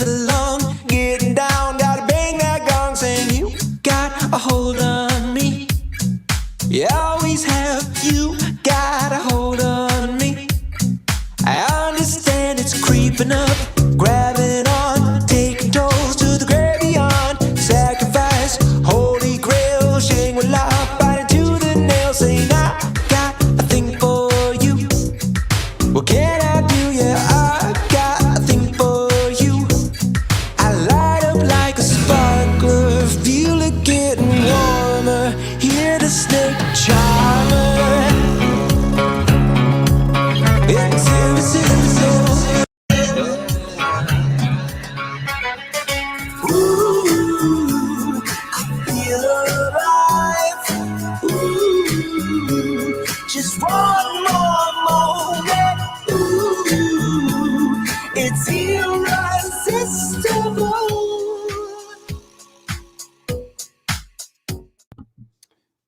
along, getting down, gotta bang that gong, saying you got a hold on me. You always have, you got a hold on me. I understand it's creeping up, grabbing on, taking tolls to the grave beyond. Sacrifice, holy grail, Shangri-La, biting to the nail, saying I got a thing for you. What can I do? Yeah, I got a thing for you. I light up like a sparkler, feel it getting warmer. Hear the snake charmer. It's invisible. Ooh, I feel alive. Ooh, just one more moment. Ooh, it's irresistible.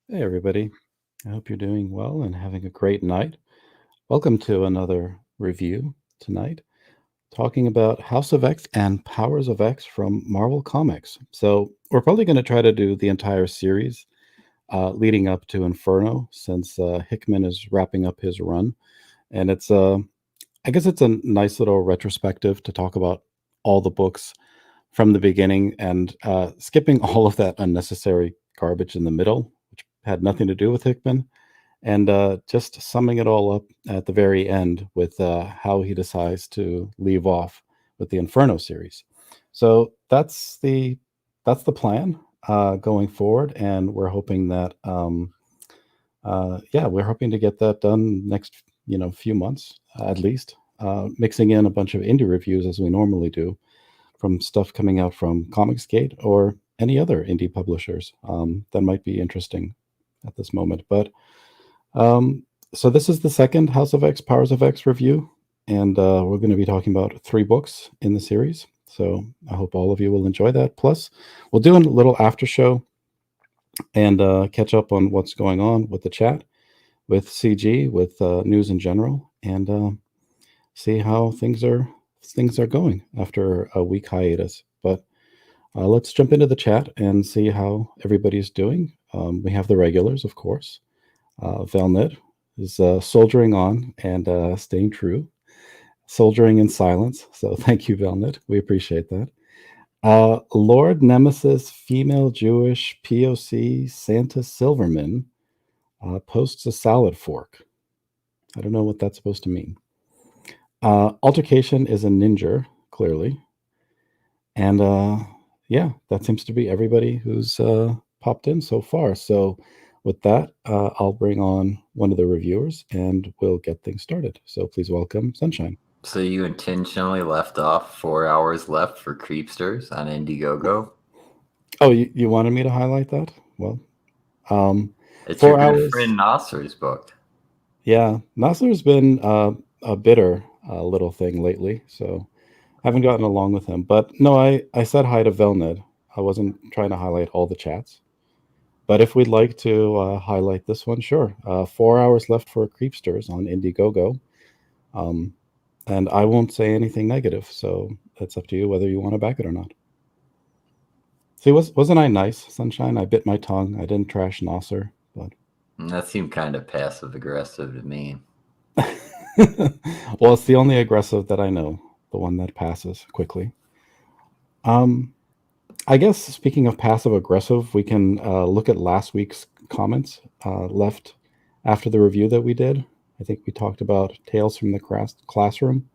Hey, everybody. I hope you're doing well and having a great night. Welcome to another review tonight, talking about House of X and Powers of X from Marvel Comics. So, we're probably going to try to do the entire series leading up to Inferno, since Hickman is wrapping up his run. And it's, I guess it's a nice little retrospective to talk about all the books from the beginning and skipping all of that unnecessary garbage in the middle, which had nothing to do with Hickman, and just summing it all up at the very end with how he decides to leave off with the Inferno series. So that's the plan going forward, and we're hoping that we're hoping to get that done next few months at least, mixing in a bunch of indie reviews as we normally do from stuff coming out from Comicsgate or any other indie publishers that might be interesting at this moment. But so this is the second House of X, Powers of X review, and we're going to be talking about 3 books in the series. So I hope all of you will enjoy that. Plus, we'll do a little after show and catch up on what's going on with the chat, with CG, with news in general, and see how things are going after a week hiatus. But let's jump into the chat and see how everybody's doing. We have the regulars, of course. Velnet is soldiering on and staying true, soldiering in silence. So thank you, Velnet. We appreciate that. Lord Nemesis, female Jewish POC Santa Silverman posts a salad fork. I don't know what that's supposed to mean. Altercation is a ninja, clearly. And that seems to be everybody who's popped in so far. So with that, I'll bring on one of the reviewers and we'll get things started. So please welcome Sunshine. So you intentionally left off 4 hours left for Creepsters on Indiegogo? Oh, you wanted me to highlight that? Well, it's 4 your good hours. friend Nasser's booked. Yeah, Nasser's been a bitter little thing lately, so I haven't gotten along with him. But no, I said hi to Velned. I wasn't trying to highlight all the chats. But if we'd like to highlight this one, sure. 4 hours left for Creepsters on Indiegogo. And I won't say anything negative, so it's up to you whether you want to back it or not. See, wasn't I nice, Sunshine? I bit my tongue. I didn't trash Nasser, but that seemed kind of passive-aggressive to me. Well, it's the only aggressive that I know, the one that passes quickly. I guess speaking of passive-aggressive, we can look at last week's comments left after the review that we did. I think we talked about Tales from the Classroom.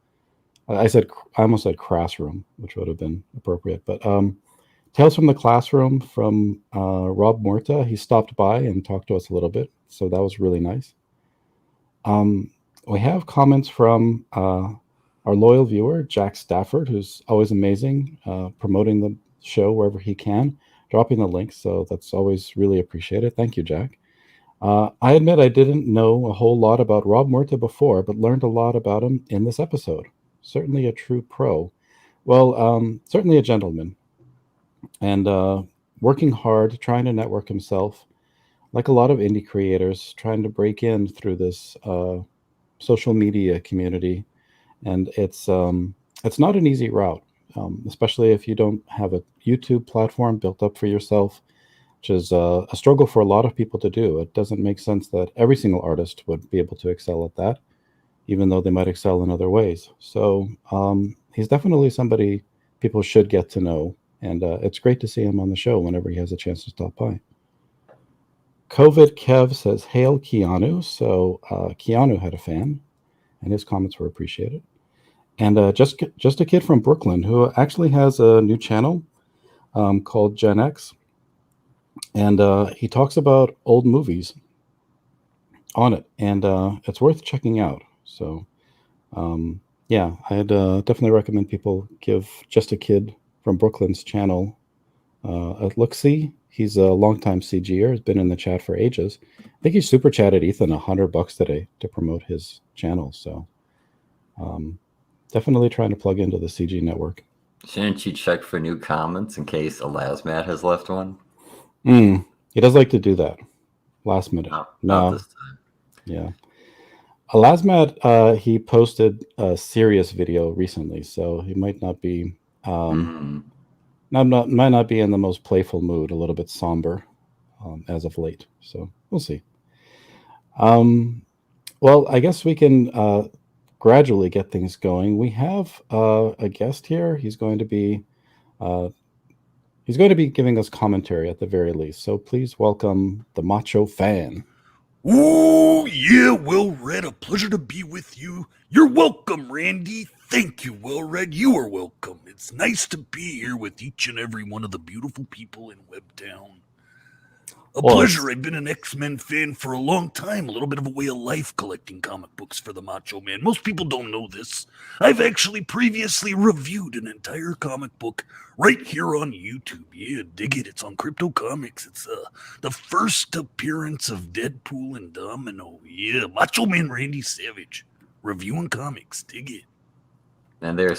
I almost said Crassroom, which would have been appropriate. But Tales from the Classroom from Rob Morta. He stopped by and talked to us a little bit, so that was really nice. We have comments from our loyal viewer, Jack Stafford, who's always amazing, promoting the show wherever he can, dropping the links, so that's always really appreciated. Thank you, Jack. I admit I didn't know a whole lot about Rob Morta before, but learned a lot about him in this episode. Certainly a true pro. Well, certainly a gentleman. And working hard, trying to network himself, like a lot of indie creators, trying to break in through this social media community. And it's not an easy route. especially if you don't have a YouTube platform built up for yourself, which is a struggle for a lot of people to do. It doesn't make sense that every single artist would be able to excel at that, even though they might excel in other ways. So he's definitely somebody people should get to know, and it's great to see him on the show whenever he has a chance to stop by. COVID Kev says, "Hail Keanu." So Keanu had a fan, and his comments were appreciated. And just a kid from Brooklyn who actually has a new channel called Gen X, and he talks about old movies on it, and it's worth checking out. So yeah, I'd definitely recommend people give Just a Kid from Brooklyn's channel a look-see. He's a longtime CGer, has been in the chat for ages. I think he super chatted Ethan $100 today to promote his channel. So definitely trying to plug into the CG network. Shouldn't you check for new comments in case Elasmat has left one? He does like to do that last minute. No, No, not this time. yeah. Elasmat, he posted a serious video recently, so he might not be might not be in the most playful mood, a little bit somber as of late. So we'll see. Well, I guess we can gradually get things going. We have a guest here. He's going to be giving us commentary at the very least. So please welcome the Macho Fan. Oh, yeah, Well Red, a pleasure to be with you. You're welcome, Randy. Thank you, Well Red. You are welcome. It's nice to be here with each and every one of the beautiful people in Webtown. A pleasure. I've been an X-Men fan for a long time, a little bit of a way of life collecting comic books for the Macho Man. Most people don't know this. I've actually previously reviewed an entire comic book right here on YouTube. Yeah, dig it. It's on Crypto Comics. It's the first appearance of Deadpool and Domino. Yeah, Macho Man Randy Savage. Reviewing comics. Dig it. And they're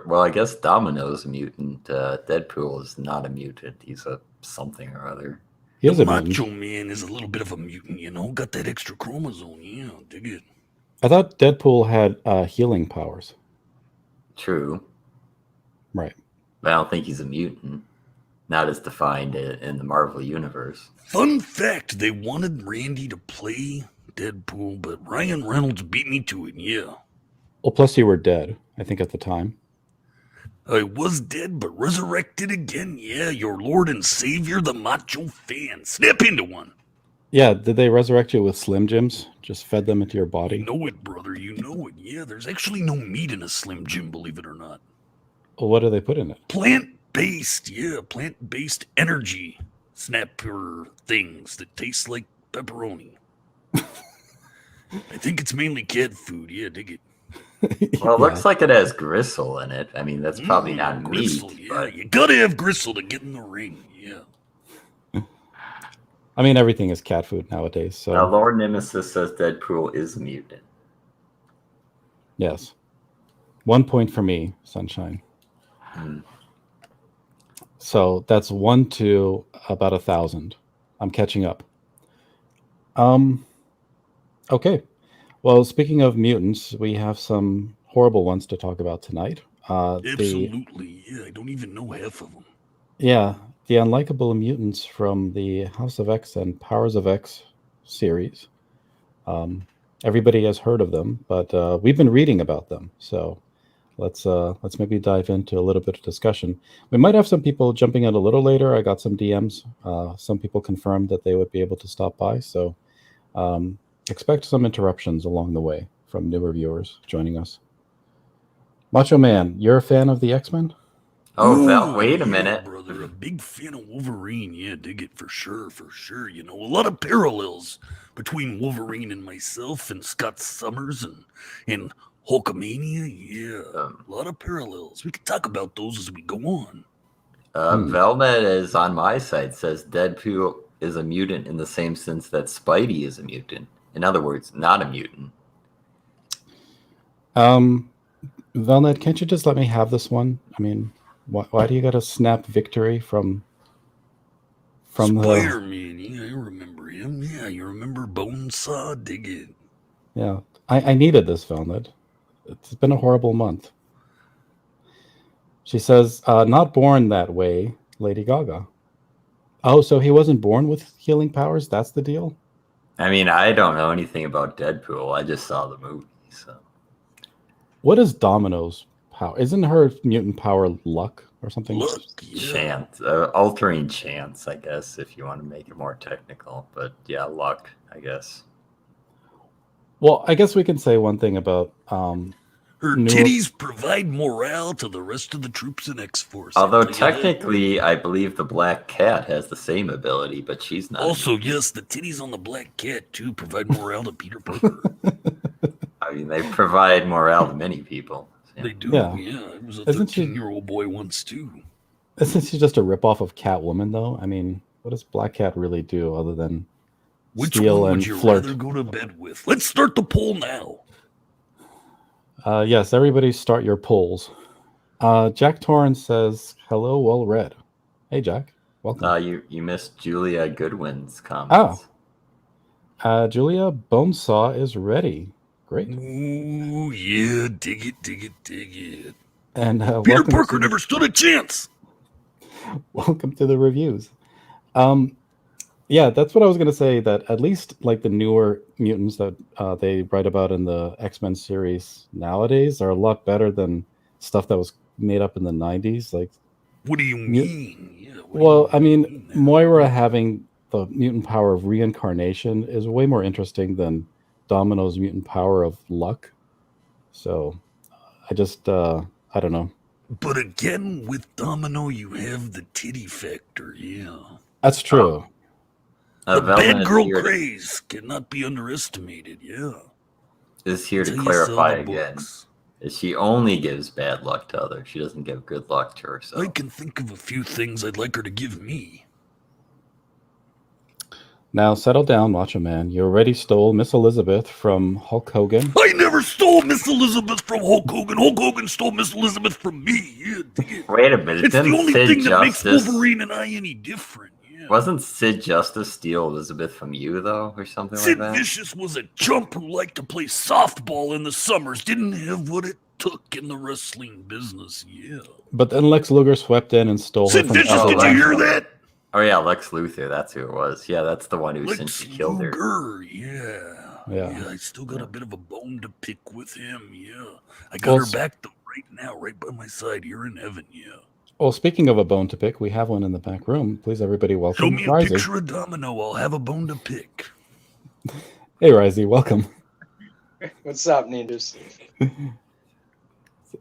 well, I guess Domino's a mutant. Deadpool is not a mutant. He's a something or other. The Macho Man is a little bit of a mutant, you know? Got that extra chromosome. Yeah, dig it. I thought Deadpool had healing powers. True. Right. But I don't think he's a mutant. Not as defined in the Marvel Universe. Fun fact, they wanted Randy to play Deadpool, but Ryan Reynolds beat me to it, yeah. Well, plus you were dead, I think, at the time. I was dead, but resurrected again. Yeah, your Lord and Savior, the Macho Fan. Snap into one. Yeah, did they resurrect you with Slim Jims? Just fed them into your body? You know it, brother. You know it. Yeah, there's actually no meat in a Slim Jim, believe it or not. Well, what do they put in it? Plant-based. Yeah, plant-based energy snapper things that taste like pepperoni. I think it's mainly cat food. Yeah, dig it. Well, it looks like it has gristle in it. I mean, that's probably not gristle, meat. Yeah, but... you gotta have gristle to get in the ring. Yeah. I mean, everything is cat food nowadays. So Lord Nemesis says Deadpool is a mutant. Yes. 1 point for me, Sunshine. So that's 1 to about 1,000. I'm catching up. Okay. Well, speaking of mutants, we have some horrible ones to talk about tonight. Absolutely. Yeah, I don't even know half of them. Yeah, the unlikable mutants from the House of X and Powers of X series. Everybody has heard of them, but we've been reading about them. So let's maybe dive into a little bit of discussion. We might have some people jumping in a little later. I got some DMs. Some people confirmed that they would be able to stop by. So expect some interruptions along the way from newer viewers joining us. Macho Man, you're a fan of the X-Men? Oh, Val, wait a minute. Brother, a big fan of Wolverine. Yeah, dig it for sure. You know, a lot of parallels between Wolverine and myself and Scott Summers and Hulkamania. Yeah, a lot of parallels. We can talk about those as we go on. Velmet is on my side, says Deadpool is a mutant in the same sense that Spidey is a mutant. In other words, not a mutant. Velnet, can't you just let me have this one? I mean, why do you got to snap victory from Spider-Man? Yeah, I remember him. Yeah, you remember Bonesaw? Dig it. Yeah, I needed this, Velnet. It's been a horrible month. She says, not born that way, Lady Gaga. Oh, so he wasn't born with healing powers? That's the deal? I mean, I don't know anything about Deadpool. I just saw the movie, so. What is Domino's power? Isn't her mutant power luck or something? Look, yeah. Chance, altering chance, I guess, if you want to make it more technical. But yeah, luck, I guess. Well, I guess we can say one thing about Her titties provide morale to the rest of the troops in X-Force. Although technically, I believe the Black Cat has the same ability, but she's not. Also, yes, the titties on the Black Cat, too, provide morale to Peter Parker. I mean, they provide morale to many people. They do, Yeah. It was a Isn't she- 13-year-old boy once, too. Isn't she just a ripoff of Catwoman, though? I mean, what does Black Cat really do other than Which steal one and would you flirt? rather go to bed with? Let's start the poll now. Yes, everybody start your polls. Jack Torrance says, hello, well read. Hey, Jack. Welcome. You missed Julia Goodwin's comments. Julia, Bonesaw is ready. Great. Ooh, yeah, dig it, dig it, dig it. And Peter welcome Parker to- never stood a chance. Welcome to the reviews. Yeah, that's what I was going to say, that at least like the newer mutants that they write about in the X-Men series nowadays are a lot better than stuff that was made up in the 90s. Like, What do you mean? Yeah, what do well, you I mean, now? Moira having the mutant power of reincarnation is way more interesting than Domino's mutant power of luck. So I just, I don't know. But again, with Domino, you have the titty factor, yeah. That's true. The Velma bad is girl here to- craze cannot be underestimated, yeah. is here to Until you sell clarify the again. books. Is she only gives bad luck to others. She doesn't give good luck to herself. I can think of a few things I'd like her to give me. Now settle down, Macho Man. You already stole Miss Elizabeth from Hulk Hogan. I never stole Miss Elizabeth from Hulk Hogan. Hulk Hogan stole Miss Elizabeth from me. Yeah, dig it. Wait a minute. It's the Didn't only Sid thing that makes Justice Wolverine and I any different. Yeah. wasn't Sid Justice steal Elizabeth from you though, or something Sid like that? Vicious was a chump who liked to play softball in the summers. Didn't have what it took in the wrestling business. Yeah. But then Lex Luger swept in and stole her Sid from Vicious, Oh, did you Lex hear Luger. that? Oh yeah, Lex Luthor. That's who it was. Yeah, that's the one who Lex essentially killed her. Luger, yeah. Yeah. I still got a bit of a bone to pick with him, yeah. I got her back though, right now, right by my side here in heaven, yeah. Well, speaking of a bone to pick, we have one in the back room. Please, everybody, Show welcome me a Risey. picture of Domino, I'll have a bone to pick. Hey, Risey, welcome. What's up, ninjas?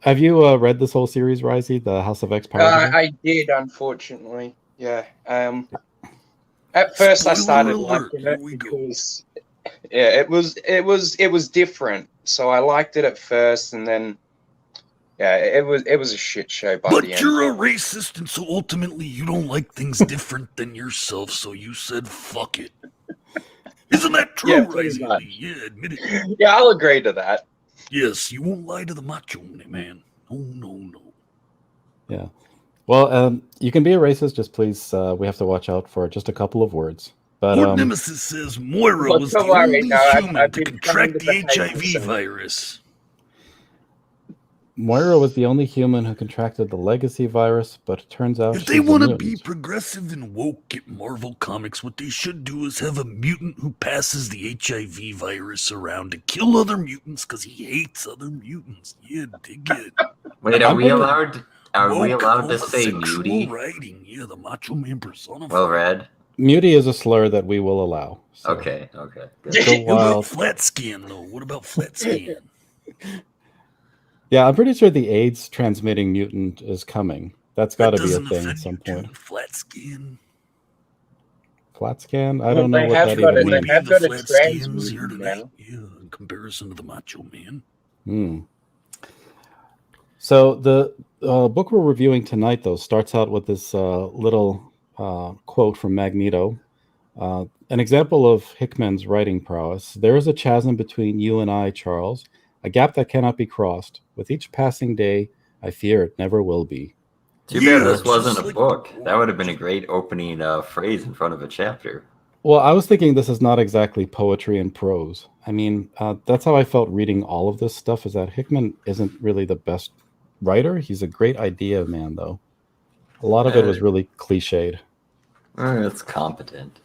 Have you read this whole series, Risey, the House of X Power? I did, unfortunately. Yeah. At first, I started Spoiler alert, liking here it we go. because it was different. So I liked it at first, and then it was a shit show by But the end. you're a racist, and so ultimately you don't like things different than yourself, so you said fuck it. Isn't that true, Yeah, pretty Risey? much. Yeah, admit it. Yeah, I'll agree to that. Yes, you won't lie to the macho man. No. Yeah. Well, you can be a racist, just please, we have to watch out for just a couple of words. But Lord Nemesis says Moira Well, was the don't worry, only no, I've human to been contract the trying to behave HIV myself. virus. Moira was the only human who contracted the legacy virus, but it turns out If she's they a want to be mutant. progressive and woke at Marvel Comics, what they should do is have a mutant who passes the HIV virus around to kill other mutants because he hates other mutants. Yeah, dig it. Wait, are we allowed? Are we Woke allowed to say homosexual mutie? writing. Yeah, the Macho Man personified. Well read. Mutie is a slur that we will allow. So. Okay. Good. Go What about wild. flat skin, though? What about flat skin? Yeah, I'm pretty sure the AIDS transmitting mutant is coming. That's got to That be a doesn't thing at offend some you, point. too. Flat skin. Flat scan? I Well, don't know they what have that got even it, means. they have the got a flat trans skins here mutant tonight. now. Yeah, in comparison to the Macho Man. Hmm. So the book we're reviewing tonight, though, starts out with this little quote from Magneto. An example of Hickman's writing prowess. There is a chasm between you and I, Charles, a gap that cannot be crossed. With each passing day, I fear it never will be. Too bad Yeah, this just wasn't a like book. the That would have been a great opening phrase in front of a chapter. Well, I was thinking this is not exactly poetry and prose. I mean, that's how I felt reading all of this stuff, is that Hickman isn't really the best writer. He's a great idea man, though. A lot of it was really cliched. It's competent.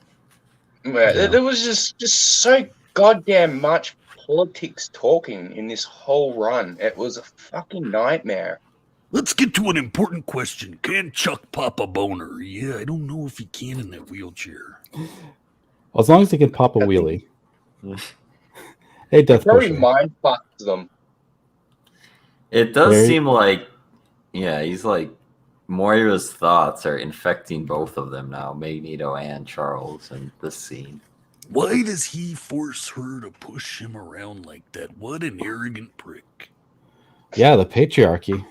Yeah. There was just so goddamn much politics talking in this whole run. It was a fucking nightmare. Let's get to an important question. Can Chuck pop a boner? Yeah, I don't know if he can in that wheelchair. As long as he can pop a wheelie. Hey, Death Very Pusher. mind fucks them. It does seem like, he's like, Moira's thoughts are infecting both of them now, Magneto and Charles, in this scene. Why does he force her to push him around like that? What an arrogant prick. Yeah, the patriarchy.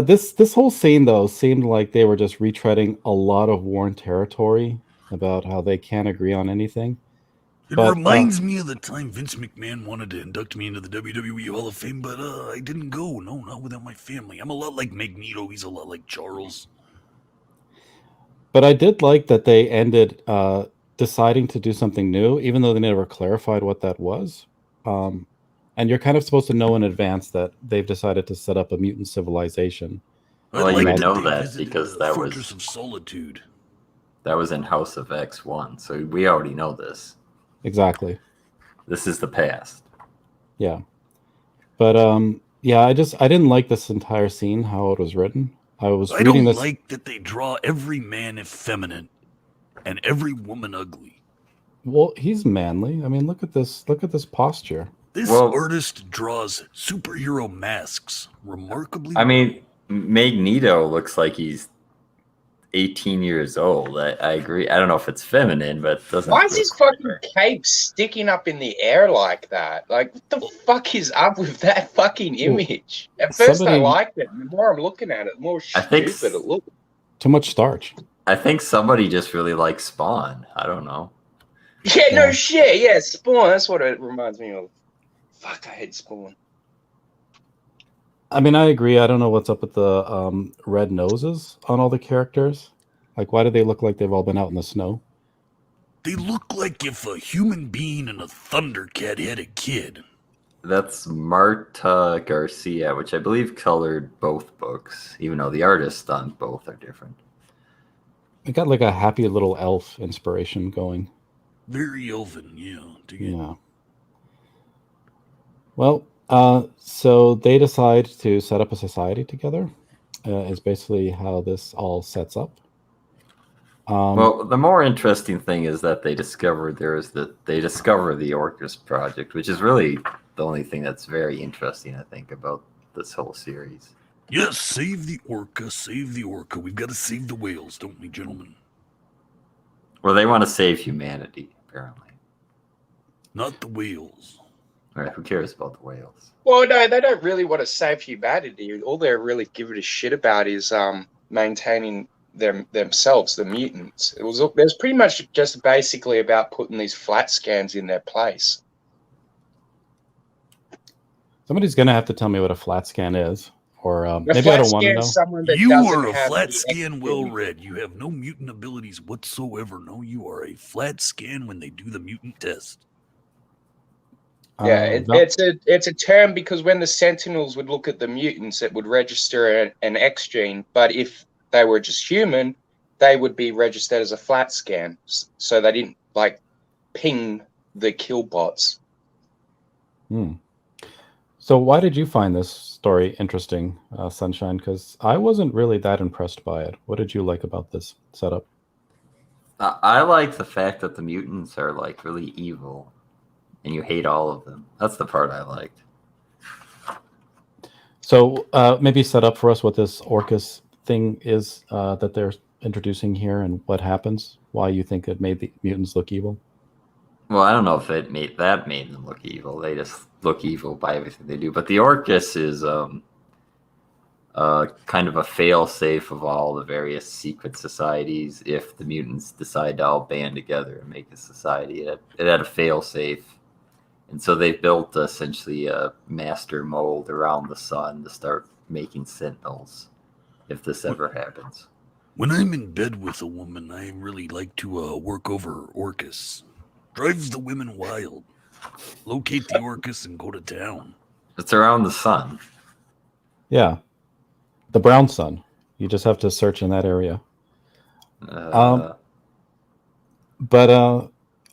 This whole scene, though, seemed like they were just retreading a lot of worn territory about how they can't agree on anything. It reminds me of the time Vince McMahon wanted to induct me into the WWE Hall of Fame, but I didn't go. No, not without my family. I'm a lot like Magneto. He's a lot like Charles. But I did like that they ended deciding to do something new, even though they never clarified what that was. And you're kind of supposed to know in advance that they've decided to set up a mutant civilization. Well, you that know they that visited because the that Fortress was of Solitude. that was in House of X1, so we already know this. Exactly. This is the past. Yeah. But I didn't like this entire scene, how it was written. I don't like that they draw every man effeminate and every woman ugly. Well, he's manly. I mean, look at this posture. This artist draws superhero masks remarkably I mean, Magneto looks like he's 18 years old. I agree. I don't know if it's feminine, but it doesn't. Why is his fucking cape sticking up in the air like that? Like, what the fuck is up with that fucking image? At first I liked it. The more I'm looking at it, the more stupid it looks. Too much starch. I think somebody just really likes Spawn. I don't know. Yeah, no shit. Yeah, Spawn. That's what it reminds me of. Fuck, I hate Spawn. I mean, I agree. I don't know what's up with the red noses on all the characters. Like, why do they look like they've all been out in the snow? They look like if a human being and a Thundercat had a kid. That's Marta Garcia, which I believe colored both books, even though the artists on both are different. It got like a happy little elf inspiration going. Very elven, yeah. Yeah. Well, so they decide to set up a society together. Is basically how this all sets up. Well, the more interesting thing is that they discover the Orcus project, which is really the only thing that's very interesting, I think, about this whole series. Yes, save the Orca, save the Orca. We've got to save the whales, don't we, gentlemen? Well, they want to save humanity, apparently. Not the whales. All right, who cares about the whales? Well, no, they don't really want to save humanity. All they're really giving a shit about is maintaining themselves, the mutants. It was pretty much just basically about putting these flat scans in their place. Somebody's gonna have to tell me what a flat scan is, or maybe I don't want to know. You are a flat scan, well read. You have no mutant abilities whatsoever. No, you are a flat scan when they do the mutant test. Yeah, it's a term because when the Sentinels would look at the mutants, it would register an X gene, but if they were just human, they would be registered as a flat scan, so they didn't like ping the kill bots. So why did you find this story interesting, Sunshine? Because I wasn't really that impressed by it. What did you like about this setup? I like the fact that the mutants are like really evil, and you hate all of them. That's the part I liked. So maybe set up for us what this Orcus thing is that they're introducing here, and what happens. Why you think it made the mutants look evil? Well, I don't know if it made them look evil. They just look evil by everything they do. But the Orcus is kind of a fail-safe of all the various secret societies. If the mutants decide to all band together and make a society, it had a fail-safe. And so they built essentially a master mold around the sun to start making sentinels, if this ever happens. When I'm in bed with a woman, I really like to work over Orcus. Drives the women wild. Locate the Orcus and go to town. It's around the sun. Yeah, the brown sun. You just have to search in that area. But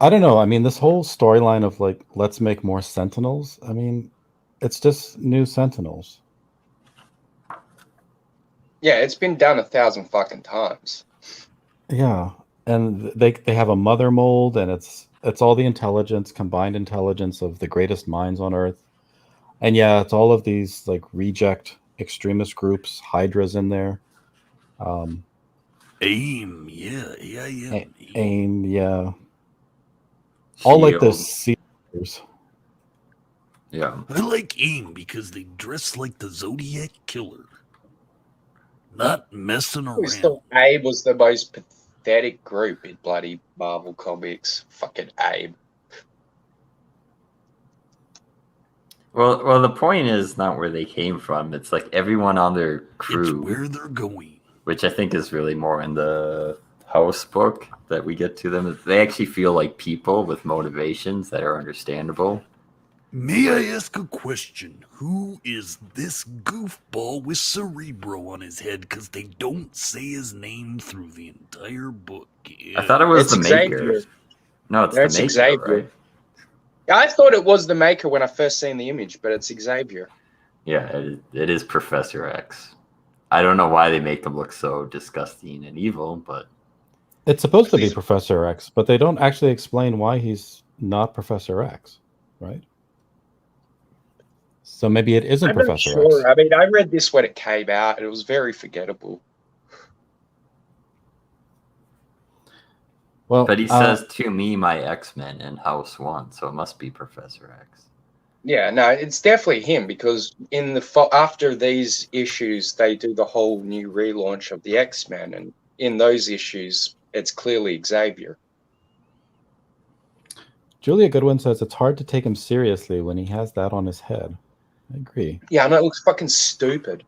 I don't know. I mean, this whole storyline of like, let's make more Sentinels. I mean, it's just new Sentinels. Yeah, it's been done 1,000 fucking times. Yeah, and they have a mother mold, and it's all the intelligence, combined intelligence of the greatest minds on Earth. And yeah, it's all of these like reject extremist groups. Hydra's in there. AIM, yeah, AIM. AIM, yeah. All like the Seers. Yeah. I like AIM because they dress like the Zodiac Killer. Not messing I always around. thought Abe was the most pathetic group in bloody Marvel Comics. Fucking Abe. Well, the point is not where they came from. It's like everyone on their It's crew, where they're going. which I think is really more in the House book that we get to them. They actually feel like people with motivations that are understandable. May I ask a question? Who is this goofball with Cerebro on his head? Because they don't say his name through the entire book. Yeah. I thought it was It's the Maker. Xavier. No, it's That's the Maker, Xavier. right? I thought it was the Maker when I first seen the image, but it's Xavier. Yeah, it is Professor X. I don't know why they make him look so disgusting and evil, but It's supposed to be Professor X, but they don't actually explain why he's not Professor X, right? So maybe it isn't I'm not Professor sure. X. I mean, I read this when it came out, and it was very forgettable. Well, he says to me, my X-Men in House 1, so it must be Professor X. Yeah, no, it's definitely him because in the after these issues, they do the whole new relaunch of the X-Men, and in those issues, it's clearly Xavier. Julia Goodwin says it's hard to take him seriously when he has that on his head. I agree. Yeah, I know, it looks fucking stupid.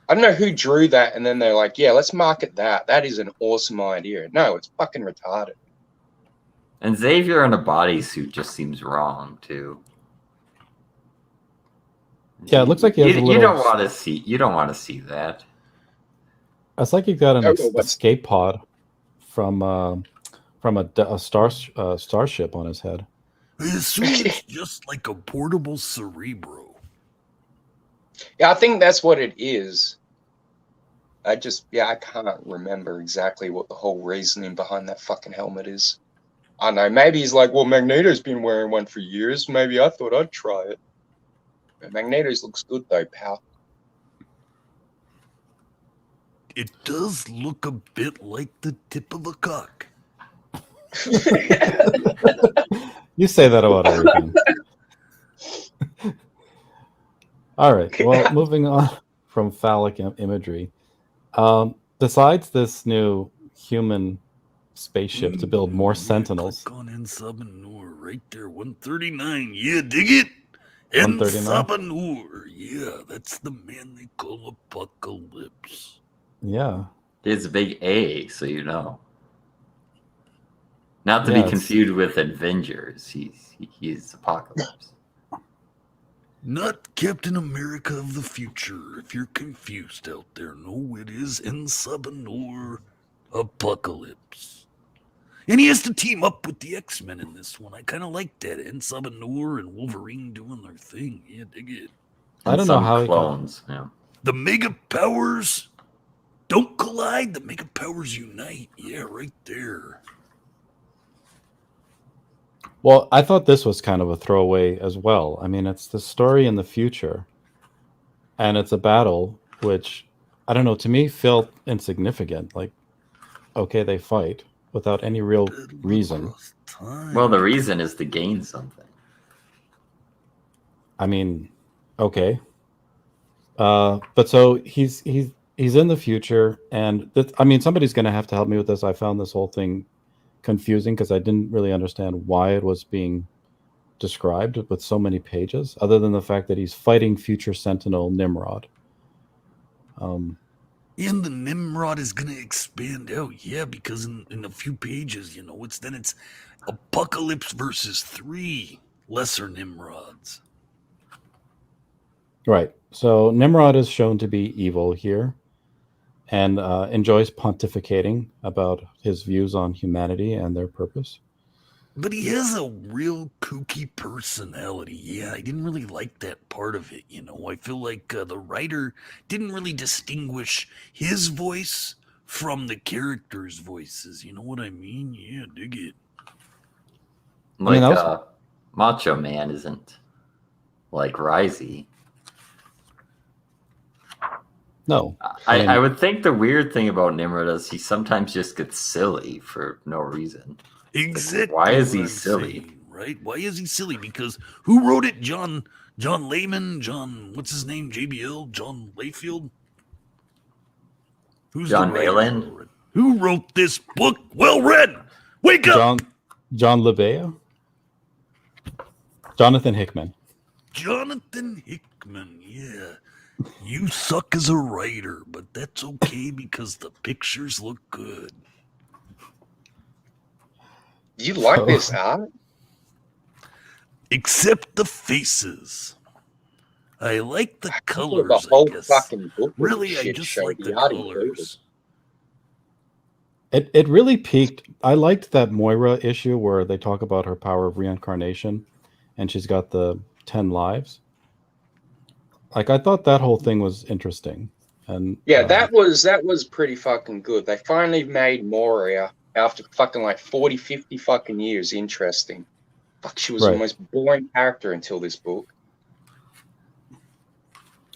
I don't know who drew that, and then they're like, yeah, let's market that. That is an awesome idea. No, it's fucking retarded. And Xavier in a bodysuit just seems wrong too. Yeah, it looks like he has a little. You don't want to see. You don't want to see that. It's like he got an Oh, what's- escape pod from a starship on his head. I assume it's just like a portable Cerebro. Yeah, I think that's what it is. I can't remember exactly what the whole reasoning behind that fucking helmet is. I don't know, maybe he's like, well, Magneto's been wearing one for years. Maybe I thought I'd try it. But Magneto's looks good though, pal. It does look a bit like the tip of a cock. You say that about everything. All right. Well, moving on from phallic imagery. Besides this new human spaceship to build more Sentinels. Click on Ensabanur right there, 139. Yeah, dig it? 139? Ensabanur. Yeah, that's the man they call Apocalypse. Yeah. It's a big A, so you know. Not to Yeah, be confused with Avengers. He's Apocalypse. Not Captain America of the future. If you're confused out there, no, it is Ensabanur Apocalypse. And he has to team up with the X-Men in this one. I kind of like that. Ensabanur and Wolverine doing their thing. Yeah, dig it. I don't know how he clones. Yeah. The mega powers don't collide. The mega powers unite. Yeah, right there. Well, I thought this was kind of a throwaway as well. I mean, it's the story in the future, and it's a battle which, I don't know, to me felt insignificant. Like, okay, they fight without any real reason. Well, the reason is to gain something. I mean, okay. But so he's in the future, and I mean, somebody's going to have to help me with this. I found this whole thing confusing because I didn't really understand why it was being described with so many pages, other than the fact that he's fighting future Sentinel Nimrod. And the Nimrod is going to expand out, yeah, because in a few pages, you know, it's Apocalypse versus 3. lesser Nimrods. Right. So Nimrod is shown to be evil here and enjoys pontificating about his views on humanity and their purpose. But he has a real kooky personality. Yeah, I didn't really like that part of it, I feel like the writer didn't really distinguish his voice from the characters' voices. You know what I mean? Yeah, dig it. Like, that was- Macho Man isn't like Risey. No. I would think the weird thing about Nimrod is he sometimes just gets silly for no reason. Exactly. Why is he what I'm silly? saying, right? Why is he silly? Because who wrote it? John Layman? What's his name? JBL? John Layfield? Who's John the writer Malin? for it? Who wrote this book? Well read! Wake up! John LeBea? Jonathan Hickman. Jonathan Hickman, yeah. You suck as a writer, but that's okay because the pictures look good. You like So- this art? Except the faces. I like the colors, The whole I guess. fucking book. was a Really, I shit just show. like the art included. colors. It really peaked. I liked that Moira issue where they talk about her power of reincarnation and she's got the 10 lives. Like, I thought that whole thing was interesting. And Yeah, that was pretty fucking good. They finally made Moria after fucking like 40, 50 fucking years interesting. Fuck, she was Right. the most boring character until this book.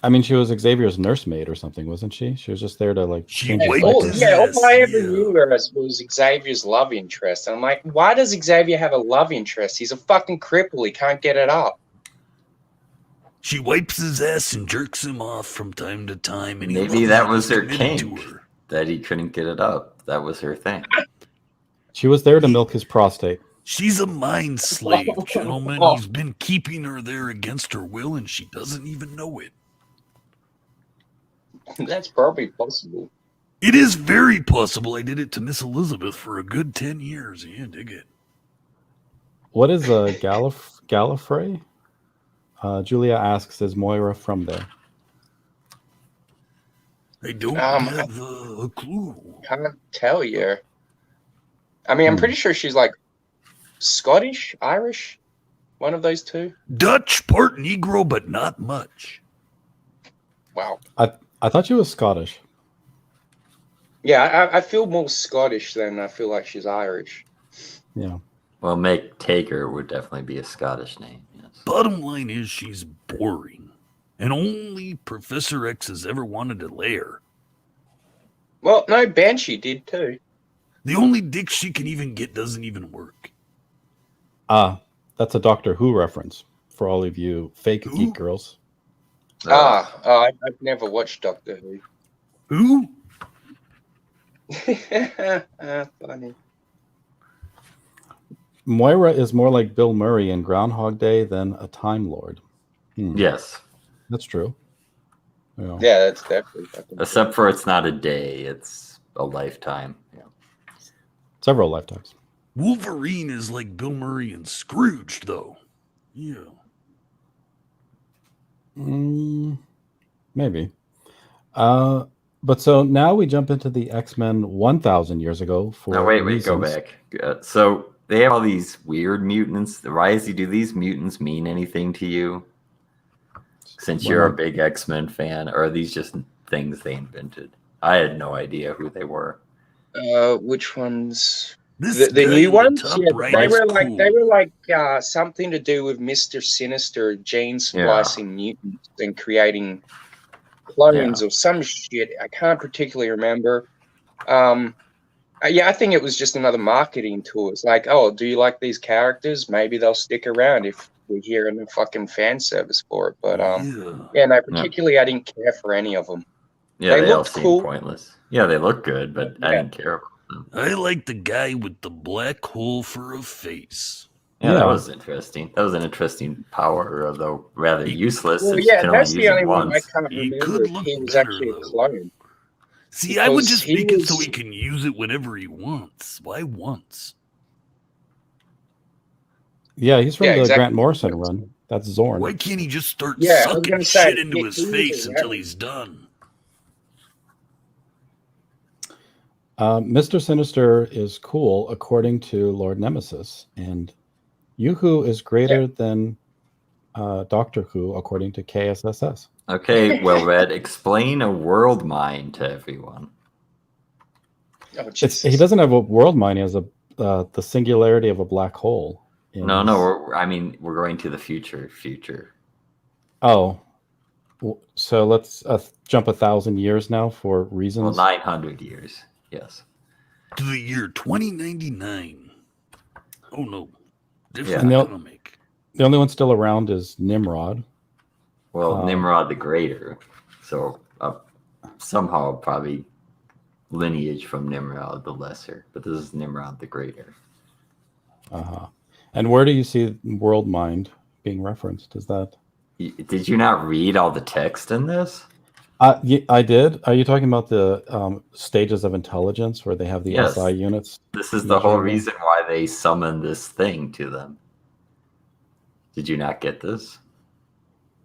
I mean, she was Xavier's nursemaid or something, wasn't she? She was just there to like She change his wiped All, diapers. his yeah, ass, all I ever yeah. knew was Xavier's love interest. And I'm like, why does Xavier have a love interest? He's a fucking cripple. He can't get it up. She wipes his ass and jerks him off from time to time. And Maybe that was her committed to kink. her. That he couldn't get it up. That was her thing. She was there to milk his prostate. She's a mind slave, gentlemen. He's been keeping her there against her will, and she doesn't even know it. That's probably possible. It is very possible I did it to Miss Elizabeth for a good 10 years. Yeah, dig it. What is Gallifrey? Julia asks, is Moira from there? I don't have a clue. Can't tell you. I mean, I'm pretty sure she's like Scottish, Irish, one of those two. Dutch, part Negro, but not much. Wow. I thought she was Scottish. Yeah, I feel more Scottish than I feel like she's Irish. Yeah. Well, Meg Taker would definitely be a Scottish name. Yes. Bottom line is she's boring. And only Professor X has ever wanted to lay her. Well, no, Banshee did too. The only dick she can even get doesn't even work. That's a Doctor Who reference for all of you fake Who? geek girls. I've never watched Doctor Who. Who? Funny. Moira is more like Bill Murray in Groundhog Day than a Time Lord. Yes. That's true. Yeah. Yeah, that's definitely fucking Except for it's not a day, it's a lifetime. Yeah. Several lifetimes. Wolverine is like Bill Murray and Scrooged, though. Yeah. Maybe. But so now we jump into the X-Men 1,000 years ago. For No, wait, go reasons- back. So they have all these weird mutants. Risey, do these mutants mean anything to you? Since you're a big X-Men fan, or are these just things they invented? I had no idea who they were. which ones? This The guy new in ones? top Yeah, right they is were cool. like something to do with Mr. Sinister gene splicing mutants and creating clones of some shit. I can't particularly remember. Yeah, I think it was just another marketing tool. It's like, oh, do you like these characters? Maybe they'll stick around if we're hearing a fucking fan service for it. But yeah, no, particularly I didn't care for any of them. Yeah, They they all looked seem cool. pointless. Yeah, they look good, but I didn't care about them. I like the guy with the black hole for a face. Yeah, Yeah. that was interesting. That was an interesting power, although rather useless. Well, since you yeah, can that's only the use only it one I once. can't He remember could if look he was better, actually a though. clone. See, I would Because just he make it so was- he can use it whenever he wants. Why once? Yeah, he's from Yeah, the exactly. Grant Morrison run. That's Zorn. Why can't he just start Yeah, I was sucking gonna say, shit into his he was face a until rebel. he's done? Mr. Sinister is cool according to Lord Nemesis, and Yoo-Hoo is greater than Doctor Who according to KSSS. Okay, well read. Explain a world mind to everyone. Oh, He Jesus. doesn't have a world mind. He has the singularity of a black hole. No, we're going to the future. Oh, so let's jump 1,000 years now for Well, reasons. 900 years. Yes. To the year 2099. Oh no, different And comic. the only one still around is Nimrod. Well, Nimrod the Greater. So somehow probably lineage from Nimrod the Lesser, but this is Nimrod the Greater. And where do you see world mind being referenced? Is that? Did you not read all the text in this? Yeah, I did. Are you talking about the stages of intelligence where they have the Yes. SI units? This is the whole measuring them? reason why they summon this thing to them. Did you not get this?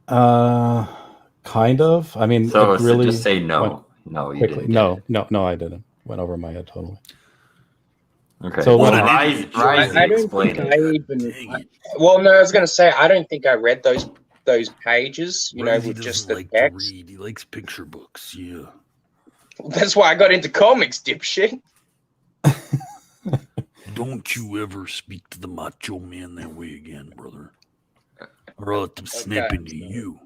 Kind of. I mean, So it really just say no. went No, you quickly. didn't. No, I didn't. Went over my head totally. Okay. So Well, what- Rise I don't explain think it. I even. Dang it. Well, no, I was going to say I don't think I read those pages. You know, Randy with just doesn't the like text. to read. He likes picture books. Yeah. That's why I got into comics, dipshit. Don't you ever speak to the macho man that way again, brother. Or I'll let them snap Okay. into you.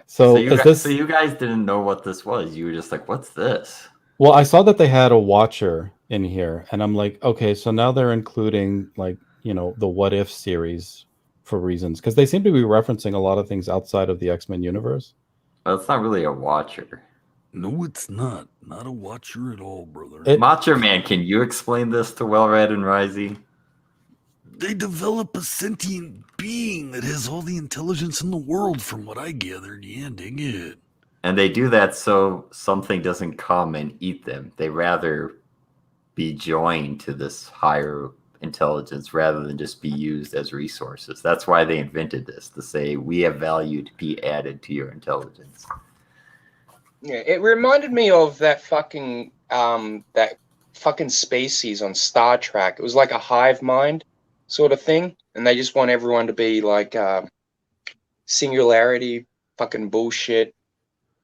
So, So is this? you guys didn't know what this was. You were just like, "What's this?" Well, I saw that they had a Watcher in here, and I'm like, okay, so now they're including the What If series for reasons because they seem to be referencing a lot of things outside of the X-Men universe. Well, it's not really a Watcher. No, it's not. Not a watcher at all, brother. Macho Man, can you explain this to Well-Read and Risey? They develop a sentient being that has all the intelligence in the world, from what I gathered. Yeah, dig it. And they do that so something doesn't come and eat them. They rather be joined to this higher intelligence rather than just be used as resources. That's why they invented this, to say we have value to be added to your intelligence. Yeah, it reminded me of that fucking species on Star Trek. It was like a hive mind sort of thing, and they just want everyone to be like singularity, fucking bullshit.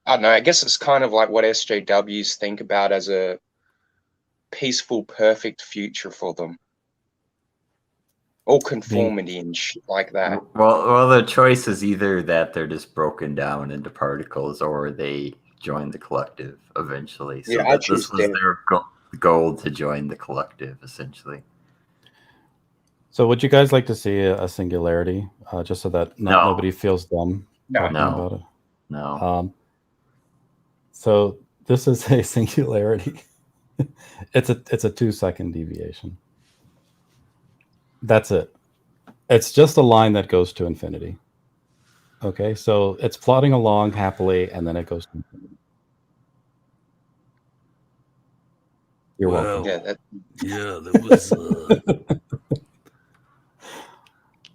I don't know. I guess it's kind of like what SJWs think about as a peaceful, perfect future for them. All conformity and shit like that. Well, the choice is either that they're just broken down into particles, or they join the collective eventually. So Yeah, I this choose was them. their goal to join the collective, essentially. So, would you guys like to see a singularity, just so that No. nobody feels dumb talking No. about it? No. So this is a singularity. It's a 2-second deviation. That's it. It's just a line that goes to infinity. Okay, so it's plodding along happily, and then it goes to infinity. You're welcome. Yeah, that was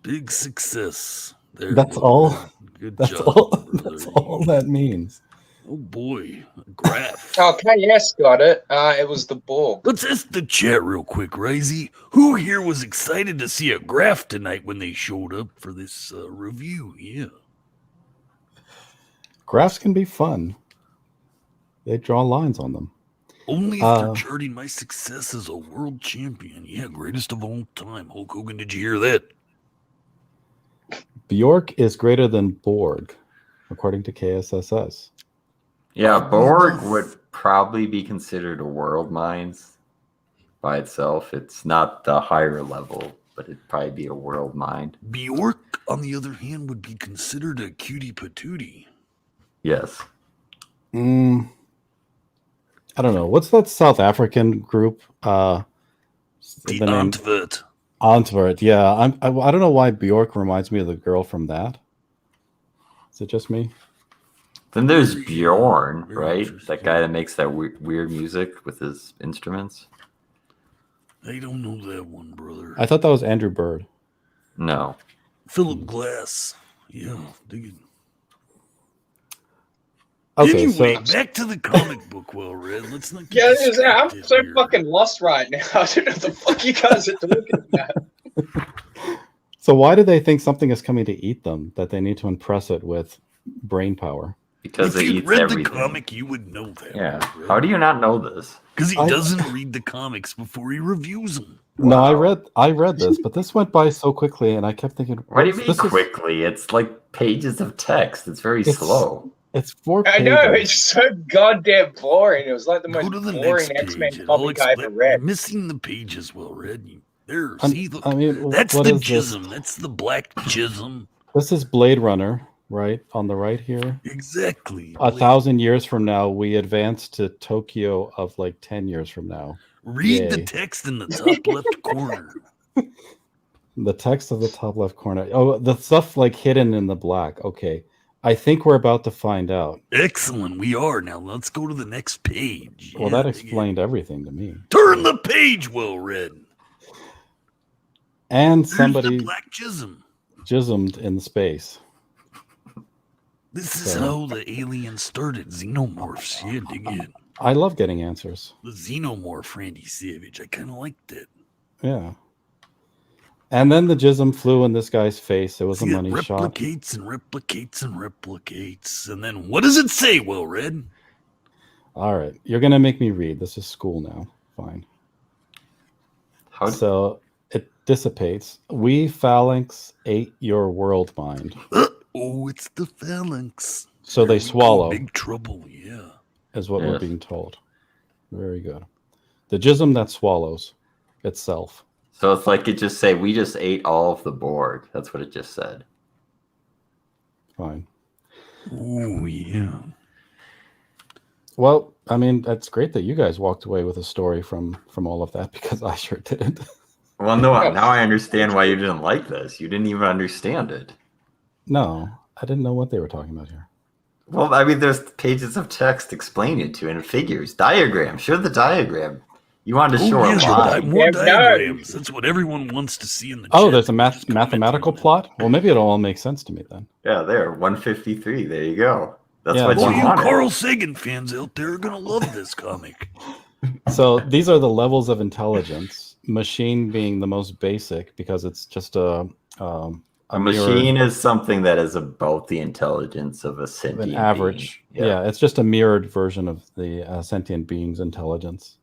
big success. There, That's Will all. Red. Good That's job. all. brother. That's all that means. Oh boy, a graph. Okay, yes, got it. It was the Borg. Let's ask the chat real quick, Risey. Who here was excited to see a graph tonight when they showed up for this review? Yeah. Graphs can be fun. They draw lines on them. Only if they're charting my success as a world champion. Yeah, greatest of all time. Hulk Hogan, did you hear that? Bjork is greater than Borg, according to KSSS. Yeah, Borg would probably be considered a world mind by itself. It's not the higher level, but it'd probably be a world mind. Bjork, on the other hand, would be considered a cutie patootie. Yes. I don't know. What's that South African group? The name? Antwoord. Antwoord. Yeah, I don't know why Bjork reminds me of the girl from that. Is it just me? Then there's Bjorn, Very right? interesting. That guy that makes that weird music with his instruments. I don't know that one, brother. I thought that was Andrew Bird. No. Philip Glass. Yeah. Dig it. Okay, Anyway, so back to the comic book, well read. Let's not get Yeah, I'm distracted so here. fucking lost right now. I don't know what the fuck you guys are talking about. so why do they think something is coming to eat them that they need to impress it with brain power? Because If it you eats read everything. the comic, you would know that. Yeah. How do you not know this? Because he I- doesn't read the comics before he reviews them. No, Wow. I read this, but this went by so quickly, and I kept thinking, What do you mean this is- quickly? It's like pages of text. It's very slow. It's 4 I pages. know, it's so goddamn boring. It was like the Go most to the boring next X-Men page. and I'll comic I ever explain. You're read. missing the pages, well read. There, I'm- see, look. I mean, That's what the is this? jism. That's the black jism. This is Blade Runner, right on the right here. Exactly. 1,000 years from now, we advance to Tokyo of like 10 years from now. Read the Yay. text in the top left corner. The text of the top left corner. Oh, the stuff like hidden in the black. Okay. I think we're about to find out. Excellent. We are. Now let's go to the next page. Well, Yeah, that explained everything to me. Turn the page, well read. And There's somebody the black jism. jismed in space. This is So- how the aliens started. Xenomorphs. Yeah, dig it. I love getting answers. The xenomorph, Randy Savage. I kind of liked it. Yeah. And then the jism flew in this guy's face. It was a See, it money shot. replicates and replicates and replicates. And then what does it say, well read? All right. You're going to make me read. This is school now. Fine. How So it dissipates. We phalanx ate your world mind. Oh, it's the phalanx. So they There we go, swallow, Big trouble, yeah. is what we're Yes. being told. Very good. The jism that swallows itself. So it's like it just say we just ate all of the Borg. That's what it just said. Fine. Oh, yeah. Well, I mean, that's great that you guys walked away with a story from all of that because I sure didn't. Well, no, now I understand why you didn't like this. You didn't even understand it. No, I didn't know what they were talking about here. Well, I mean, there's pages of text explaining it to you and figures, diagrams. Show the diagram. You wanted to show Oh, a yeah, line. more Yeah, no. diagrams. That's what everyone wants to see in the Oh, chat. there's a Just comment mathematical on that. plot? Well, maybe it'll all make sense to me then. Yeah, there, 153. There you go. That's Yeah, what well, All you you wanted. Carl Sagan fans out there are going to love this comic. So these are the levels of intelligence. Machine being the most basic because it's just a A mirror, machine is something that is about the intelligence of a an sentient average. being. Yeah, it's just a mirrored version of the sentient being's intelligence.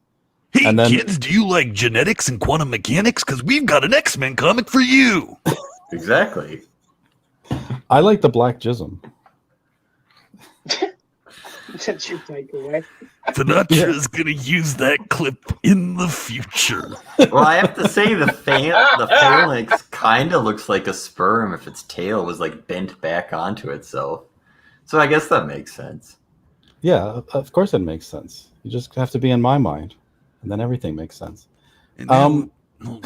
Hey, And then- kids, do you like genetics and quantum mechanics? Because we've got an X-Men comic for you. Exactly. I like the black jism. That's your takeaway. Sinatra is going to use that clip in the future. Well, I have to say the phalanx kind of looks like a sperm if its tail was like bent back onto itself. So I guess that makes sense. Yeah, of course it makes sense. You just have to be in my mind, and then everything makes sense. And now, Um,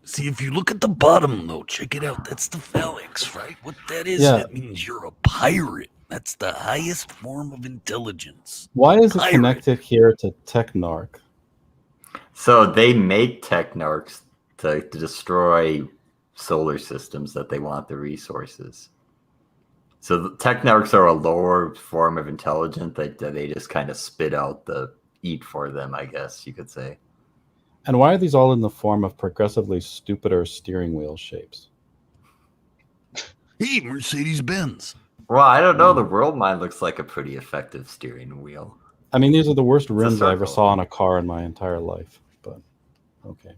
see, if you look at the bottom, though, check it out. That's the phalanx, right? What that is, Yeah. that means you're a pirate. That's the highest form of intelligence. Why is it Pirate. connected here to Technarch? So they make technarchs to destroy solar systems that they want the resources. So the technarchs are a lower form of intelligence that they just kind of spit out the eat for them, I guess you could say. And why are these all in the form of progressively stupider steering wheel shapes? Hey, Mercedes-Benz. Well, I don't know. The world mind looks like a pretty effective steering wheel. I mean, these are the worst rims I ever circle. saw on a car in my entire life. But okay.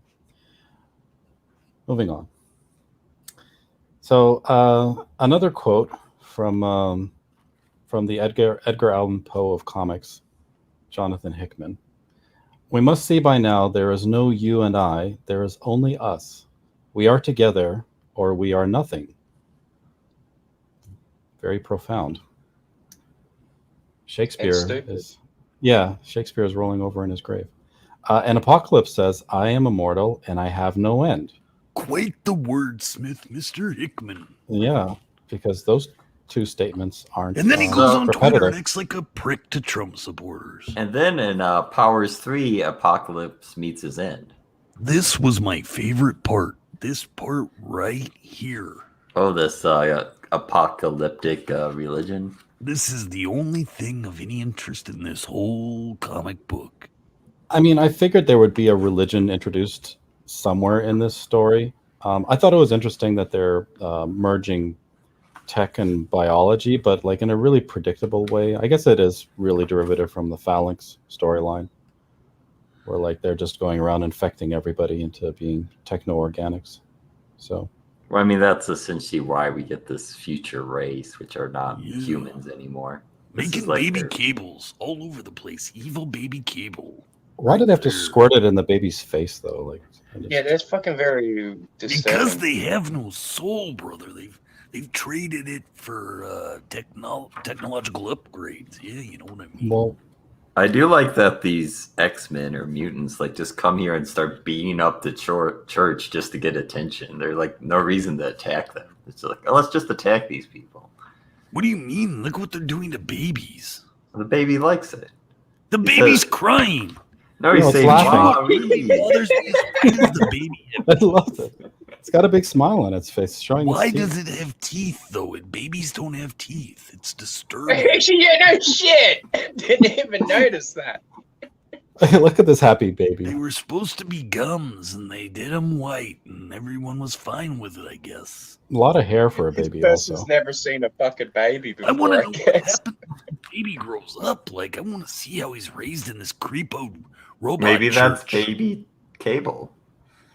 Moving on. So another quote from the Edgar Allan Poe of comics, Jonathan Hickman. We must see by now there is no you and I, there is only us. We are together or we are nothing. Very profound. Shakespeare stupid. is, yeah, Shakespeare is rolling over in his grave. And Apocalypse says, I am immortal and I have no end. Quite the wordsmith, Mr. Hickman. Yeah, because those two statements aren't. And then he uh, goes on Twitter repetitive. and acts like a prick to Trump supporters. And then in Powers 3, Apocalypse meets his end. This was my favorite part. this part right here. Oh, this apocalyptic religion. This is the only thing of any interest in this whole comic book. I mean, I figured there would be a religion introduced somewhere in this story. I thought it was interesting that they're merging tech and biology, but like in a really predictable way. I guess it is really derivative from the Phalanx storyline, where like they're just going around infecting everybody into being techno-organics. So, Well, I mean, that's essentially why we get this future race, which are not Yeah. humans anymore. This Making is like baby their- cables all over the place. Evil baby cable. why do they have to there. squirt it in the baby's face though? Like, I just- Yeah, that's fucking very Because disturbing. they have no soul, brother. They've traded it for technological upgrades. Yeah, you know what I mean. well, I do like that these X-Men or mutants like just come here and start beating up the church just to get attention. They're like no reason to attack them. It's like, oh, let's just attack these people. What do you mean? Look what they're doing to babies. The baby likes it. The He baby's says- crying. No, he's No, it's saying, laughing. "Mommy." Oh, there's the baby. I love it. It's got a big smile on its face, showing. Why its teeth. does it have teeth though? And babies don't have teeth. It's disturbing. Yeah, no shit. Didn't even notice that. Look at this happy They baby. were supposed to be gums, and they did them white, and everyone was fine with it, I guess. A lot of hair for a This baby, person's also. never seen a fucking baby I before, want I, to know what guess. happened when the baby grows up. Like, I want to see how he's raised in this creepo robot Maybe that's church. baby Cable.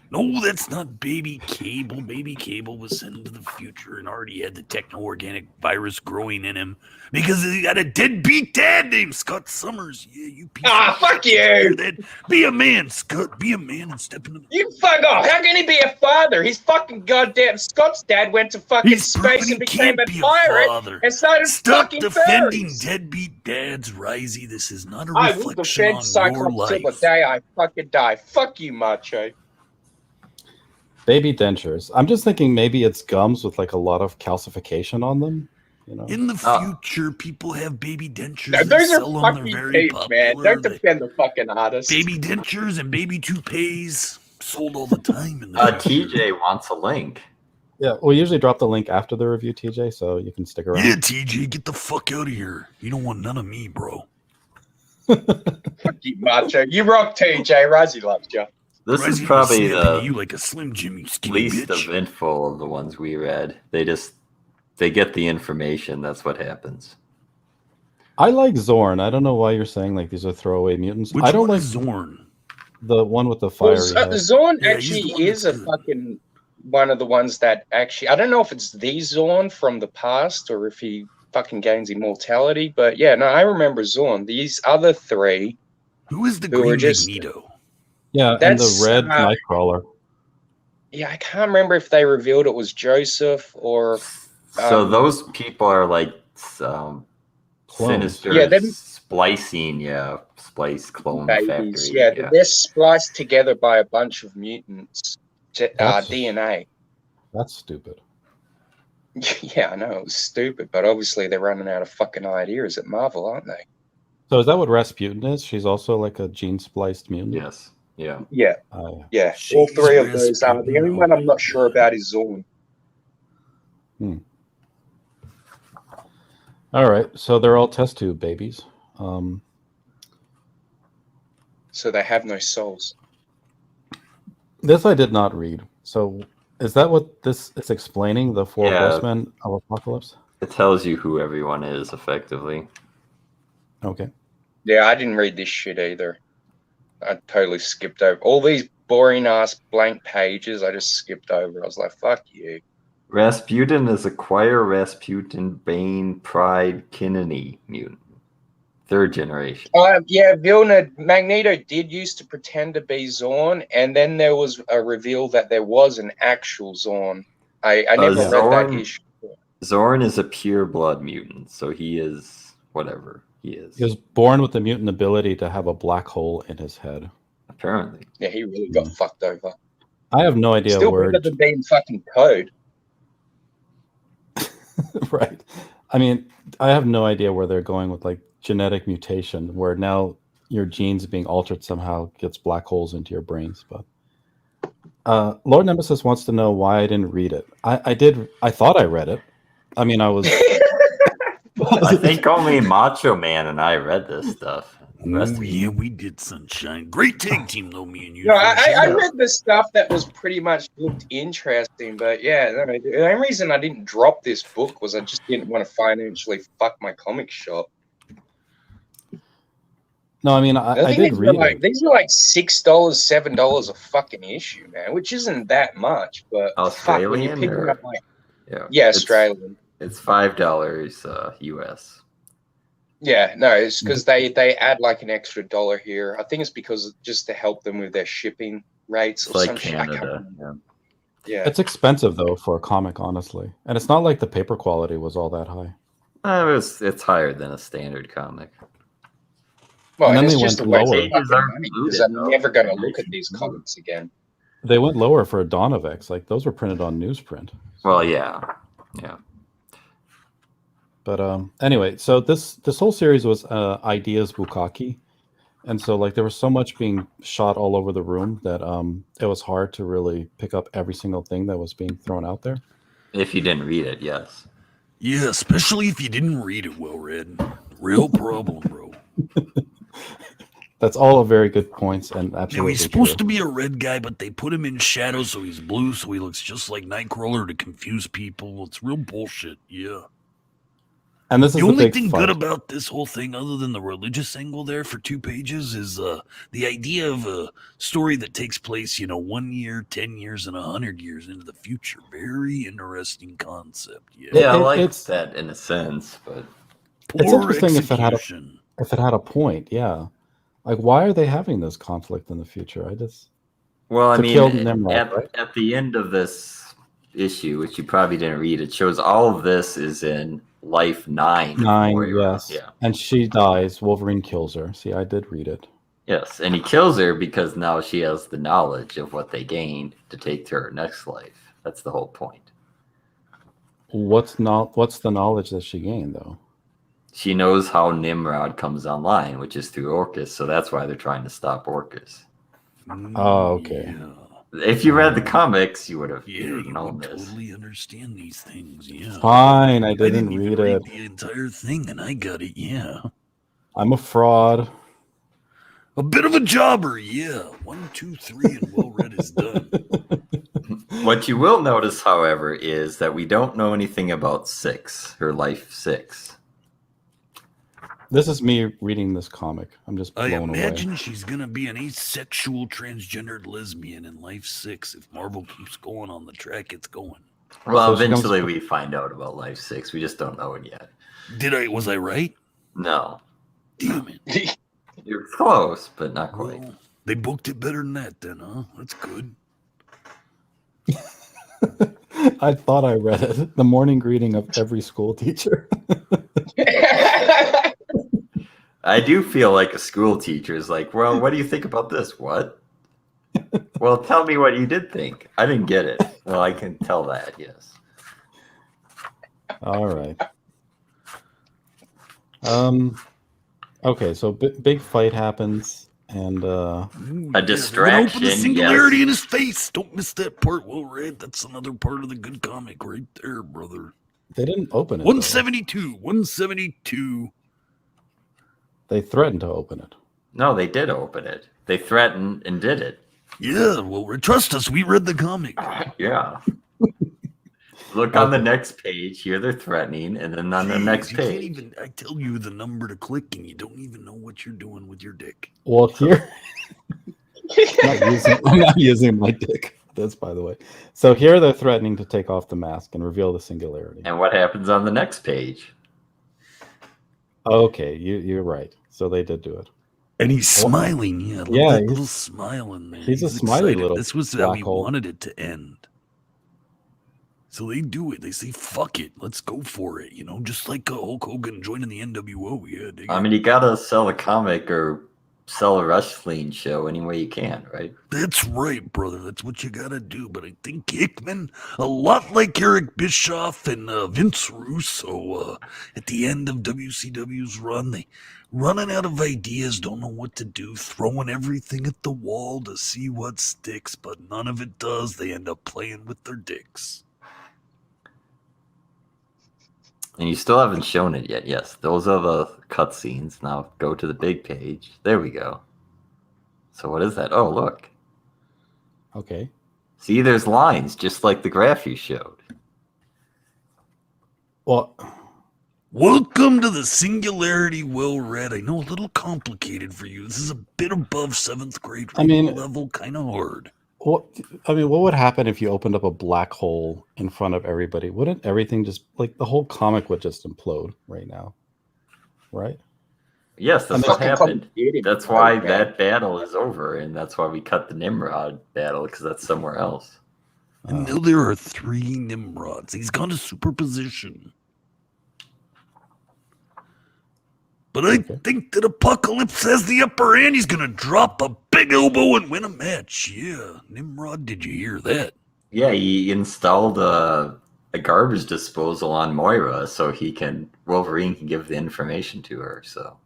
No, that's not Baby Cable. Baby Cable was sent into the future and already had the techno-organic virus growing in him because he got a deadbeat dad named Scott Summers. Yeah, you piece Ah, of fuck shit. you. Hear that? Be a man, Scott. Be a man and step into the... You fuck off. How can he be a father? He's fucking goddamn Scott's dad went to fucking He's proven space he and became can't a be a pirate father. and started Stop fucking defending fairies. deadbeat dads, Risey. This is not a I will reflection defend on your Cyclops till the life. day I fucking die. Fuck you, Macho. Baby dentures. I'm just thinking maybe it's gums with like a lot of calcification on them. You know, In the Oh. future, people have baby dentures No, that those sell are them. They're fucking very peeps, popular. man. Don't They- defend the fucking artist. Baby dentures and baby toupees sold all the time in the future. TJ wants a link. yeah. We usually drop the link after the review, TJ, so you can stick around. Yeah, TJ, get the fuck out of here. You don't want none of me, bro. Fuck you, Macho. You rock, TJ. Razzie loves you. This Risey is was probably snapping at the you like a Slim Jim, you skinny least bitch. eventful of the ones we read. They get the information. That's what happens. I like Zorn. I don't know why you're saying like these are throwaway mutants. Which I don't one like is Zorn? the one with the Well, fiery head. Zorn Yeah, he's the actually one is a that's good. fucking one of the ones that actually. I don't know if it's the Zorn from the past or if he fucking gains immortality, but yeah, no, I remember Zorn. These other three. Who is the Who were Green just- Magneto? Yeah, and That's, the red uh, Nightcrawler. Yeah, I can't remember if they revealed it was Joseph or. So those people are like Clones. sinister Yeah, them- splicing, splice clone babies. factory. Yeah, they're spliced together by a bunch of mutants. That's- DNA. That's stupid. Yeah, I know it was stupid, but obviously they're running out of fucking ideas at Marvel, aren't they? So is that what Rasputin is? She's also like a gene spliced mutant. Yes. Yeah. Yeah, Oh, yeah. She's All three of those are. The Rasputin, only one I'm not sure about is Zorn. all right. So they're all test tube babies. So they have no souls. This I did not read. So is that what this is explaining? The four Yeah. horsemen of apocalypse? It tells you who everyone is effectively. Okay. Yeah, I didn't read this shit either. I totally skipped over all these boring ass blank pages. I just skipped over. I was like, "Fuck you." Rasputin is a Quire Rasputin Bane Pride Kinini mutant. Third generation. Yeah, Vilna Magneto did used to pretend to be Zorn, and then there was a reveal that there was an actual Zorn. I never read that Zorn- issue. Zorn is a pure blood mutant, so he is whatever he is. He was born with the mutant ability to have a black hole in his head. Apparently. Yeah, he really got fucked over. I have no idea Still where. better than being fucking Code. Right. I mean, I have no idea where they're going with like genetic mutation, where now your genes being altered somehow gets black holes into your brains. But Lord Nemesis wants to know why I didn't read it. I did. I thought I read it. I mean, I was. I think only Macho Man and I read this stuff. The rest Oh, of yeah, we did, Sunshine. Great tag team, though, me and you. No, I Yeah. read the stuff that was pretty much looked interesting, but yeah, no, the only reason I didn't drop this book was I just didn't want to financially fuck my comic shop. No, I mean, I did read it. These are like $6, $7 a fucking issue, man, which isn't that much, but fuck, when you Australian pick them or- up like Yeah, Australian. It's $5 US. Yeah, no, it's because they add like an extra dollar here. I think it's because just to help them with their shipping rates It's or like some shit. I can't Canada. remember. Yeah. Yeah. It's expensive though for a comic, honestly, and it's not like the paper quality was all that high. It's higher than a standard comic. Well, And and then it's they just a went waste lower. of fucking Pages aren't money included, because I'm though. never going to look at Information these included. comics again. They went lower for a Dawn of X. Like those were printed on newsprint. Well, yeah. But anyway, so this whole series was ideas bukkake, and so like there was so much being shot all over the room that it was hard to really pick up every single thing that was being thrown out there. If you didn't read it, yes. Yeah, especially if you didn't read it well read. Real problem, bro. That's all very good points and Now, absolutely he's supposed true. to be a red guy, but they put him in shadow so he's blue, so he looks just like Nightcrawler to confuse people. It's real bullshit, yeah. And this is The the only big thing fight. good about this whole thing, other than the religious angle there for 2 pages, is the idea of a story that takes place, 1 year, 10 years, and 100 years into the future. Very interesting concept. Yeah, Yeah, I like it's- that in a sense, but It's poor interesting if it had a- execution. if it had a point, yeah. Like, why are they having this conflict in the future? well, I To mean, kill Nimrod, at, right? at the end of this issue, which you probably didn't read, it shows all of this is in Life 9. of 9, Moira. yes. Yeah. And she dies. Wolverine kills her. See, I did read it. Yes, and he kills her because now she has the knowledge of what they gained to take to her next life. That's the whole point. What's the knowledge that she gained, though? She knows how Nimrod comes online, which is through Orcus, so that's why they're trying to stop Orcus. Oh, okay. Yeah. If you read the comics, you would have Yeah, you known would this. totally understand these things. Yeah, Fine, I I didn't even read read it. the entire thing, and I got it. Yeah, I'm a fraud. a bit of a jobber. Yeah, 1, 2, 3, and well read is done. What you will notice, however, is that we don't know anything about 6, her Life 6. This is me reading this comic. I'm just I blown imagine away. she's gonna be an asexual transgendered lesbian in Life 6 if Marvel keeps going on the track it's going. Well, So she comes- eventually we find out about Life 6. We just don't know it yet. Was I right? No. Damn it. You're close, but not quite. Well, they booked it better than that then, huh? That's good. I thought I read it. The morning greeting of every school teacher. I do feel like a school teacher is like, well, what do you think about this? What? Well, tell me what you did think. I didn't get it. Well, I can tell that, yes. All right. Okay, so big fight happens, and Ooh, A they're gonna open the distraction, singularity yes. in his face. Don't miss that part. Well read. That's another part of the good comic right there, brother. they didn't open it. though. 172. They threatened to open it. No, they did open it. They threatened and did it. Yeah, well, trust us. We read the comic. Yeah. Look on the next page. Here they're threatening, and then on the Jeez, next you can't page. even. I tell you the number to click, and you don't even know what you're doing with your dick. Well, here, I'm not using my dick. This, by the way. So here they're threatening to take off the mask and reveal the singularity. And what happens on the next page? Okay, you're right. So they did do it. And he's smiling. Yeah, look Yeah, that he's- little smile in there. he's a smiley excited. little This was how black he hole. wanted it to end. So they do it. They say, "Fuck it, let's go for it." Just like Hulk Hogan joining the NWO. Yeah, dig I it. mean, you gotta sell a comic or sell a wrestling show any way you can, right? That's right, brother. That's what you gotta do. But I think Hickman, a lot like Eric Bischoff and Vince Russo, at the end of WCW's run, they running out of ideas, don't know what to do, throwing everything at the wall to see what sticks, but none of it does. They end up playing with their dicks. And you still haven't shown it yet. Yes, those are the cutscenes. Now go to the big page. There we go. So what is that? Oh, look. Okay. See, there's lines, just like the graph you showed. Well, Welcome to the Singularity, Will Red. I know a little complicated for you. This is a bit above 7th grade level, kind of hard. what would happen if you opened up a black hole in front of everybody? Wouldn't everything just, like, the whole comic would just implode right now? Right? Yes, that's I what mean- happened. Fucking That's why okay. that battle is over, and that's why we cut the Nimrod battle, because that's somewhere else. And now there are 3 Nimrods. He's gone to superposition. But I Okay. think that Apocalypse has the upper hand. He's going to drop a big elbow and win a match. Yeah, Nimrod, did you hear that? Yeah, he installed a garbage disposal on Moira so Wolverine can give the information to her. So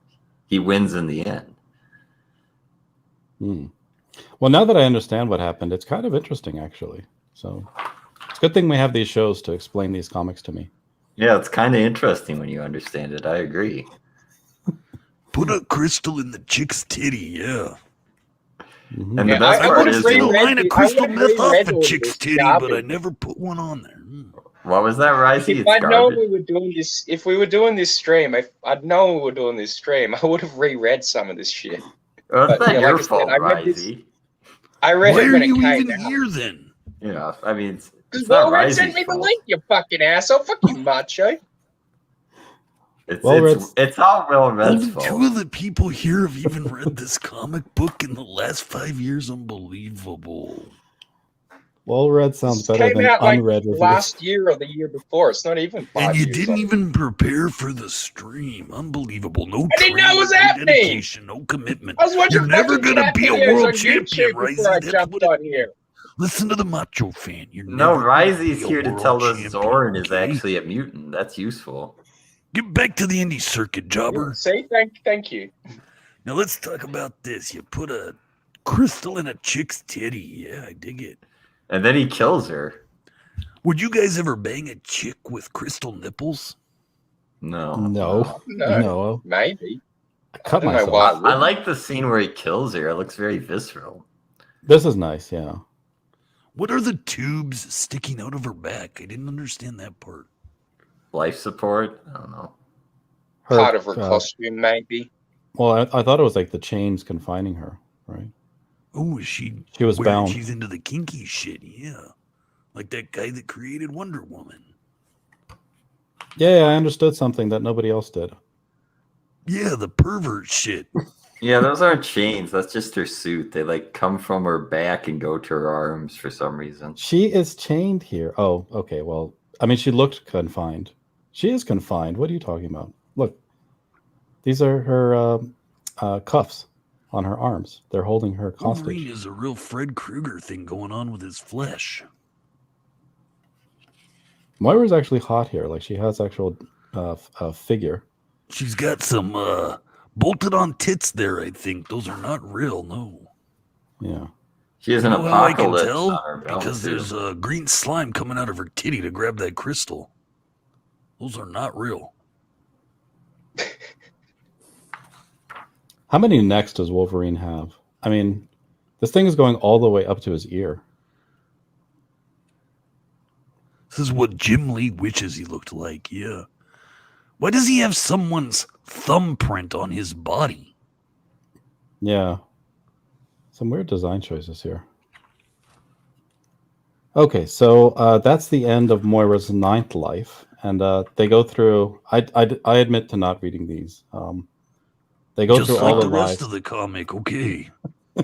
he wins in the end. Well, now that I understand what happened, it's kind of interesting, actually. So it's a good thing we have these shows to explain these comics to me. Yeah, it's kind of interesting when you understand it. I agree. Put a crystal in the chick's titty, yeah. Mhm. And Yeah, the best I part would've is, Get a reread line of I crystal would've meth off reread a all chick's this titty, but I garbage. never put one on there. what was that, Risey? If It's I'd known garbage. we were doing this, if we were doing this stream, if I'd known we were doing this stream, I would have reread some of this shit. Well, it's but, not yeah, your like I said, fault, I read this- Risey. I read Why it are when it you came even out. here then? Yeah, I mean, it's Because not Wellred Risey's sent me the fault. link, you fucking asshole. Fuck you, macho. It's all Will Red's Only 2 fault. of the people here have even read this comic book in the last 5 years. Unbelievable. Well, red sounds This better came than out like unread reviews. last year or the year before. It's not even 5 And you years didn't old. even prepare for the stream. Unbelievable. No I didn't know it training, was no happening. dedication, no commitment. I was watching You're never fucking gonna cat be a videos world on champion, YouTube Risey. before I That's jumped what it- on here. Listen to the macho fan. You're No, never gonna Risey's be a here to world tell us champion, Zoran is okay? actually a mutant. That's useful. Get back to the indie circuit, jobber. See, thank you. Now let's talk about this. You put a crystal in a chick's titty. Yeah, I dig it. And then he kills her. Would you guys ever bang a chick with crystal nipples? No. No, No, no. maybe. I cut I don't know myself. why. I like the scene where he kills her. It looks very visceral. This is nice, yeah. What are the tubes sticking out of her back? I didn't understand that part. Life support? I don't know. Part of her costume, maybe. Well, I thought it was like the chains confining her, right? Oh, is she? She was weird? bound. She's into the kinky shit. Yeah, like that guy that created Wonder Woman. Yeah, I understood something that nobody else did. Yeah, the pervert shit. Yeah, those aren't chains. That's just her suit. They like come from her back and go to her arms for some reason. She is chained here. Oh, okay. Well, I mean, she looked confined. She is confined. What are you talking about? Look, these are her cuffs on her arms. They're holding her Wolverine hostage. is a real Fred Krueger thing going on with his flesh. Moira's actually hot here. Like, she has actual figure. She's got some bolted on tits there, I think. Those are not real, no. Yeah. She has an You know how I can apocalypse tell? on her belt, Because too. there's green slime coming out of her titty to grab that crystal. Those are not real. How many necks does Wolverine have? I mean, this thing is going all the way up to his ear. This is what Jim Lee wishes he looked like, yeah. Why does he have someone's thumbprint on his body? Yeah. Some weird design choices here. Okay, so that's the end of Moira's 9th life. And they go through... I admit to not reading these. They go Just through like all the the rest lives. of the comic, okay. I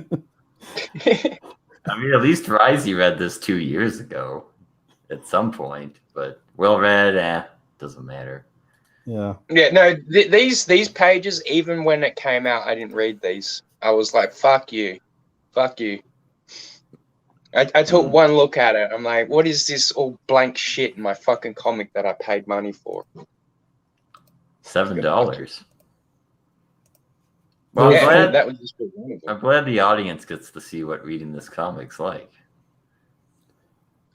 mean, at least Risey read this 2 years ago at some point, but Will read, doesn't matter. Yeah. Yeah, no, these pages, even when it came out, I didn't read these. I was like, fuck you. Fuck you. I took one look at it. I'm like, what is this all blank shit in my fucking comic that I paid money for? $7. Well, Yeah, that was just one of them. I'm glad the audience gets to see what reading this comic's like.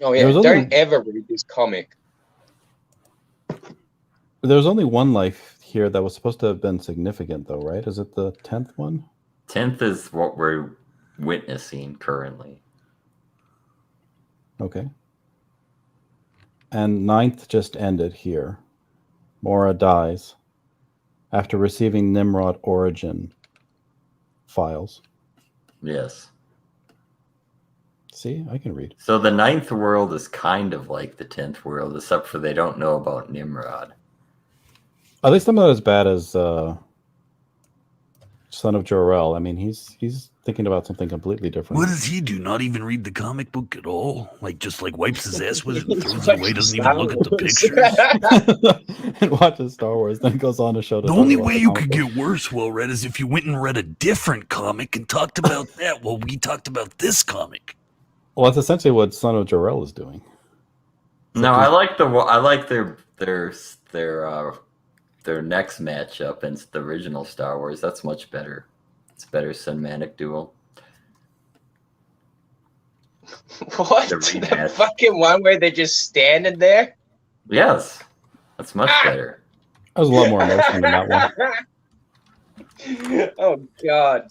Oh yeah, don't ever read this comic. There's only one life here that was supposed to have been significant, though, right? Is it the 10th one? 10th is what we're witnessing currently. Okay. And 9th just ended here. Mora dies after receiving Nimrod origin files. Yes. See, I can read. So the 9th world is kind of like the 10th world, except for they don't know about Nimrod. At least I'm not as bad as Son of Jor-El. I mean, he's thinking about something completely different. What does he do? Not even read the comic book at all? Like, just like wipes his ass with it and throws it away, doesn't even look at the pictures? And watches Star Wars, then goes on to show The only way you could get worse, Well-Read, is if you went and read a different comic and talked about that while we talked about this comic. Well, that's essentially what Son of Jor-El is doing. No, I like their next matchup and the original Star Wars. That's much better. It's a better cinematic duel. What? The fucking one where they're just standing there? Yes. That's much better. That was a lot more emotion than that one. Oh, God.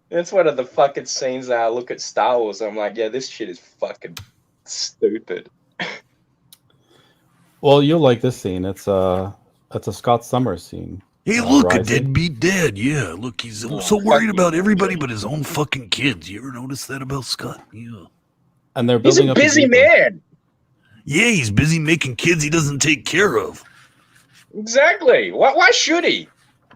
That's one of the fucking scenes that I look at Star Wars. I'm like, yeah, this shit is fucking stupid. Well, you'll like this scene. It's a Scott Summers scene. Hey, look, Rising. a deadbeat dad. Yeah, look, he's so worried about everybody but his own fucking kids. You ever notice that about Scott? Yeah. And they're He's building a up busy man. Yeah, he's busy making kids he doesn't take care of. Exactly. Why should he?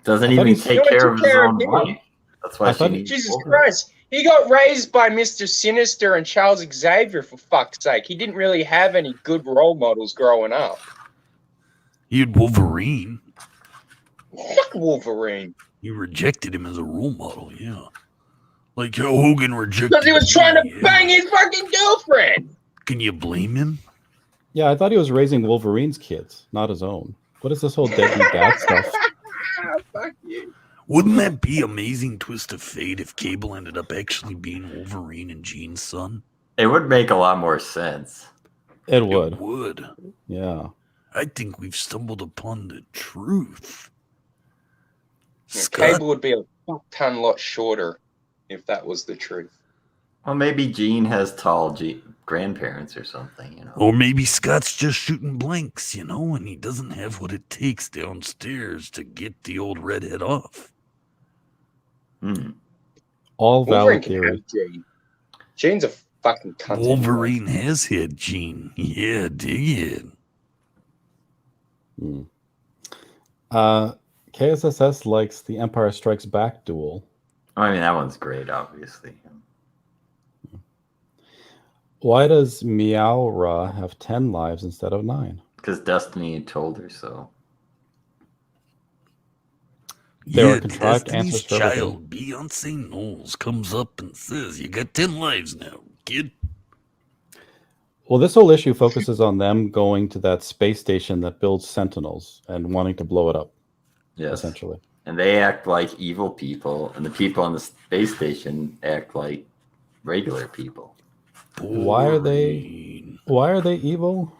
Doesn't even take care of his own wife. That's why she needs Jesus Christ. He got raised by Mr. Sinister and Charles Xavier, for fuck's sake. He didn't really have any good role models growing up. He had Wolverine. Fuck Wolverine. You rejected him as a role model, yeah. Like how Hogan rejected Because he was trying to bang his fucking girlfriend. Can you blame him? Yeah, I thought he was raising Wolverine's kids, not his own. What is this whole deadbeat dad stuff? Fuck you. Wouldn't that be amazing twist of fate if Cable ended up actually being Wolverine and Jean's son? It would make a lot more sense. It would. It would. Yeah. I think we've stumbled upon the truth. Yeah, Scott, Cable would be a fuck-ton lot shorter if that was the truth. Well, maybe Jean has tall grandparents or something, you know. or maybe Scott's just shooting blanks, and he doesn't have what it takes downstairs to get the old redhead off. All valid Wolverine can theory. have Jean. Jean's a fucking cunt. Wolverine has had Jean. Yeah, dig it. KSSS likes the Empire Strikes Back duel. I mean, that one's great, obviously. Why does Meowra have 10 lives instead of 9? Because Destiny told her so. There are contrived Destiny's answers for everything. child, Beyonce Knowles, comes up and says, "You got 10 lives now, kid." Well, this whole issue focuses on them going to that space station that builds Sentinels and wanting to blow it up, Yes. essentially. And they act like evil people, and the people on the space station act like regular people. Why are they evil?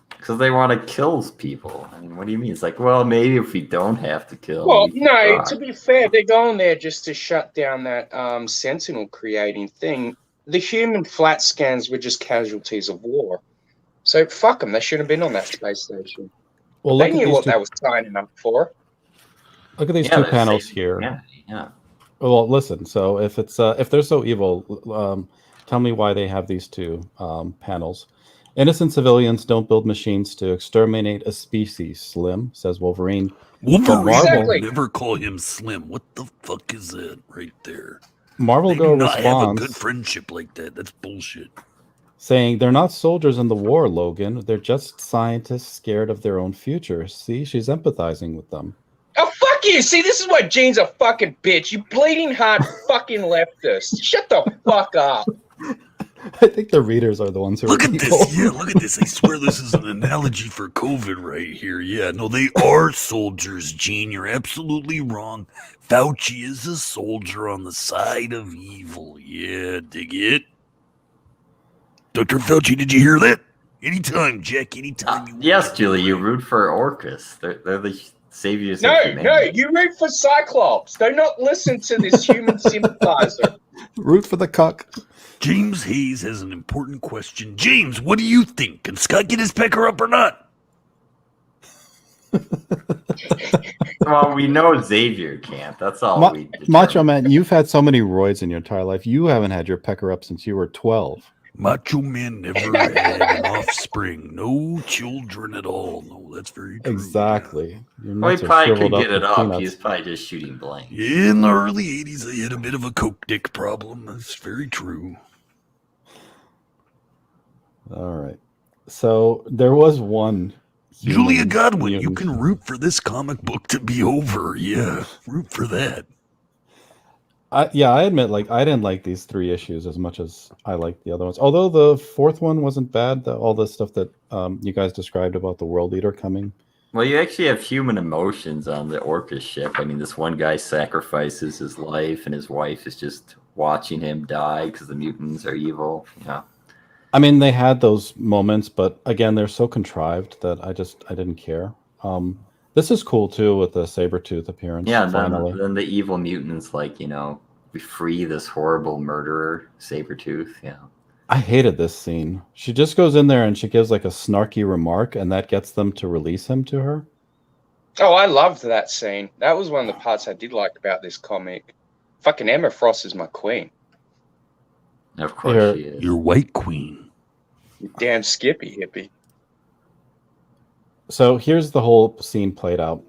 Because they want to kill people. I mean, what do you mean? It's like, well, maybe if we don't have to kill. Well, we can no, try. to be fair, they're going there just to shut down that Sentinel creating thing. The human flat scans were just casualties of war. So fuck them. They shouldn't have been on that space station. Well, They knew what they were signing up for. Look at these Yeah, two they're panels saving here. humanity, yeah. Well, listen. So if it's if they're so evil, tell me why they have these two panels. Innocent civilians don't build machines to exterminate a species. Slim says Wolverine. Wolverine Exactly. will never call him Slim. What the fuck is that right there? Marvel They Girl do not have a responds good friendship like that. That's bullshit. saying they're not soldiers in the war, Logan. They're just scientists scared of their own future. See, she's empathizing with them. Oh, fuck Fuck you. See, this is why Gene's a fucking bitch. You bleeding heart fucking leftist. Shut the fuck up. I think the readers are the ones who Look are at evil. this. Yeah, look at this. I swear this is an analogy for COVID right here. Yeah, no, they are soldiers, Gene. You're absolutely wrong. Fauci is a soldier on the side of evil. Yeah, dig it? Dr. Fauci, did you hear that? Anytime, Jack, anytime you want. Yes, Julie, you root for Orcus. They're the saviors of No, humanity. you root for Cyclops. Do not listen to this human sympathizer. Root for the cuck. James Hayes has an important question. James, what do you think? Can Scott get his pecker up or not? Well, we know Xavier can't. That's all we determined. Macho Man, you've had so many roids in your entire life. You haven't had your pecker up since you were 12. Macho Man never had an offspring. No children at all. No, that's very true. Exactly. Your Well, nuts he are probably shriveled could get with it up. peanuts. He's probably just shooting blank. Yeah, in the early 80s, I had a bit of a coke dick problem. That's very true. All right. So there was one. Julia human Godwin, you mutant. can root for this comic book to be over. Yeah, root for that. I admit, like, I didn't like these 3 issues as much as I liked the other ones. Although the 4th one wasn't bad. All the stuff that you guys described about the World Eater coming. Well, you actually have human emotions on the Orcus ship. I mean, this one guy sacrifices his life, and his wife is just watching him die because the mutants are evil. Yeah. I mean, they had those moments, but again, they're so contrived that I didn't care. This is cool too with the Sabretooth appearance. Yeah, and finally. then the evil mutants, like, we free this horrible murderer, Sabretooth. Yeah. I hated this scene. She just goes in there and she gives like a snarky remark, and that gets them to release him to her. Oh, I loved that scene. That was one of the parts I did like about this comic. Fucking Emma Frost is my queen. Of course Here- she is. Your white queen. You damn Skippy hippie. So here's the whole scene played out.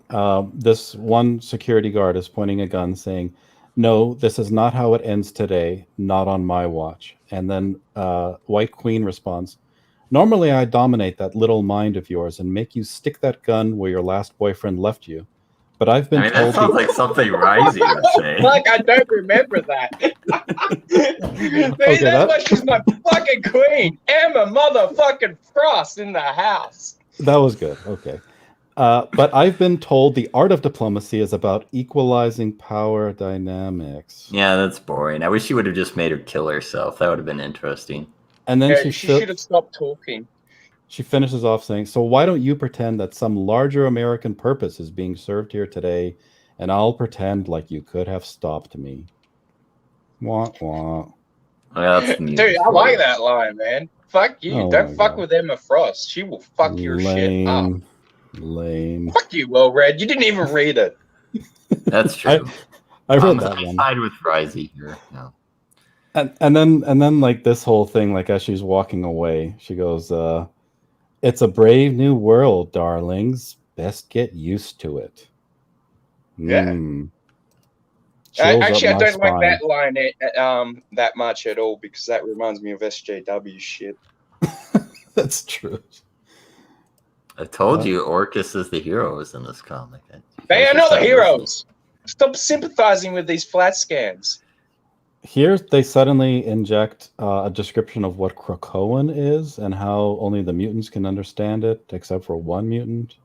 This one security guard is pointing a gun saying, "No, this is not how it ends today. Not on my watch." And then White Queen responds, "Normally I dominate that little mind of yours and make you stick that gun where your last boyfriend left you. But I've been I mean, told..." that sounds like something Risey would say. Fuck, I don't remember that. Dude, that's why she's my fucking queen. Emma motherfucking Frost in the house. That was good. Okay. But I've been told the art of diplomacy is about equalizing power dynamics. Yeah, that's boring. I wish she would have just made her kill herself. That would have been interesting. And then Yeah, she she should have stopped talking. She finishes off saying, "So why don't you pretend that some larger American purpose is being served here today, and I'll pretend like you could have stopped me." Wah, wah. Well, that's the Dude, music I for like it. that line, man. Fuck you. Oh Don't my fuck God. with Emma Frost. She will fuck your shit up. Lame. Fuck you, Well Red. You didn't even read it. That's true. I read I'm that one. side with Risey here. Yeah. And then like this whole thing, like as she's walking away, she goes, "It's a brave new world, darlings. Best get used to it." Yeah. Chills Actually, up I my don't like spine. that line that much at all because that reminds me of SJW shit. That's true. I told you Orcus is the heroes in this comic. They are not the heroes. Stop sympathizing with these flat scans. Here they suddenly inject a description of what Krakoan is and how only the mutants can understand it, except for one mutant,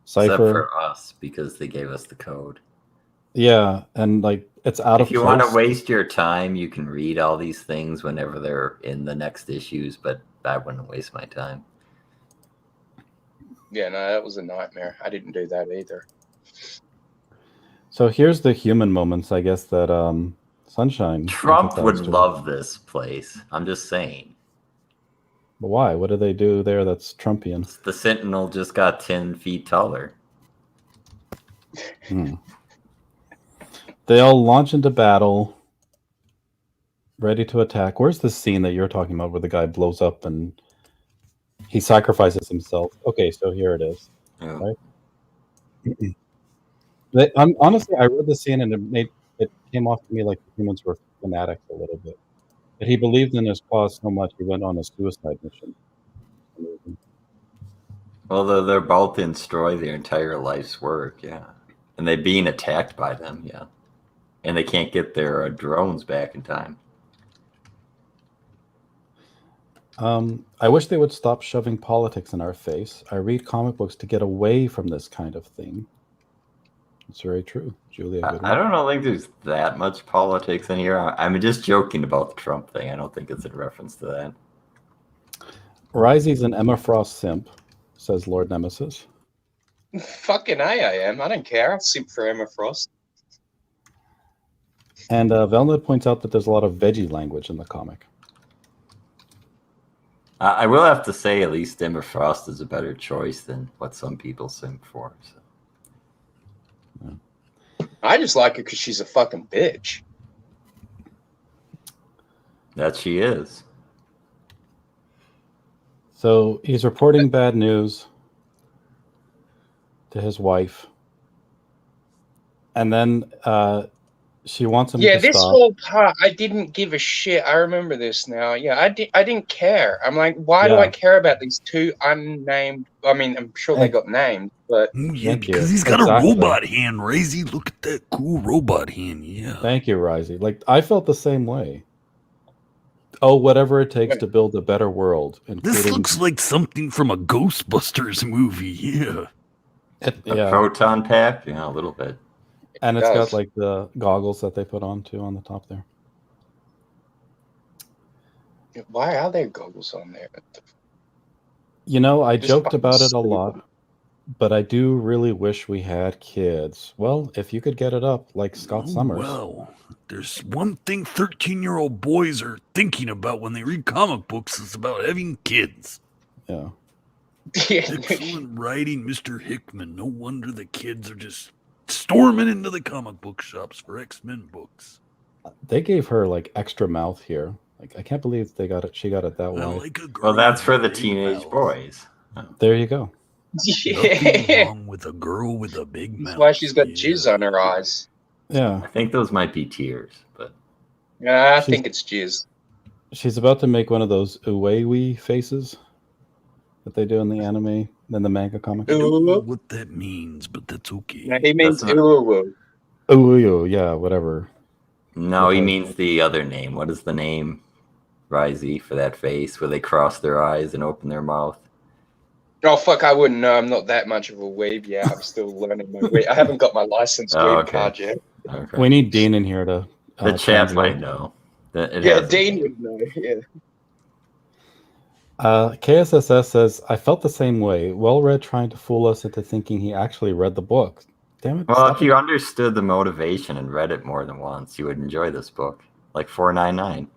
Cypher. Except for us, because they gave us the code. Yeah, and like it's out of If you place. want to waste your time, you can read all these things whenever they're in the next issues, but I wouldn't waste my time. Yeah, no, that was a nightmare. I didn't do that either. So here's the human moments, I guess, that Sunshine. Trump would empathized to. love this place. I'm just saying. But why? What do they do there that's Trumpian? The Sentinel just got 10 feet taller. They all launch into battle, ready to attack. Where's the scene that you're talking about where the guy blows up and he sacrifices himself? Okay, so here it is. Yeah. Right? Honestly, I read the scene and it came off to me like the humans were fanatics a little bit. But he believed in his cause so much he went on a suicide mission. Well, they're both destroy their entire life's work, yeah. And they're being attacked by them, yeah. And they can't get their drones back in time. I wish they would stop shoving politics in our face. I read comic books to get away from this kind of thing. It's very true, Julia. I don't think there's that much politics in here. I'm just joking about the Trump thing. I don't think it's in reference to that. Risey's an Emma Frost simp, says Lord Nemesis. Fucking A, I am. I don't care. I'll simp for Emma Frost. And Velnut points out that there's a lot of veggie language in the comic. I will have to say, at least Emma Frost is a better choice than what some people simp for. So. I just like her because she's a fucking bitch. That she is. So he's reporting bad news to his wife. And then she wants him to this stop. whole part, I didn't give a shit. I remember this now. Yeah, I didn't care. I'm like, why do I care about these two unnamed? I mean, I'm sure they got named, but Yeah, because he's got a robot hand, Razy. Look at that cool robot hand. Yeah. Thank you, Risey. Like, I felt the same way. Oh, whatever it takes to build a better world. This looks like something from a Ghostbusters movie. Yeah. A proton pack? Yeah, a little bit. And it's got like the goggles that they put on too on the top there. Why are there goggles on there? You know, I joked about it a lot, but I do really wish we had kids. Well, if you could get it up like Scott Summers. Well, there's one thing 13-year-old boys are thinking about when they read comic books. It's about having kids. Yeah. Excellent writing, Mr. Hickman. No wonder the kids are just storming into the comic book shops for X-Men books. They gave her like extra mouth here. Like, I can't believe they got it. She got it that way. Like well, that's for the teenage boys. There you go. Nothing wrong with a girl with a big mouth. That's why she's got jizz on her eyes. Yeah. I think those might be tears, but I think it's jizz. She's about to make one of those uwe faces that they do in the anime, in the manga comic. I don't know what that means, but that's okay. No, he means uwu. Uwu, yeah, whatever. No, he means the other name. What is the name, Risey, for that face where they cross their eyes and open their mouth? Oh, fuck, I wouldn't know. I'm not that much of a weeb yet. I'm still learning my weeb. I haven't got my license weeb card yet. Okay. We need Dean in here to... the chat might know. Dean would know, yeah. KSSS says, I felt the same way. Well-read trying to fool us into thinking he actually read the book. Damn it. Well, if you understood the motivation and read it more than once, you would enjoy this book. Like 499.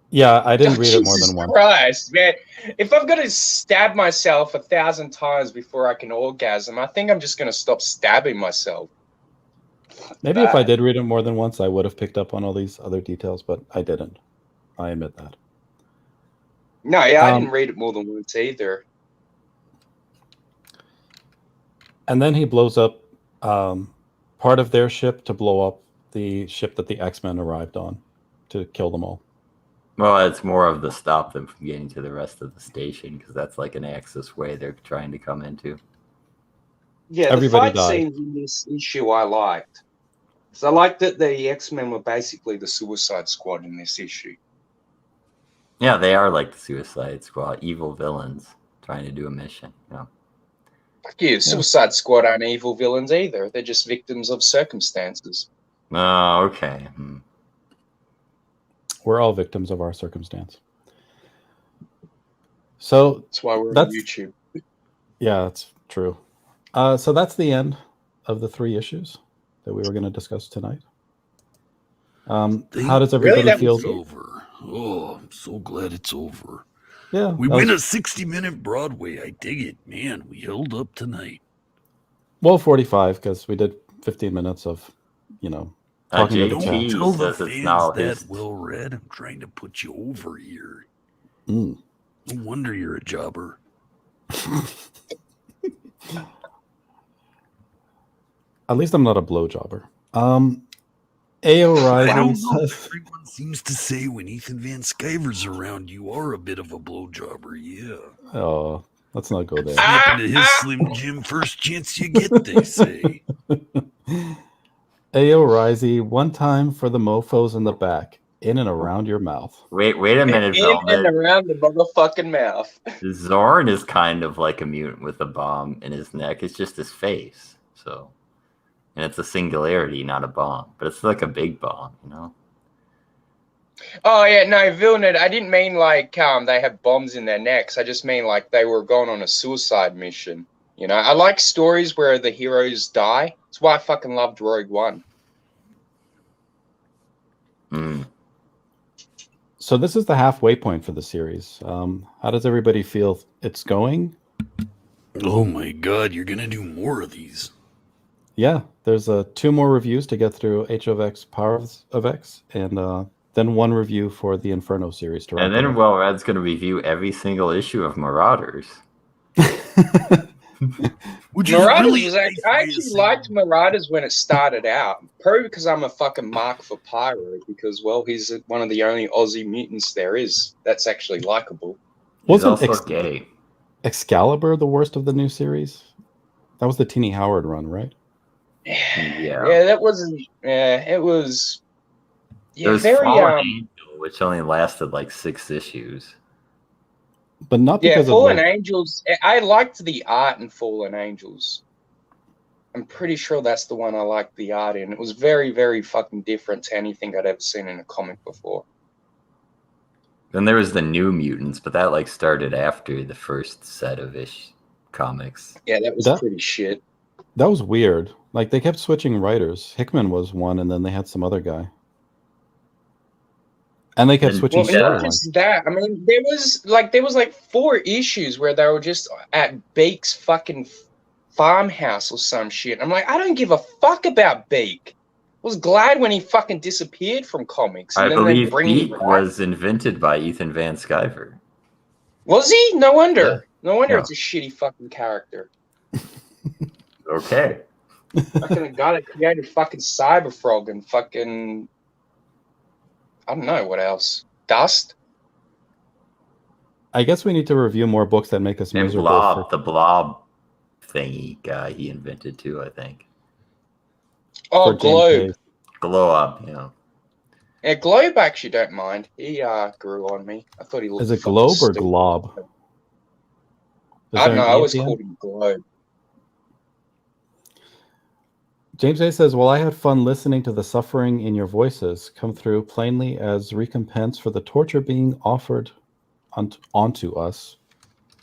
Yeah, I didn't read it more than once. Christ, man. If I'm going to stab myself 1,000 times before I can orgasm, I think I'm just going to stop stabbing myself. Maybe if I did read it more than once, I would have picked up on all these other details, but I didn't. I admit that. No, yeah, I didn't read it more than once either. And then he blows up part of their ship to blow up the ship that the X-Men arrived on to kill them all. Well, it's more of the stop them from getting to the rest of the station because that's like an access way they're trying to come into. Yeah, everybody the fight scenes in this issue I liked. So I liked that the X-Men were basically the Suicide Squad in this issue. Yeah, they are like the Suicide Squad, evil villains trying to do a mission. Yeah. Fuck you, Suicide Squad aren't evil villains either. They're just victims of circumstances. Oh, okay. We're all victims of our circumstance. So that's why we're on YouTube. Yeah, that's true. So that's the end of the 3 issues that we were going to discuss tonight. How does everybody feel? It's over. Oh, I'm so glad it's over. Yeah. We win a 60-minute Broadway. I dig it. Man, we held up tonight. Well, 45, because we did 15 minutes of, talking to the chat. Tell the fans that well read. I'm trying to put you over here. No wonder you're a jobber. At least I'm not a blowjobber. A.O. Rising says... Everyone seems to say when Ethan Van Sciver's around, you are a bit of a blowjobber, yeah. Oh, let's not go there. Snap into his Slim Jim first chance you get, they say. Ayo Risey, one time for the mofos in the back, in and around your mouth. Wait a minute, In and Velvet. around the motherfucking mouth. Zorn is kind of like a mutant with a bomb in his neck. It's just his face. So, and it's a singularity, not a bomb. But it's like a big bomb, you know? Oh yeah, no, Vilna, I didn't mean like they have bombs in their necks. I just mean like they were going on a suicide mission. You know, I like stories where the heroes die. That's why I fucking loved Rogue One. Mm. So this is the halfway point for the series. How does everybody feel it's going? Oh my god, you're gonna do more of these. Yeah, there's 2 more reviews to get through H of X, Power of X, and then 1 review for the Inferno series. To wrap And then it up. Well Red's going to review every single issue of Marauders. Which is Marauders really was actually, I actually liked Marauders when it started out. Probably because I'm a fucking mark for Pyro, because, well, he's one of the only Aussie mutants there is that's actually likable. He's Wasn't also gay. Excalibur the worst of the new series? That was the Teeny Howard run, right? Yeah. That wasn't. It was. Yeah, There's very. Fallen Angel, which only lasted like 6 issues. But not Yeah, because Fallen of Angels. I liked the art in Fallen Angels. I'm pretty sure that's the one I liked the art in. It was very, very fucking different to anything I'd ever seen in a comic before. Then there was the New Mutants, but that like started after the first set of comics. Yeah, that was pretty shit. That was weird. Like they kept switching writers. Hickman was one, and then they had some other guy. And they kept switching Well, not storylines. just that. I mean, there was like 4 issues where they were just at Beak's fucking farmhouse or some shit. I'm like, I don't give a fuck about Beak. I was glad when he fucking disappeared from comics. And I then they believe bring him Beak back. was invented by Ethan Van Sciver. Was he? No wonder. Yeah. No wonder Yeah. it's a shitty fucking character. Okay. Fucking a guy that created fucking Cyberfrog and fucking I don't know what else. Dust? I guess we need to review more books that make us And miserable. Blob, the Blob thingy guy he invented too, I think. Oh, for James Globe. Hayes. Glow Up, yeah. Yeah, Globe actually don't mind. He grew on me. I thought he looked Is it fucking Globe or stupid. Glob? Is I don't there know. an I E always at the end? called him Globe. James A says, well, I had fun listening to the suffering in your voices come through plainly as recompense for the torture being offered onto us.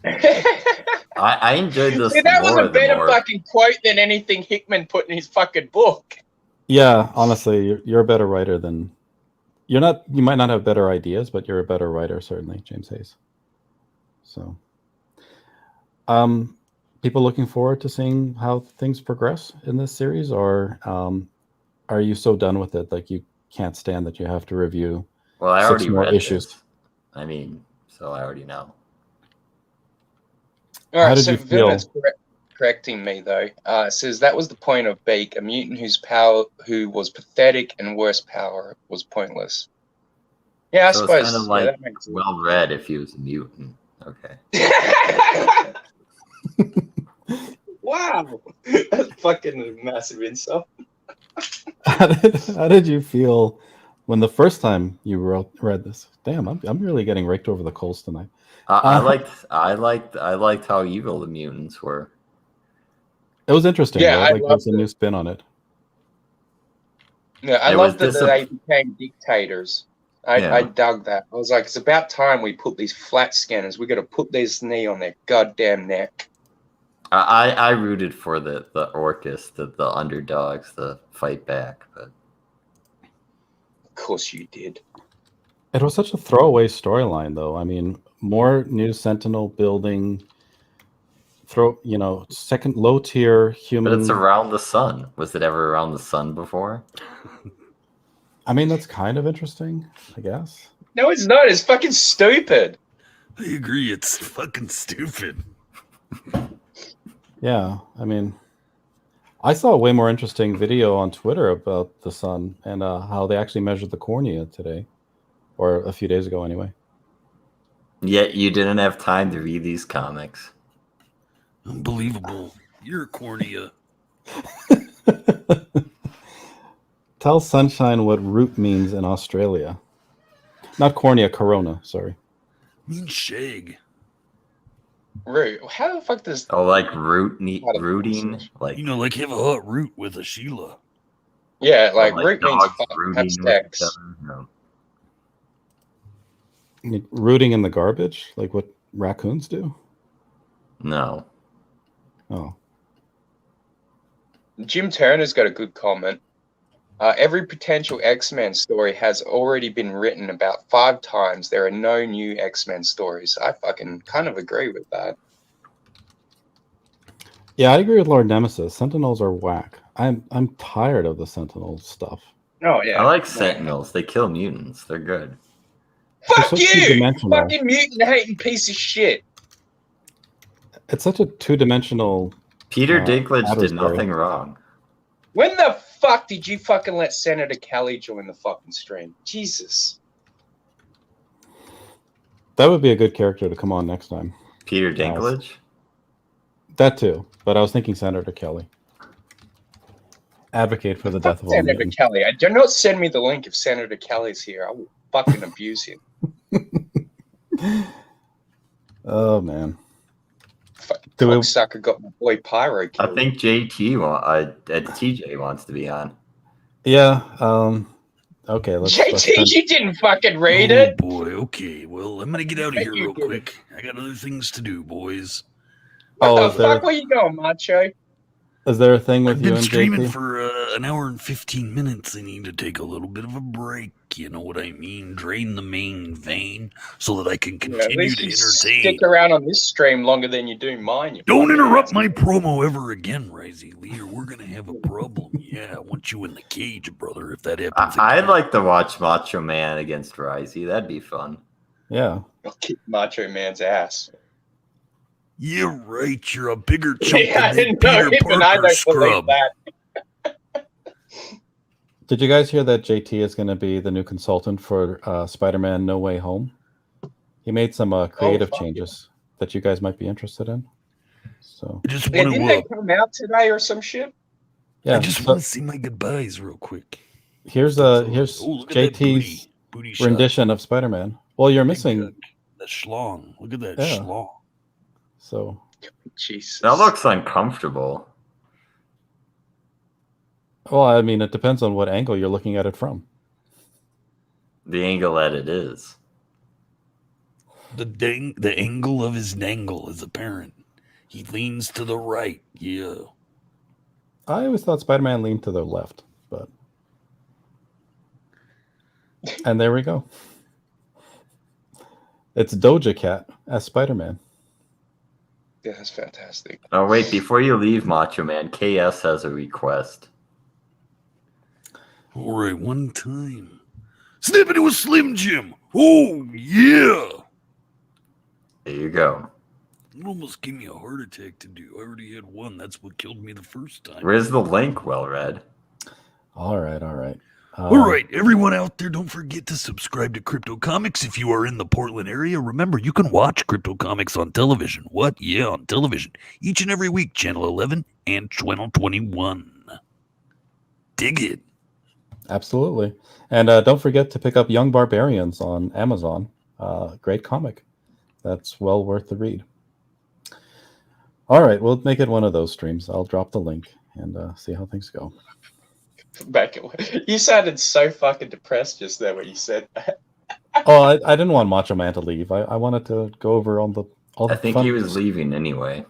I enjoyed this See, that was more a the better more. fucking quote than anything Hickman put in his fucking book. Yeah, honestly, you're a better writer than... You might not have better ideas, but you're a better writer, certainly, James Hayes. So, people looking forward to seeing how things progress in this series, or are you so done with it like you can't stand that you have to review Well, I 6 already more read issues? this. I mean, so I already know. All How right, did so you feel? Vilna's correcting me though. It says that was the point of Beak, a mutant who was pathetic and worse power was pointless. Yeah, I So suppose. it's kind of like that makes sense. well read if he was a mutant. Okay. Wow, that's fucking a massive insult. How did you feel when the first time you read this? Damn, I'm really getting raked over the coals tonight. I liked how evil the mutants were. It was interesting. Yeah, right? I Like there's a loved new it. spin on it. Yeah, I It love was that they became dictators. Yeah. I dug that. I was like, it's about time we put these flat scanners. We got to put this knee on their goddamn neck. I rooted for the Orcus, the underdogs, the fight back, but Of course you did. It was such a throwaway storyline, though. I mean, more new Sentinel building, second low tier human. but it's around the sun. Was it ever around the sun before? I mean, that's kind of interesting, I guess. No, it's not. It's fucking stupid. I agree. It's fucking stupid. Yeah, I mean, I saw a way more interesting video on Twitter about the sun and how they actually measured the cornea today, or a few days ago, anyway. Yet you didn't have time to read these comics. Unbelievable. You're a cornea. Tell Sunshine what root means in Australia. Not cornea, corona. Sorry. Mean shag. Root. How the fuck does Oh, like Not a rooting, pronunciation. like You know, like have a hot root with a Sheila. yeah, like like root means dogs fuck, have rooting with each sex. other. No. Like, rooting in the garbage, like what raccoons do. No. Oh, Jim Turner's got a good comment. Every potential X-Men story has already been written about 5 times. There are no new X-Men stories. I fucking kind of agree with that. yeah, I agree with Lord Nemesis. Sentinels are whack. I'm tired of the Sentinel stuff. Oh yeah. I like Sentinels. They kill mutants. They're good. Fuck so you, two-dimensional. fucking mutant hating piece of shit. It's such a two-dimensional. Peter Dinklage did adversary. nothing wrong. When the fuck did you fucking let Senator Kelly join the fucking stream? Jesus. That would be a good character to come on next time. Peter Dinklage? That too, but I was thinking Senator Kelly. Advocate for the Fuck death of all Senator mutants. Kelly. Do not send me the link if Senator Kelly's here. I will fucking abuse him. Oh man. Fucking Do we- cocksucker got my boy Pyro I killed. think TJ wants to be on. Yeah. Okay. Let's JT, send- you didn't fucking read Oh it. boy, okay. Well, I'm gonna get out of Bet here you real didn't. quick. I got other things to do, boys. What Oh, the is there- fuck? Where you going, Macho? Is there a thing with I've you been and streaming JT? for an hour and 15 minutes. I need to take a little bit of a break. You know what I mean? Drain the main vein so that I can At continue least to you entertain. stick around on this stream longer than you do mine. You Don't fucking interrupt ass. my promo ever again, Risey Lee, or we're gonna have a problem. Yeah, I want you in the cage, brother. If that happens, I'd again. like to watch Macho Man against Risey. That'd be fun. Yeah. I'll kick Macho Man's ass. Yeah, right. You're a bigger chump Yeah, I than didn't that know Peter even I Parker don't believe scrub. that. Did you guys hear that JT is going to be the new consultant for Spider-Man: No Way Home? He made some creative fuck changes that you guys might be interested in. So I just Yeah, want didn't they to. come out today or some shit? yeah, I just so want to say my goodbyes real quick. here's That's all. here's Oh, look at that JT's booty shot. rendition of Spider-Man. Well, you're Big missing. cuck. That schlong. Look at that Yeah. schlong. So Jesus. That looks uncomfortable. well, I mean, it depends on what angle you're looking at it from. The angle that it is. The angle of his dangle is apparent. He leans to the right. Yeah. I always thought Spider-Man leaned to the left, but and there we go. It's Doja Cat as Spider-Man. Yeah, that's fantastic. Oh, wait, before you leave, Macho Man, KS has a request. All right, one time. Snip into a Slim Jim. Oh, yeah. There you go. It almost gave me a heart attack to do. I already had one. That's what killed me the first time. Where's the link, Well Read? All right. All right, everyone out there, don't forget to subscribe to Crypto Comics if you are in the Portland area. Remember, you can watch Crypto Comics on television. What? Yeah, on television. Each and every week, Channel 11 and Channel 21. Dig it. Absolutely. And don't forget to pick up Young Barbarians on Amazon. Great comic. That's well worth the read. All right, we'll make it one of those streams. I'll drop the link and see how things go. Back you sounded so fucking depressed just there when you said that. Oh, I didn't want Macho Man to leave. I wanted to go over all the I think fun- he was leaving anyway.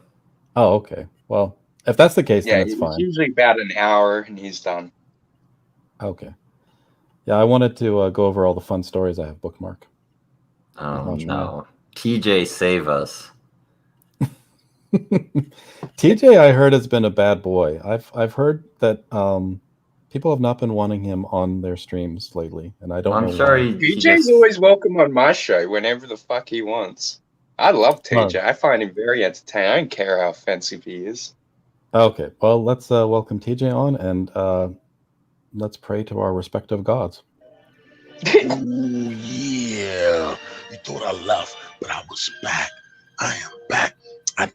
Oh, okay. Well, if that's the case, Yeah, then it's it's fine. usually about an hour and he's done. Okay. Yeah, I wanted to go over all the fun stories I have bookmarked. Oh, Macho no. TJ, save us. TJ, I heard, has been a bad boy. I've heard that people have not been wanting him on their streams lately, and I don't know I'm sure why. he TJ's just... always welcome on my show whenever the fuck he wants. I love TJ. I find him very entertaining. I don't care how offensive he is. Okay, well, let's welcome TJ on, and let's pray to our respective gods. Ooh, yeah. You thought I left, but I was back. I am back. I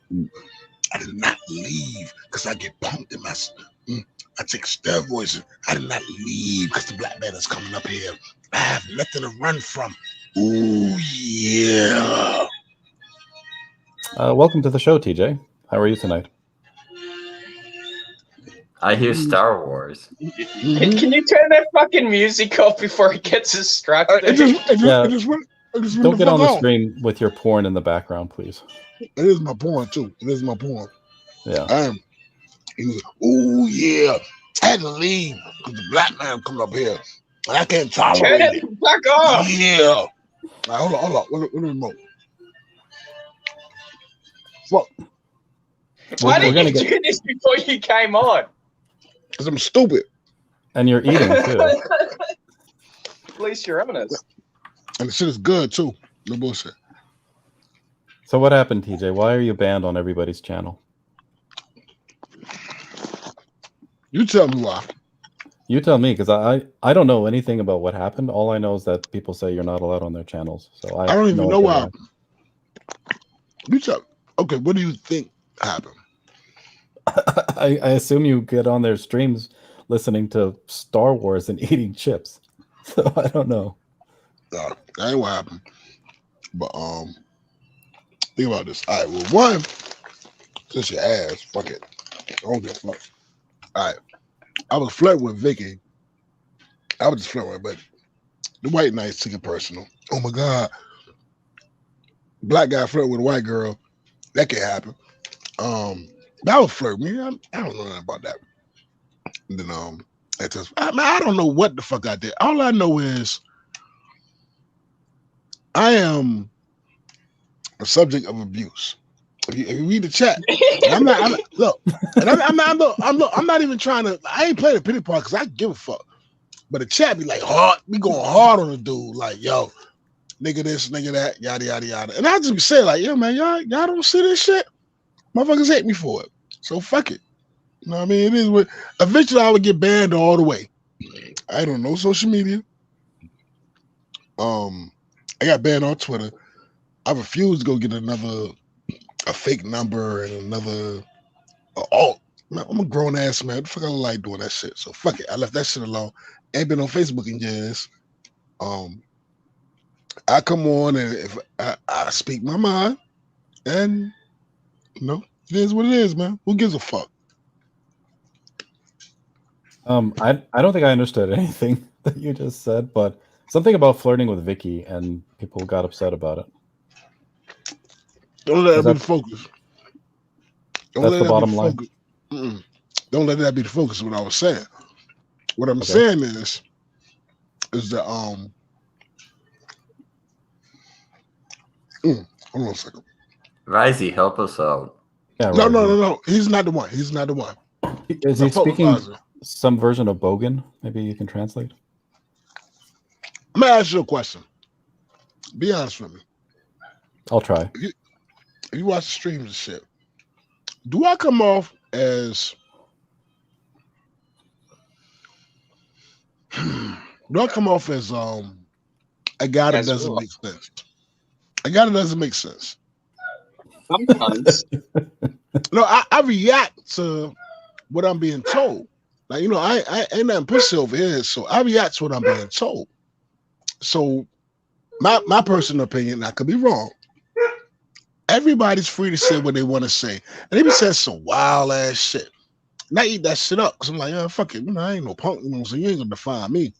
did not leave because I get pumped in my I take steroids. I did not leave because the black man is coming up here. I have nothing to run from. Ooh, yeah. Welcome to the show, TJ. How are you tonight? I hear Star Wars. Can you turn that fucking music off before it gets distracted? It just went Don't the get on fuck the off. stream with your porn in the background, please. It is my porn, too. It is my porn. Yeah. He was like, ooh, yeah. I had to leave because the black man coming up here. And I can't tolerate Turn it. it the fuck off! Yeah. All right, hold on. What the remote? Fuck. Why We're didn't gonna you do this before you came on? Because I'm stupid. And you're eating too. At least you're honest. And the shit is good, too. No bullshit. So what happened, TJ? Why are you banned on everybody's channel? You tell me why. You tell me, because I don't know anything about what happened. All I know is that people say you're not allowed on their channels. So I don't even know why. You tell. Okay, what do you think happened? I assume you get on their streams listening to Star Wars and eating chips. So I don't know. No, that ain't what happened. But think about this. All right, well, one, since you asked, fuck it. I don't give a fuck. All right, I was flirting with Vicky. I was just flirting with her, but the white knights took it personal. Oh my God, black guy flirting with a white girl, that can't happen. That was flirting. I don't know nothing about that. And then I don't know what the fuck I did. All I know is I am a subject of abuse. If you read the chat, I'm not even trying to. I ain't playing the pity part because I give a fuck. But the chat be like hard. We going hard on the dude. Like, yo, nigga this, nigga that, yada yada yada. And I just be saying like, yo, man, y'all don't see this shit. Motherfuckers hate me for it. So fuck it. You know what I mean? It is what. Eventually, I would get banned all the way. I don't know social media. I got banned on Twitter. I refused to go get a fake number and another alt. Man, I'm a grown ass man. What the fuck I like doing that shit? So fuck it. I left that shit alone. Ain't been on Facebook in years. I come on and if I speak my mind, and you know, it is what it is, man. Who gives a fuck? I don't think I understood anything that you just said, but something about flirting with Vicky and people got upset about it. Don't let that be the focus. That's the bottom line. Don't let that be the focus of what I was saying. What I'm saying is that hold on a second. Risey, help us out. Yeah, No. He's not the one. He's not the one. Is he speaking some version of Bogan? Maybe you can translate. I'm gonna ask you a question. Be honest with me. I'll try. If you watch the streams and shit, do I come off as a guy that doesn't make sense? A guy that doesn't make sense. Sometimes. No, I react to what I'm being told. Like, you know, I ain't nothing pussy over here, so I react to what I'm being told. So my personal opinion, I could be wrong. Everybody's free to say what they want to say. And they be saying some wild ass shit. And I eat that shit up because I'm like, yeah, fuck it. You know, I ain't no punk, you know, so you ain't gonna define me.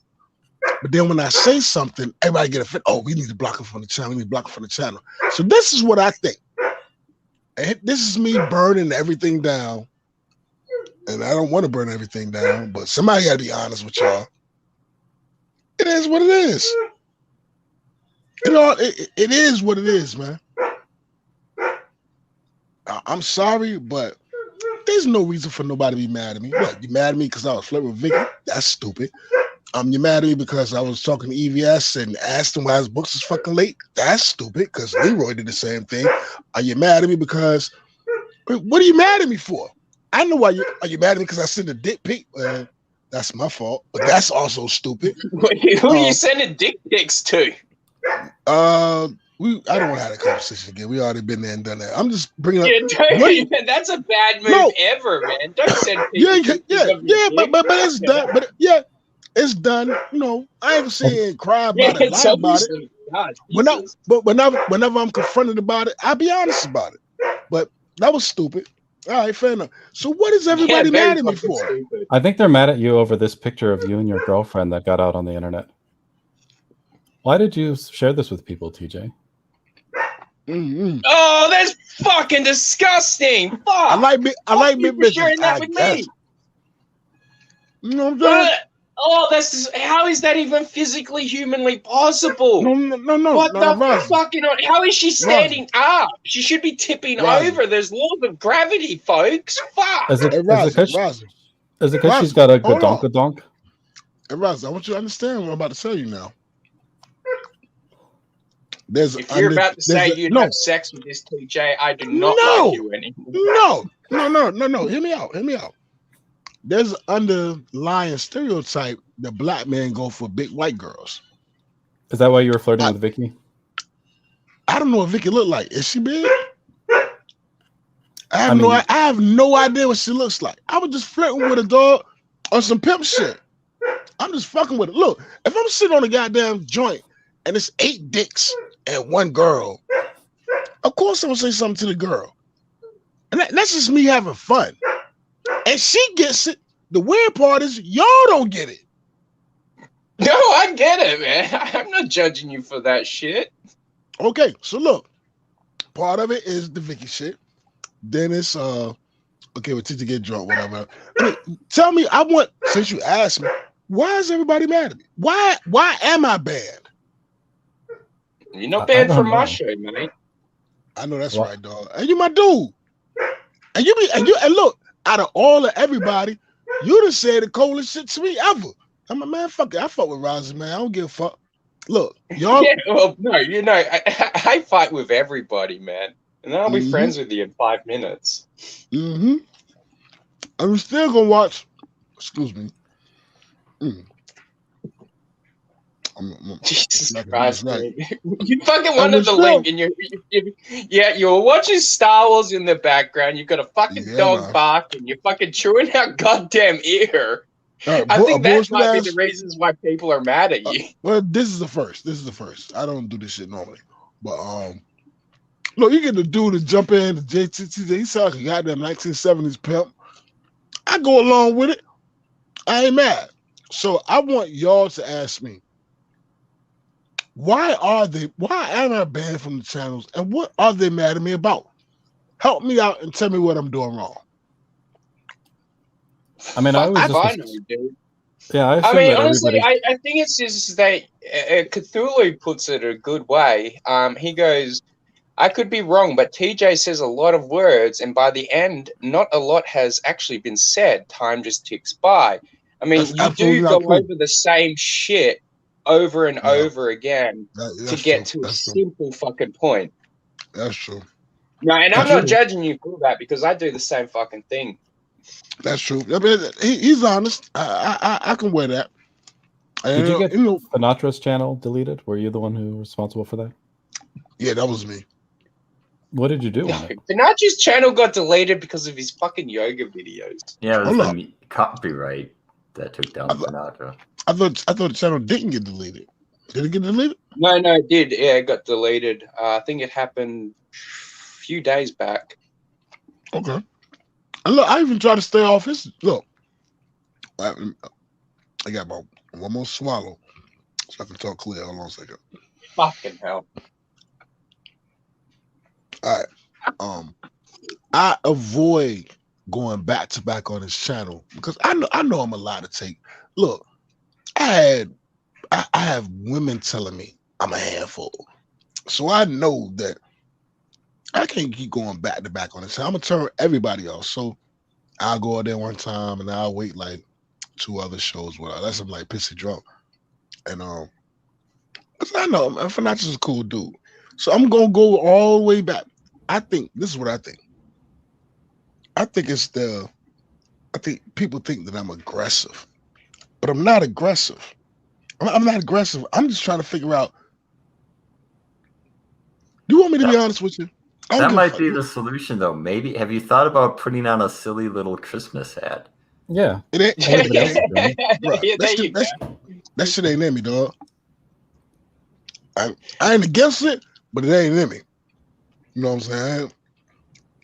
But then when I say something, everybody get offended. Oh, we need to block it from the channel. We need to block it from the channel. So this is what I think. And this is me burning everything down. And I don't want to burn everything down, but somebody got to be honest with y'all. It is what it is. You know, it is what it is, man. I'm sorry, but there's no reason for nobody to be mad at me. What, you mad at me because I was flirting with Vicky? That's stupid. You mad at me because I was talking to EVS and asked him why his books is fucking late? That's stupid because Leroy did the same thing. Are you mad at me because, what are you mad at me for? I know why are you mad at me because I sent a dick pic? That's my fault, but that's also stupid. Who are you sending dick pics to? I don't want to have that conversation again. We already been there and done that. I'm just bringing up. Yeah, that's a bad move ever, man. Don't send people. But it's done. But yeah, it's done. You know, I ain't gonna sit and cry about it, lie about it. Whenever I'm confronted about it, I'll be honest about it. But that was stupid. All right, fair enough. So what is everybody mad at me for? Stupid. I think they're mad at you over this picture of you and your girlfriend that got out on the internet. Why did you share this with people, TJ? Mm-hmm. Oh, that's fucking disgusting. Fuck. I like big bitches. Sharing that with me. You know what I'm saying? Oh, that's just, how is that even physically, humanly possible? No. What the fucking? How is she standing up? She should be tipping over. There's laws of gravity, folks. Fuck. Is it because she's got a donk? Hey, Roz, I want you to understand what I'm about to tell you now. If you're about to say you'd have sex with this TJ, I do not like you anymore. No. Hear me out. There's an underlying stereotype that black men go for big white girls. Is that why you were flirting with Vicky? I don't know what Vicky looked like. Is she big? I have no idea what she looks like. I was just flirting with a dog on some pimp shit. I'm just fucking with it. Look, if I'm sitting on a goddamn joint and it's 8 dicks and 1 girl, of course I'm gonna say something to the girl. And that's just me having fun. And she gets it. The weird part is y'all don't get it. No, I get it, man. I'm not judging you for that shit. Okay, so look, part of it is the Vicky shit. Then it's okay, with Tita get drunk, whatever. Tell me, since you asked me, why is everybody mad at me? Why am I banned? You're not banned from my show, mate. I know that's right, dog. And you my dude. And look, out of all of everybody, you done said the coolest shit to me ever. I'm like, man, fuck it. I fuck with Rosie, man. I don't give a fuck. Look, y'all. Yeah, well, no, I fight with everybody, man. And I'll be friends with you in 5 minutes. Mm-hmm. I'm still gonna watch. Excuse me. Jesus Christ, man. You fucking wanted the link, and you were watching Star Wars in the background. You've got a fucking dog bark, and you're fucking chewing out goddamn ear. I think that might be the reasons why people are mad at you. Well, this is the first. I don't do this shit normally, but look, you get the dude to jump in the JTT. He sounds like a goddamn 1970s pimp. I go along with it. I ain't mad. So I want y'all to ask me, why am I banned from the channels, and what are they mad at me about? Help me out and tell me what I'm doing wrong. I mean, I mean, honestly, I think it's just that Cthulhu puts it a good way. He goes, I could be wrong, but TJ says a lot of words, and by the end, not a lot has actually been said. Time just ticks by. I mean, you do go over the same shit over and over again to get to a simple fucking point. That's true. No, and I'm not judging you for that, because I do the same fucking thing. That's true. I mean, he's honest. I can wear that. Did you get Sinatra's channel deleted? Were you the one who was responsible for that? Yeah, that was me. What did you do on it? Sinatra's channel got deleted because of his fucking yoga videos. Yeah, it was the copyright that took down Sinatra. I thought the channel didn't get deleted. Did it get deleted? No, it did. Yeah, it got deleted. I think it happened a few days back. Okay. And look, I even try to stay off his. Look, I got about one more swallow so I can talk clear. Hold on a second. Fucking hell. All right. I avoid going back to back on his channel because I know I'm allowed to take. Look, I have women telling me I'm a handful, so I know that I can't keep going back to back on this. I'm gonna turn everybody off. So I'll go out there one time and I'll wait like 2 other shows without. Unless I'm like pissy drunk. And cause I know Financial's a cool dude. So I'm gonna go all the way back. I think this is what I think. I think people think that I'm aggressive, but I'm not aggressive. I'm not aggressive. I'm just trying to figure out You want me to be honest with you? I don't That give a might fuck. be the solution, though. Maybe have you thought about putting on a silly little Christmas hat? Yeah. It ain't, Everybody else is doing it. bruh, Yeah, that there shit- you go. that shit ain't in me, dog. I ain't against it, but it ain't in me. You know what I'm saying?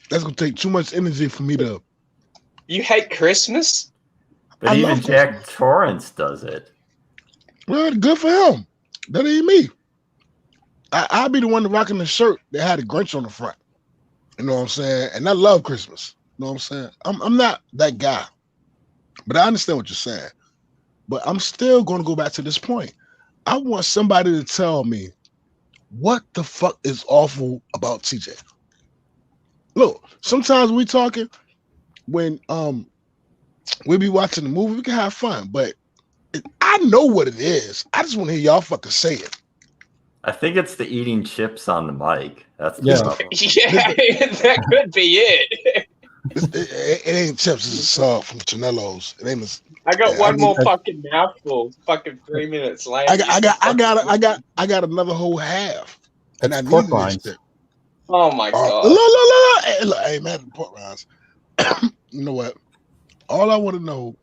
That's gonna take too much energy for me to. You hate Christmas? But I even love Jack Torrance does it. Well, good for him. That ain't me. I'll be the one rocking the shirt that had a Grinch on the front. You know what I'm saying? And I love Christmas. You know what I'm saying? I'm not that guy. But I understand what you're saying. But I'm still going to go back to this point. I want somebody to tell me what the fuck is awful about TJ. Look, sometimes we talking when we be watching the movie, we can have fun, but I know what it is. I just want to hear y'all fucking say it. I think it's the eating chips on the mic. That's the Yeah. problem. Yeah, that could be it. It ain't chips, it's a sub from Chanelo's. It ain't. I got Yeah, one I more mean, fucking mouthful. Fucking 3 minutes later. I got another whole half, and It's I pork needed this rinds. shit. Oh my god. Look, hey, look, I ain't mad at the pork rinds. You know what? All I want to know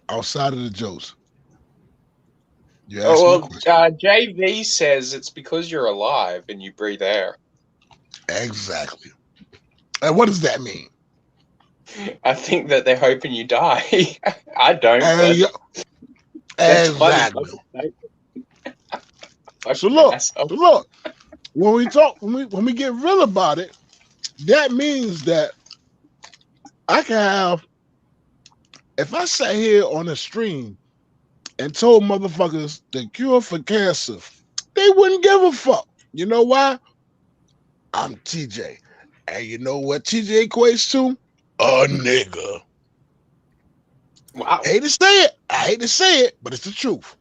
outside of the jokes. You asked me a Oh, well, question. JV says it's because you're alive and you breathe air. Exactly. And what does that mean? I think that they're hoping you die. I don't. And But that's exactly. funny. So look. When we get real about it, that means that I can have. If I sat here on a stream and told motherfuckers the cure for cancer, they wouldn't give a fuck. You know why? I'm TJ. And you know what TJ equates to? A nigga. Wow. I hate to say it, but it's the truth.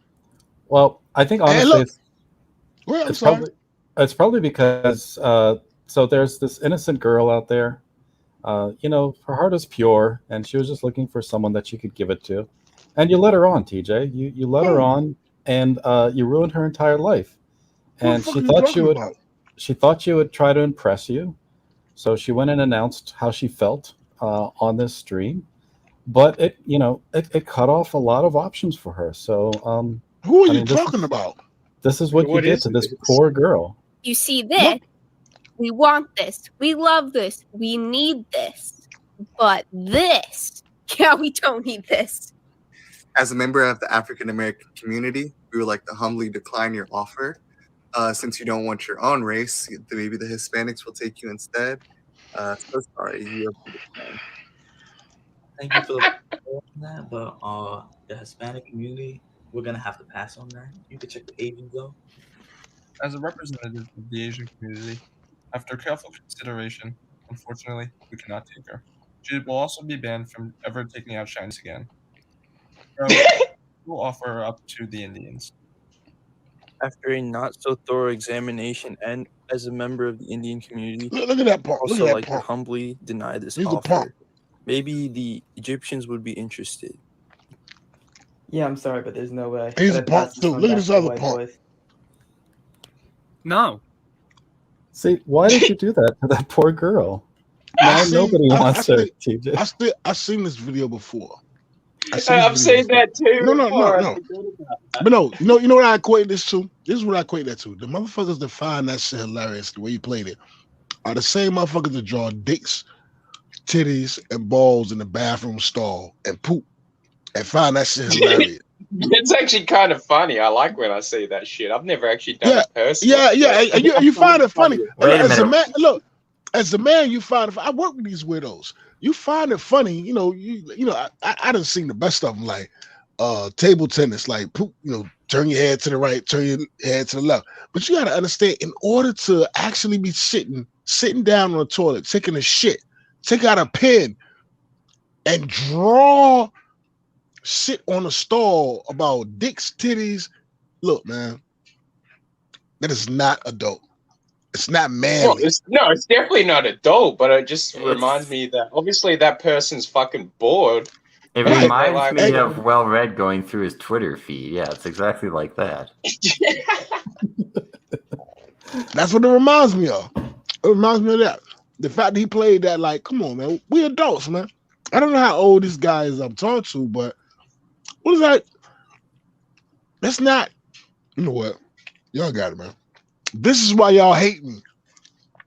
Well, I think honestly, look, well, I'm it's sorry. probably because so there's this innocent girl out there. Her heart is pure, and she was just looking for someone that she could give it to. And you let her on, TJ. You let her on, and you ruined her entire life. What And the fuck she are you thought talking about? she thought you would try to impress you. So she went and announced how she felt on this stream, but it cut off a lot of options for her. So Who are you talking about? this is what you What did is to this this? poor girl. You see this? What? We want this. We love this. We need this. But this, yeah, we don't need this. As a member of the African American community, we would like to humbly decline your offer. Since you don't want your own race, maybe the Hispanics will take you instead. So sorry, you have to decline. Thank you for the on that, but the Hispanic community, we're gonna have to pass on that. You can check the Asians though. As a representative of the Asian community, after careful consideration, unfortunately, we cannot take her. She will also be banned from ever taking out shines again. So, we'll offer her up to the Indians. After a not so thorough examination and as a member of the Indian community, Look at that punk. Look also at that like to punk. humbly deny this He's a punk. offer. Maybe the Egyptians would be interested. Yeah, I'm sorry, but there's no way. He's a Gotta pass punk this too. one Look at back this to the other white punk. boys. No. See, why did you do that to that poor girl? Now nobody wants her, TJ. I've seen this video before. I've seen that too. No. before. I forgot about that. But no, you know what I equate this to? This is what I equate that to. The motherfuckers that find that shit hilarious, the way you played it, are the same motherfuckers that draw dicks, titties, and balls in the bathroom stall and poop and find that shit hilarious. It's actually kind of funny. I like when I see that shit. I've never actually done it personally. Yeah. You find it funny. Wait a As a minute. man, look, as a man, you find it. I work with these widows. You find it funny. You know, I done seen the best of them, like table tennis, like poop. Turn your head to the right, turn your head to the left. But you got to understand, in order to actually be sitting down on the toilet, taking a shit, take out a pen and draw shit on a stall about dicks, titties. Look, man, that is not adult. It's not manly. Well, it's definitely not adult, but it just reminds me that obviously that person's fucking bored. It Right, reminds like- me of Well-Read going through his Twitter feed. Yeah, it's exactly like that. That's what it reminds me of. It reminds me of that. The fact that he played that, like, come on, man. We adults, man. I don't know how old this guy is I'm talking to, but what is that? That's not, you know what? Y'all got it, man. This is why y'all hate me.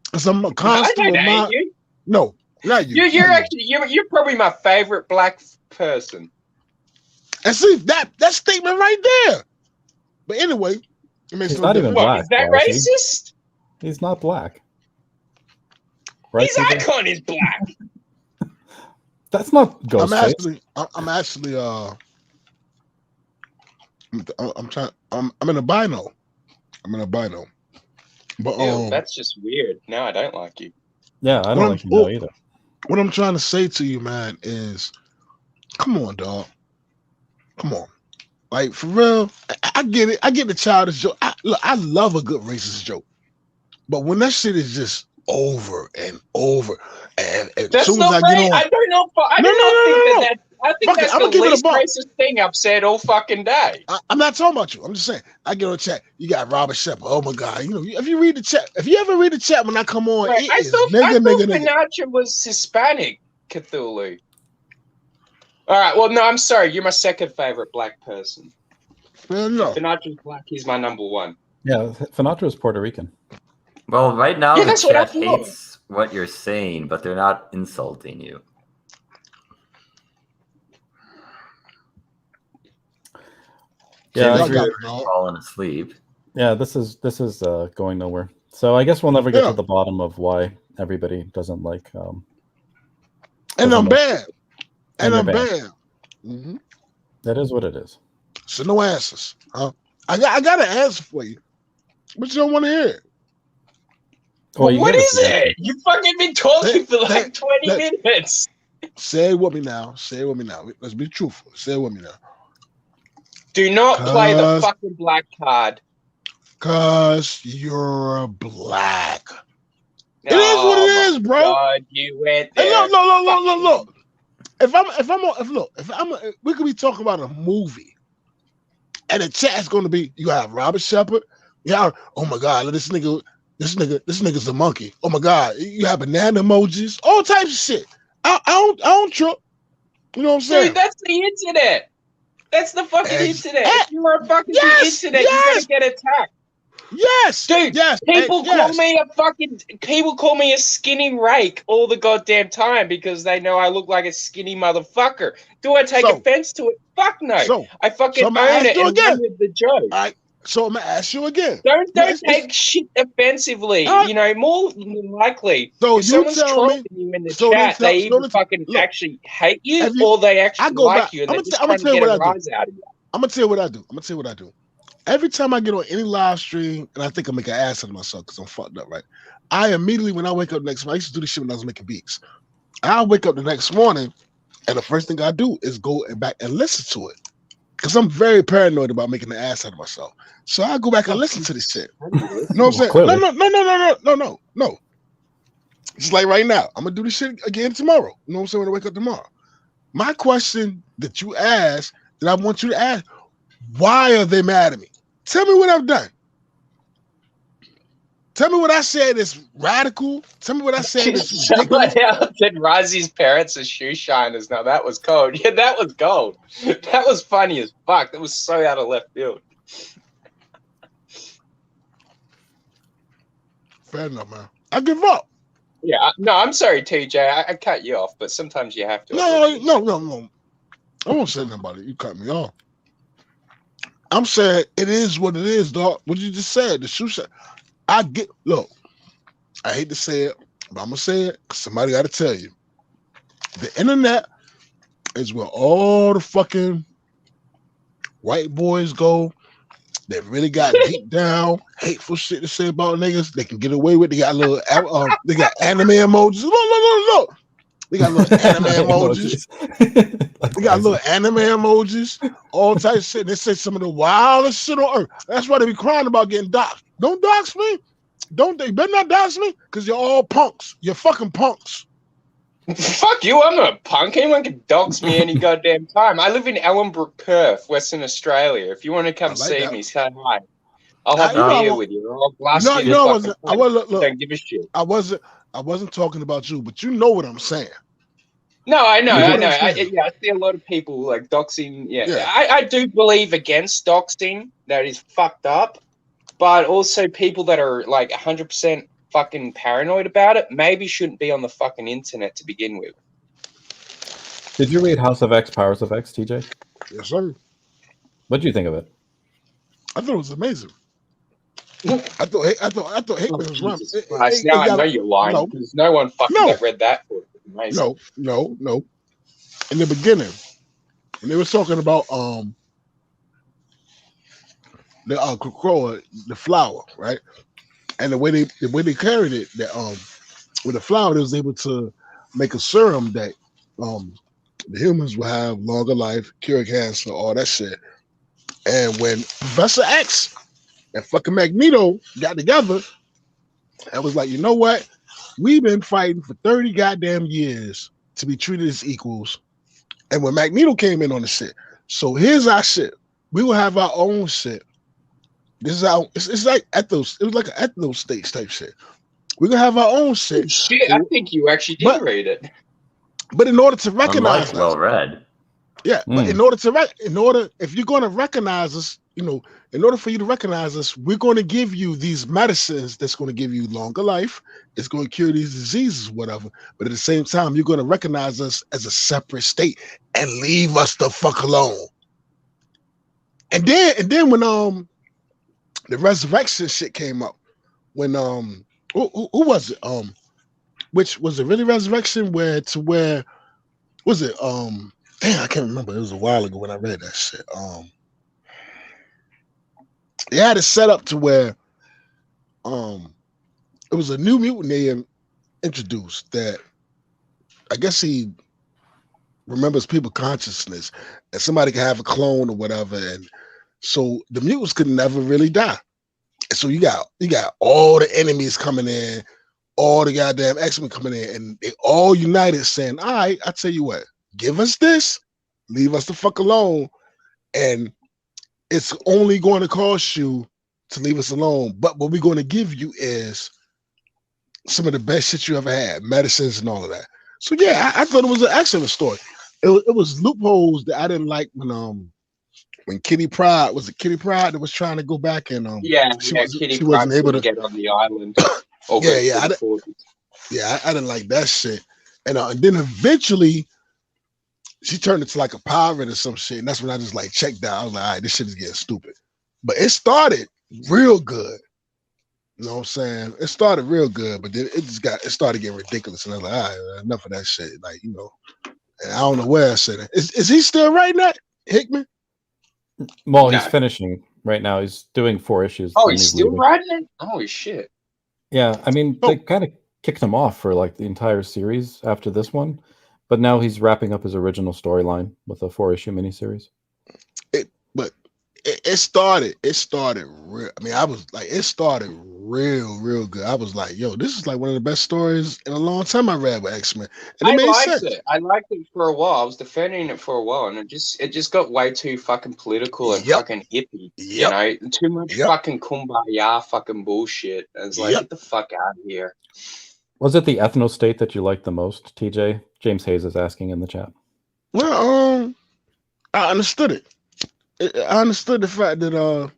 Because I'm a constant reminder. No, not you. You're probably my favorite black person. And see that statement right there. But anyway, it makes He's no not even difference. black. Is that racist? He's not black. Right? His icon is black. That's not Ghostface. I'm in a bino. I'm in a bino. But Ew, that's just weird. No, I don't like you. Yeah, I don't like you now either. What I'm trying to say to you, man, is come on, dog. Come on. Like, for real, I get it. I get the childish joke. I love a good racist joke. But when that shit is just over and over, and as soon as I get on, I don't know. I think that's the least racist thing I've said all fucking day. I'm not talking about you. I'm just saying. I get on the chat. You got Robert Shepard. Oh my God. You know, if you read the chat, if you ever read the chat when I come on, Wait, I thought Sinatra was Hispanic, Cthulhu. All right. Well, no, I'm sorry. You're my second favorite black person. Well, no. Sinatra's black. He's my number one. Yeah, Sinatra is Puerto Rican. Well, right now Yeah, the that's what I chat thought. hates what you're saying, but they're not insulting you. Yeah, you're falling asleep. Yeah, this is going nowhere. So I guess we'll never get to the bottom of why everybody doesn't like. And I'm bad. And I'm you're bad. bad. Mm-hmm. That is what it is. So no answers. Huh? I got an answer for you, but you don't want to hear it. Well, what is it? You fucking been talking for like 20 minutes. Say it with me now. Say it with me now. Let's be truthful. Say it with me now. Do not play the fucking black card. Cause you're black. It is what it is, bro. God, you went there. Hey, look. We could be talking about a movie, and the chat's gonna be you have Robert Shepard. Yeah. Oh my God, this nigga's a monkey. Oh my God, you have banana emojis, all types of shit. I don't trip. You know what I'm saying? Dude, that's the internet. That's the fucking internet. If you are fucking the internet, you're gonna get attacked. Yes, dude. Yes, people call me a skinny rake all the goddamn time because they know I look like a skinny motherfucker. Do I take offense to it? Fuck no. I fucking own it and run with the joke. All right. So I'm gonna ask you again. Don't take shit offensively. You know, more than likely. So if someone's trolling you in the chat, they either fucking actually hate you or they actually like you and they're just trying to get a rise out of you. I'm gonna tell you what I do. Every time I get on any live stream and I think I make an ass out of myself because I'm fucked up, right? I immediately, when I wake up next morning, I used to do this shit when I was making beats. I'll wake up the next morning and the first thing I do is go back and listen to it. Because I'm very paranoid about making an ass out of myself. So I go back and listen to this shit. You know what I'm saying? No. Just like right now. I'm gonna do this shit again tomorrow. You know what I'm saying? When I wake up tomorrow. My question that you asked, that I want you to ask, why are they mad at me? Tell me what I've done. Tell me what I said is radical. Tell me what I said is ridiculous. Someone else said Razi's parents are shoe shiners. Now that was gold. Yeah, that was gold. That was funny as fuck. That was so out of left field. Fair enough, man. I give up. Yeah, no, I'm sorry, TJ. I cut you off, but sometimes you have to. No. I won't say nothing about it. You cut me off. I'm saying it is what it is, dog. What you just said, the shoe shine. Look, I hate to say it, but I'm gonna say it because somebody got to tell you. The internet is where all the fucking white boys go. They really got deep down hateful shit to say about niggas. They can get away with. They got little, they got anime emojis. Look. They got little anime emojis. They got little anime emojis. All types of shit. They say some of the wildest shit on earth. That's why they be crying about getting doxxed. Don't dox me. They better not dox me because you're all punks. You're fucking punks. Fuck you, I'm not a punk. Anyone can dox me any goddamn time. I live in Ellenbrook, Perth, Western Australia. If you want to come see me, say hi. I'll have you a know I beer want- with you. I'll blast No, you in no, the I fucking wasn't. I face. was look. Don't give a shit. I wasn't talking about you, but you know what I'm saying. No, I know, You know I what know. I'm saying? I see a lot of people like doxing. Yeah, Yeah. I do believe against doxing. That is fucked up. But also people that are like 100% fucking paranoid about it maybe shouldn't be on the fucking internet to begin with. Did you read House of X, Powers of X, TJ? Yes, sir. What did you think of it? I thought it was amazing. I thought Hickman was wrong. Jesus Christ, now I know you're lying because no one fucking that read that book. Amazing. No. In the beginning, when they were talking about the Krakoa, the flower, right? And the way they carried it, that with the flower, they was able to make a serum that the humans will have longer life, cure cancer, all that shit. And when Professor X and fucking Magneto got together, I was like, you know what? We've been fighting for 30 goddamn years to be treated as equals. And when Magneto came in on the shit, so here's our shit. We will have our own shit. This is our. It's like ethos. It was like an ethno states type shit. We're gonna have our own shit. Shit, I think you actually did read it. But in order to recognize Unlike well read. Yeah, but in order if you're going to recognize us, in order for you to recognize us, we're going to give you these medicines that's going to give you longer life. It's going to cure these diseases, whatever. But at the same time, you're going to recognize us as a separate state and leave us the fuck alone. And then when the resurrection shit came up, when who was it? Which was it really resurrection? Where was it? Damn, I can't remember. It was a while ago when I read that shit. They had it set up to where it was a new mutant they introduced that I guess he remembers people consciousness, and somebody can have a clone or whatever, and so the mutants could never really die. And so you got all the enemies coming in, all the goddamn X-Men coming in, and they all united saying, all right, I tell you what, give us this, leave us the fuck alone, and it's only going to cost you to leave us alone. But what we're going to give you is some of the best shit you ever had, medicines and all of that. So yeah, I thought it was an excellent story. It was loopholes that I didn't like when Kitty Pryde that was trying to go back and Kitty she wasn't able to get on the island. I didn't like that shit. And then eventually she turned into like a pirate or some shit, and that's when I just like checked out. I was like, all right, this shit is getting stupid. But it started real good. You know what I'm saying? It started real good, but then it started getting ridiculous, and I was like, all right, enough of that shit. Like, and I don't know where I said it. Is he still writing that, Hickman? Well, he's finishing right now. He's doing 4 issues. Oh, he's still writing it? Holy shit. Yeah, I mean, they kind of kicked him off for like the entire series after this one, but now he's wrapping up his original storyline with a 4-issue miniseries. It started real. I mean, I was like, it started real good. I was like, yo, this is like one of the best stories in a long time I read with X-Men. And it made sense. I liked it for a while. I was defending it for a while, and it just got way too fucking political and fucking hippie. Too much fucking kumbaya fucking bullshit. I was like, get the fuck out of here. Was it the ethno state that you liked the most, TJ? James Hayes is asking in the chat. Well, I understood it. I understood the fact that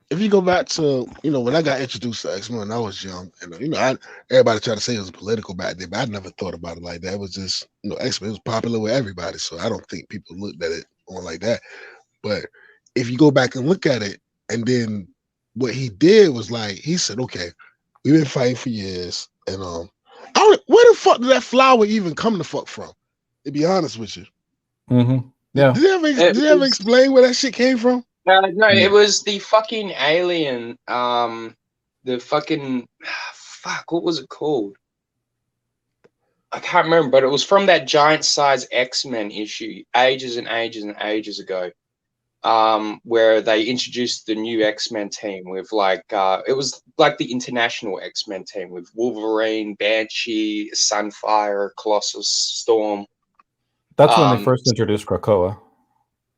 if you go back to when I got introduced to X-Men when I was young, and everybody tried to say it was political back then, but I never thought about it like that. It was just X-Men was popular with everybody, so I don't think people looked at it on like that. But if you go back and look at it, and then what he did was like he said, okay, we've been fighting for years, and where the fuck did that flower even come the fuck from? To be honest with you. Mm-hmm. Yeah. Did they ever explain where that shit came from? No, it was the fucking alien. The fucking what was it called? I can't remember, but it was from that giant size X-Men issue ages and ages and ages ago. Where they introduced the new X-Men team with it was like the international X-Men team with Wolverine, Banshee, Sunfire, Colossus, Storm. That's when they first introduced Krakoa.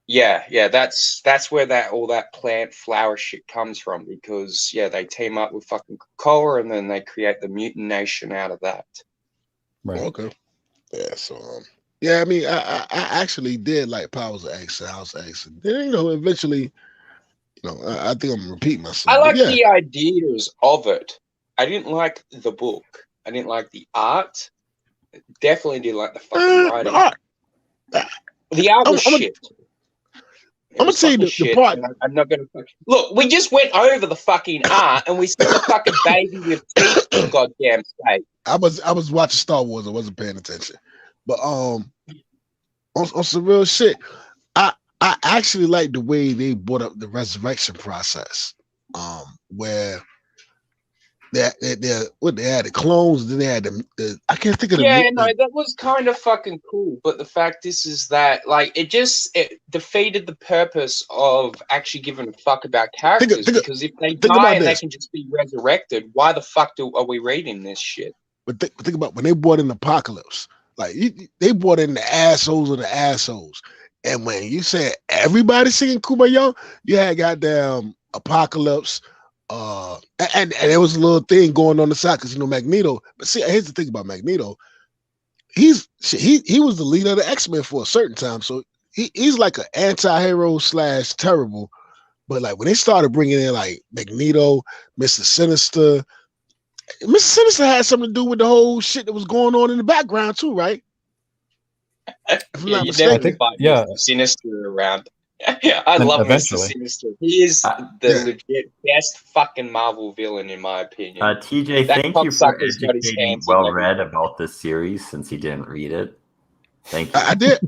Yeah, that's where all that plant flower shit comes from, because they team up with fucking Coca-Cola and then they create the mutant nation out of that. Right. Okay. Yeah. So yeah, I mean, I actually did like Powers of X and House of X, and then eventually, I think I'm gonna repeat myself. I But like yeah, the ideas of it. I didn't like the book. I didn't like the art. Definitely didn't like the fucking the writing. art. The art was I'm shit. gonna tell you the part. I'm not gonna look. We just went over the fucking art, and we see the fucking baby with teeth. For goddamn sake! I was watching Star Wars. I wasn't paying attention, but on some real shit, I actually like the way they brought up the resurrection process, where they had the clones, then they had the I can't think of the that was kind of fucking cool. But the fact is that it defeated the purpose of actually giving a fuck about characters. Because if they die and they can just be resurrected, why the fuck are we reading this shit? But think about when they brought in Apocalypse, like they brought in the assholes of the assholes, and when you said everybody singing Kumbaya, you had goddamn Apocalypse. And there was a little thing going on the side because Magneto. But see, here's the thing about Magneto. He was the leader of the X-Men for a certain time, so he's like an anti-hero / terrible. But like when they started bringing in like Magneto, Mr. Sinister had something to do with the whole shit that was going on in the background too, right? You never find Mr. Sinister around. I love eventually. Mr. Sinister. He is the legit best fucking Marvel villain, in my opinion. TJ, That thank you for cocksucker's got his educating hands in well-read about this series since he didn't read it. Thank you. I did.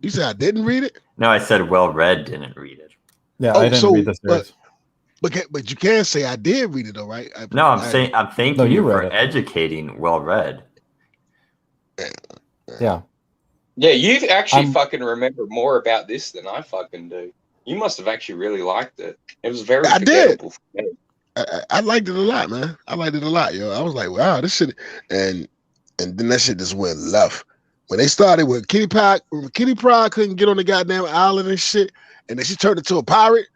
You said I didn't read it? No, I said well-read didn't read it. Yeah, I didn't read the series. But you can say I did read it, though, right? I'm thanking you for educating well-read. Yeah. Yeah, you actually fucking remember more about this than I fucking do. You must have actually really liked it. It was very forgettable for me. I liked it a lot, man. I liked it a lot, yo. I was like, wow, this shit, and then that shit just went left. When they started with Kitty Pryde couldn't get on the goddamn island and shit, and then she turned into a pirate,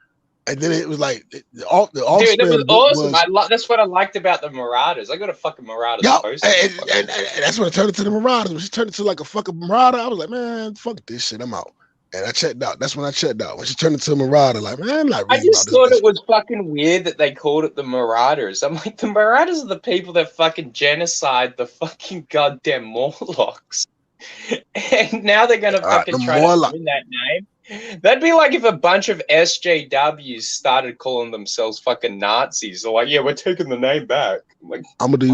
and then it was like Dude, it was awesome. That's what I liked about the Marauders. I got a fucking Marauders poster. And that's when it turned into the Marauders. When she turned into like a fucking Marauder, I was like, man, fuck this shit, I'm out. And I checked out. That's when I checked out. When she turned into a Marauder, like, man, I'm not reading I just thought it was fucking weird that they called it the Marauders. I'm like, the Marauders are the people that fucking genocide the fucking goddamn Morlocks. And now they're going to fucking try to win that name. That'd be like if a bunch of SJWs started calling themselves fucking Nazis. They're like, yeah, we're taking the name back. I'm gonna do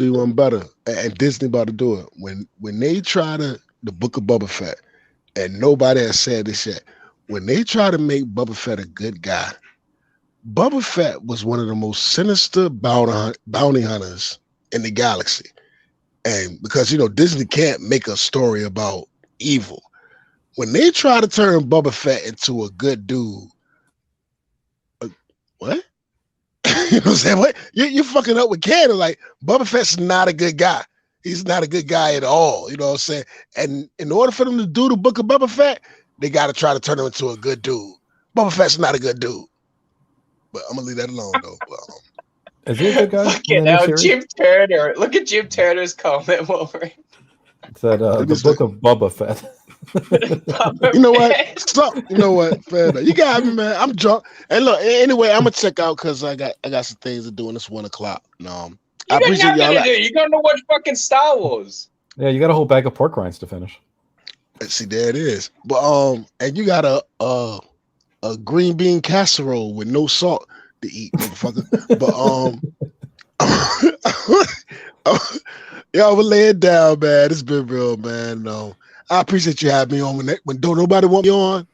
you one better. And Disney about to do it. When they try the Book of Boba Fett, and nobody has said this yet, when they try to make Boba Fett a good guy, Boba Fett was one of the most sinister bounty hunters in the galaxy. And because Disney can't make a story about evil. When they try to turn Boba Fett into a good dude, what? You know what I'm saying? What? You're fucking up with canon. Like, Boba Fett's not a good guy. He's not a good guy at all. You know what I'm saying? And in order for them to do the Book of Boba Fett, they got to try to turn him into a good dude. Boba Fett's not a good dude. But I'm going to leave that alone, though. Is he a good guy? Jim Turner. Look at Jim Turner's comment, Wolverine. It said the Book of Boba Fett. You know what? Stop. You know what? Fair enough. You got me, man. I'm drunk. And look, anyway, I'm gonna check out because I got some things to do, and it's 1:00. I appreciate y'all. You gotta watch fucking Star Wars. Yeah, you got a whole bag of pork rinds to finish. See, there it is. But and you got a green bean casserole with no salt to eat, motherfucker. But y'all will lay it down, man. It's been real, man. I appreciate you having me on when don't nobody want me on.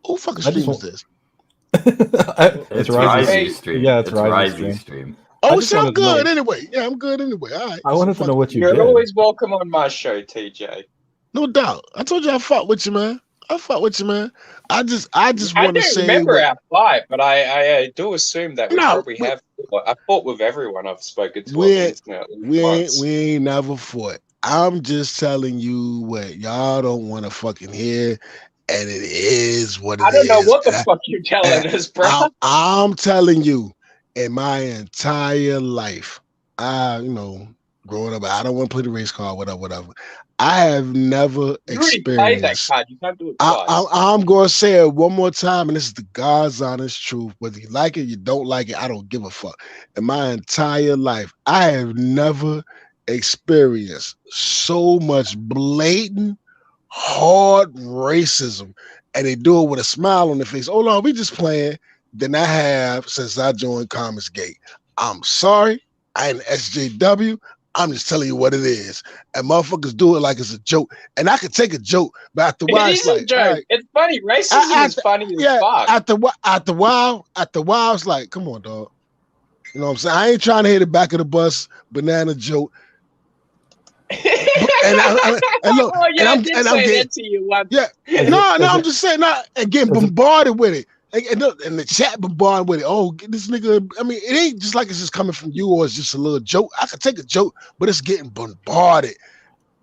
Who fucking streams this? It's Rising Stream. Yeah, it's Rising Stream. Oh, so I'm good anyway. Yeah, I'm good anyway. All right. I wanted to know what you did. You're always welcome on my show, TJ. No doubt. I told you I fought with you, man. I just want to say. I don't remember our fight, but I do assume that we probably have. I fought with everyone I've spoken to. We ain't never fought. I'm just telling you what y'all don't want to fucking hear, and it is what it I don't know is. what the And fuck you're telling us, bro. I'm telling you, in my entire life, growing up, I don't want to play the race card, whatever. I have never You already played that experienced. card. You can't do it twice. I'm going to say it one more time, and this is the God's honest truth. Whether you like it, you don't like it, I don't give a fuck. In my entire life, I have never experienced so much blatant, hard racism, and they do it with a smile on their face. Oh, no, we just playing. Than I have since I joined Comics Gate. I'm sorry, I ain't SJW. I'm just telling you what it is. And motherfuckers do it like it's a joke. And I could take a joke, but after a while, It it's is a like, joke. all right. It's funny. Racism is funny as fuck. After a while, it's like, come on, dog. You know what I'm saying? I ain't trying to hit the back of the bus banana joke. And look, oh, yeah, I'm getting that to you once. yeah. I'm just saying, and getting bombarded with it. And the chat bombarded with it. Oh, this nigga. I mean, it ain't just like it's just coming from you or it's just a little joke. I could take a joke, but it's getting bombarded.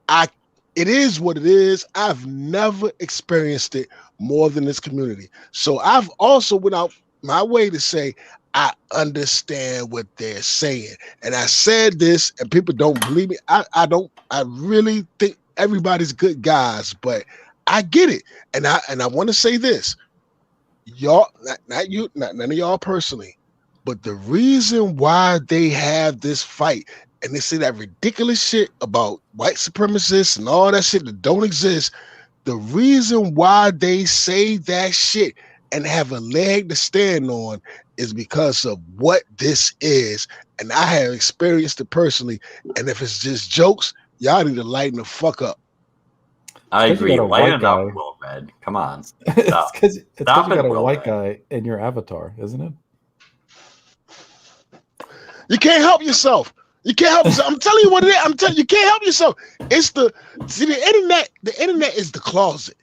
It is what it is. I've never experienced it more than this community. So I've also went out my way to say I understand what they're saying. And I said this, and people don't believe me. I don't. I really think everybody's good guys, but I get it. And I want to say this. Y'all, not you, none of y'all personally, but the reason why they have this fight and they say that ridiculous shit about white supremacists and all that shit that don't exist, the reason why they say that shit and have a leg to stand on is because of what this is. And I have experienced it personally. And if it's just jokes, y'all need to lighten the fuck up. I It's 'cause you agree. got a Lighten white up, guy. Will Red. Come on. It's Stop. because you Stop got it, a Will white Red. guy in your avatar, isn't it? You can't help yourself. You can't help yourself. I'm telling you what it is. I'm telling you, you can't help yourself. It's the internet. The internet is the closet.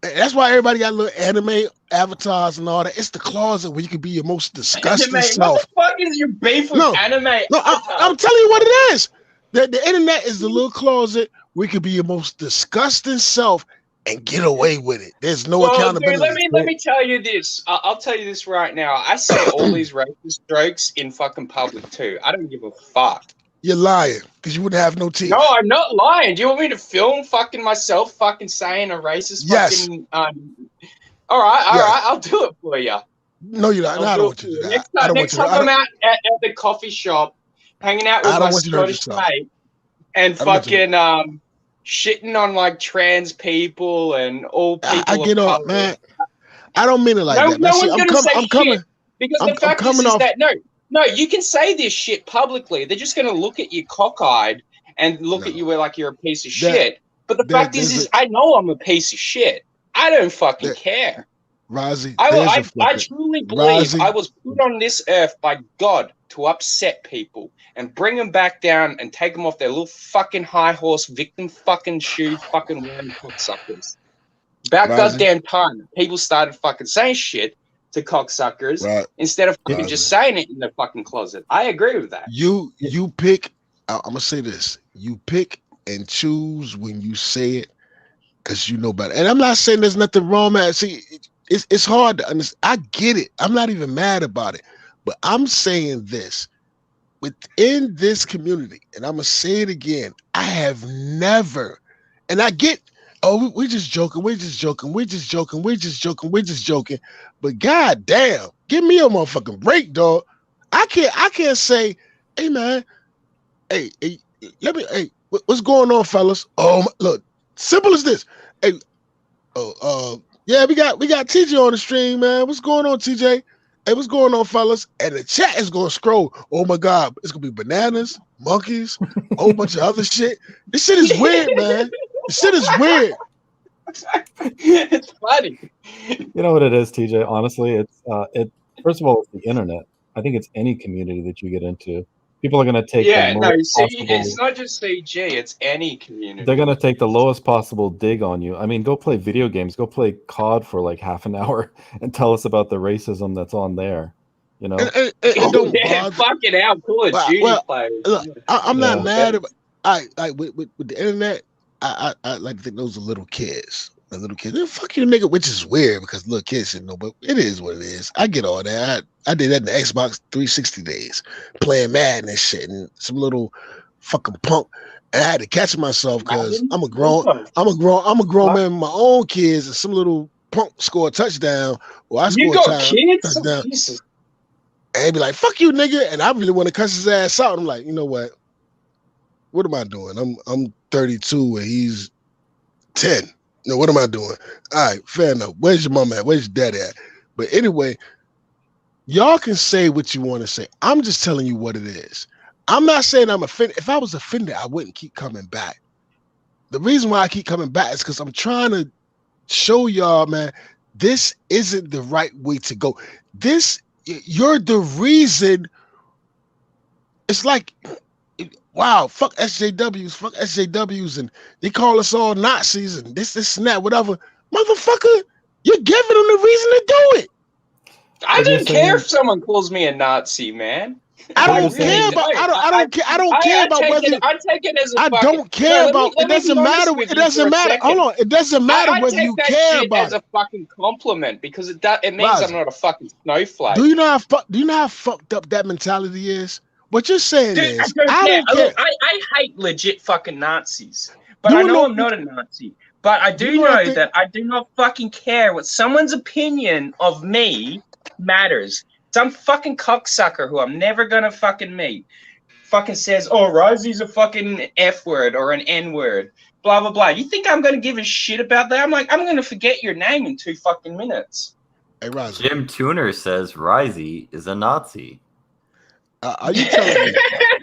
And that's why everybody got little anime avatars and all that. It's the closet where you can be your most disgusting Anime? self. What the fuck is your beef with anime? No, I'm telling you what it is. The internet is the little closet where you can be your most disgusting self and get away with it. There's no Well, accountability. dude, let me tell you this. I'll tell you this right now. I say all these racist jokes in fucking public too. I don't give a fuck. You're lying because you wouldn't have no teeth. No, I'm not lying. Do you want me to film fucking myself fucking saying a racist Yes. fucking all right, I'll do it for you. No, you're not. No, I don't want you to do that. Next time I'm out at the coffee shop hanging out with I my don't want you to hurt Scottish yourself. mate and I don't want you fucking shitting on like trans people and all people I get of on, color. man. I don't mean it like no, that. No See, one's gonna say I'm coming. shit because I'm the fact coming is off. that no, you can say this shit publicly. They're just gonna look at you cockeyed and look at you like you're a piece of shit. But the fact is I know I'm a piece of shit. I don't fucking care. Rozzy, I truly believe Rozzy. I was put on this earth by God to upset people and bring them back down and take them off their little fucking high horse victim fucking shoe fucking wearing cocksuckers. About Rozzy. goddamn time people started fucking saying shit to cocksuckers instead of fucking just saying it in their fucking closet. I agree with that. You pick. I'm gonna say this. You pick and choose when you say it because you know better. And I'm not saying there's nothing wrong, man. See, it's hard to understand. I get it. I'm not even mad about it. But I'm saying this. Within this community, and I'm gonna say it again, I have never, and I get, oh, we're just joking, we're just joking. But god damn, give me a motherfucking break, dog. I can't say, hey man, hey, what's going on, fellas? Oh, look, simple as this. Hey, yeah, we got TJ on the stream, man. What's going on, TJ? Hey, what's going on, fellas? And the chat is gonna scroll. Oh my god, it's gonna be bananas, monkeys, a whole bunch of other shit. This shit is weird, man. This shit is weird. It's funny. You know what it is, TJ? Honestly, it's first of all, it's the internet. I think it's any community that you get into. People are going to take it's not just CG, it's any community. They're going to take the lowest possible dig on you. I mean, go play video games, go play COD for like half an hour and tell us about the racism that's on there. You know, don't fucking hell, Call of Duty players. Look, I'm not mad about. With the internet. I like to think those are little kids. The little kid, fuck you, nigga, which is weird because little kids should know, but it is what it is. I get all that. I did that in the Xbox 360 days, playing Madden and shit, and some little fucking punk. And I had to catch myself because I'm a grown man with my own kids, and some little punk score a touchdown, or I score a touchdown. Jesus. And he'd be like, fuck you, nigga. And I really want to cuss his ass out. I'm like, you know what? What am I doing? I'm 32 and he's 10. No, what am I doing? All right, fair enough. Where's your mom at? Where's your dad at? But anyway, y'all can say what you want to say. I'm just telling you what it is. I'm not saying I'm offended. If I was offended, I wouldn't keep coming back. The reason why I keep coming back is because I'm trying to show y'all, man, this isn't the right way to go. You're the reason. It's like, wow, fuck SJWs, and they call us all Nazis and this and that, whatever. Motherfucker, you're giving them the reason to do it. I don't care if someone calls me a Nazi, man. I don't care about. I don't care about whether. I take it as a. I don't care about. It doesn't matter. It doesn't matter. Hold on. It doesn't matter whether you care about. As a fucking compliment because it means I'm not a fucking snowflake. Do you know how fucked up that mentality is? What you're saying is, I don't care. I hate legit fucking Nazis, but I know I'm not a Nazi. But I do know that I do not fucking care what someone's opinion of me matters. Some fucking cocksucker who I'm never gonna fucking meet fucking says, oh, Rosie's a fucking F word or an N word, blah, blah, blah. You think I'm gonna give a shit about that? I'm like, I'm gonna forget your name in 2 fucking minutes. Hey, Rosie. Jim Tuner says Risey is a Nazi. Are you telling me?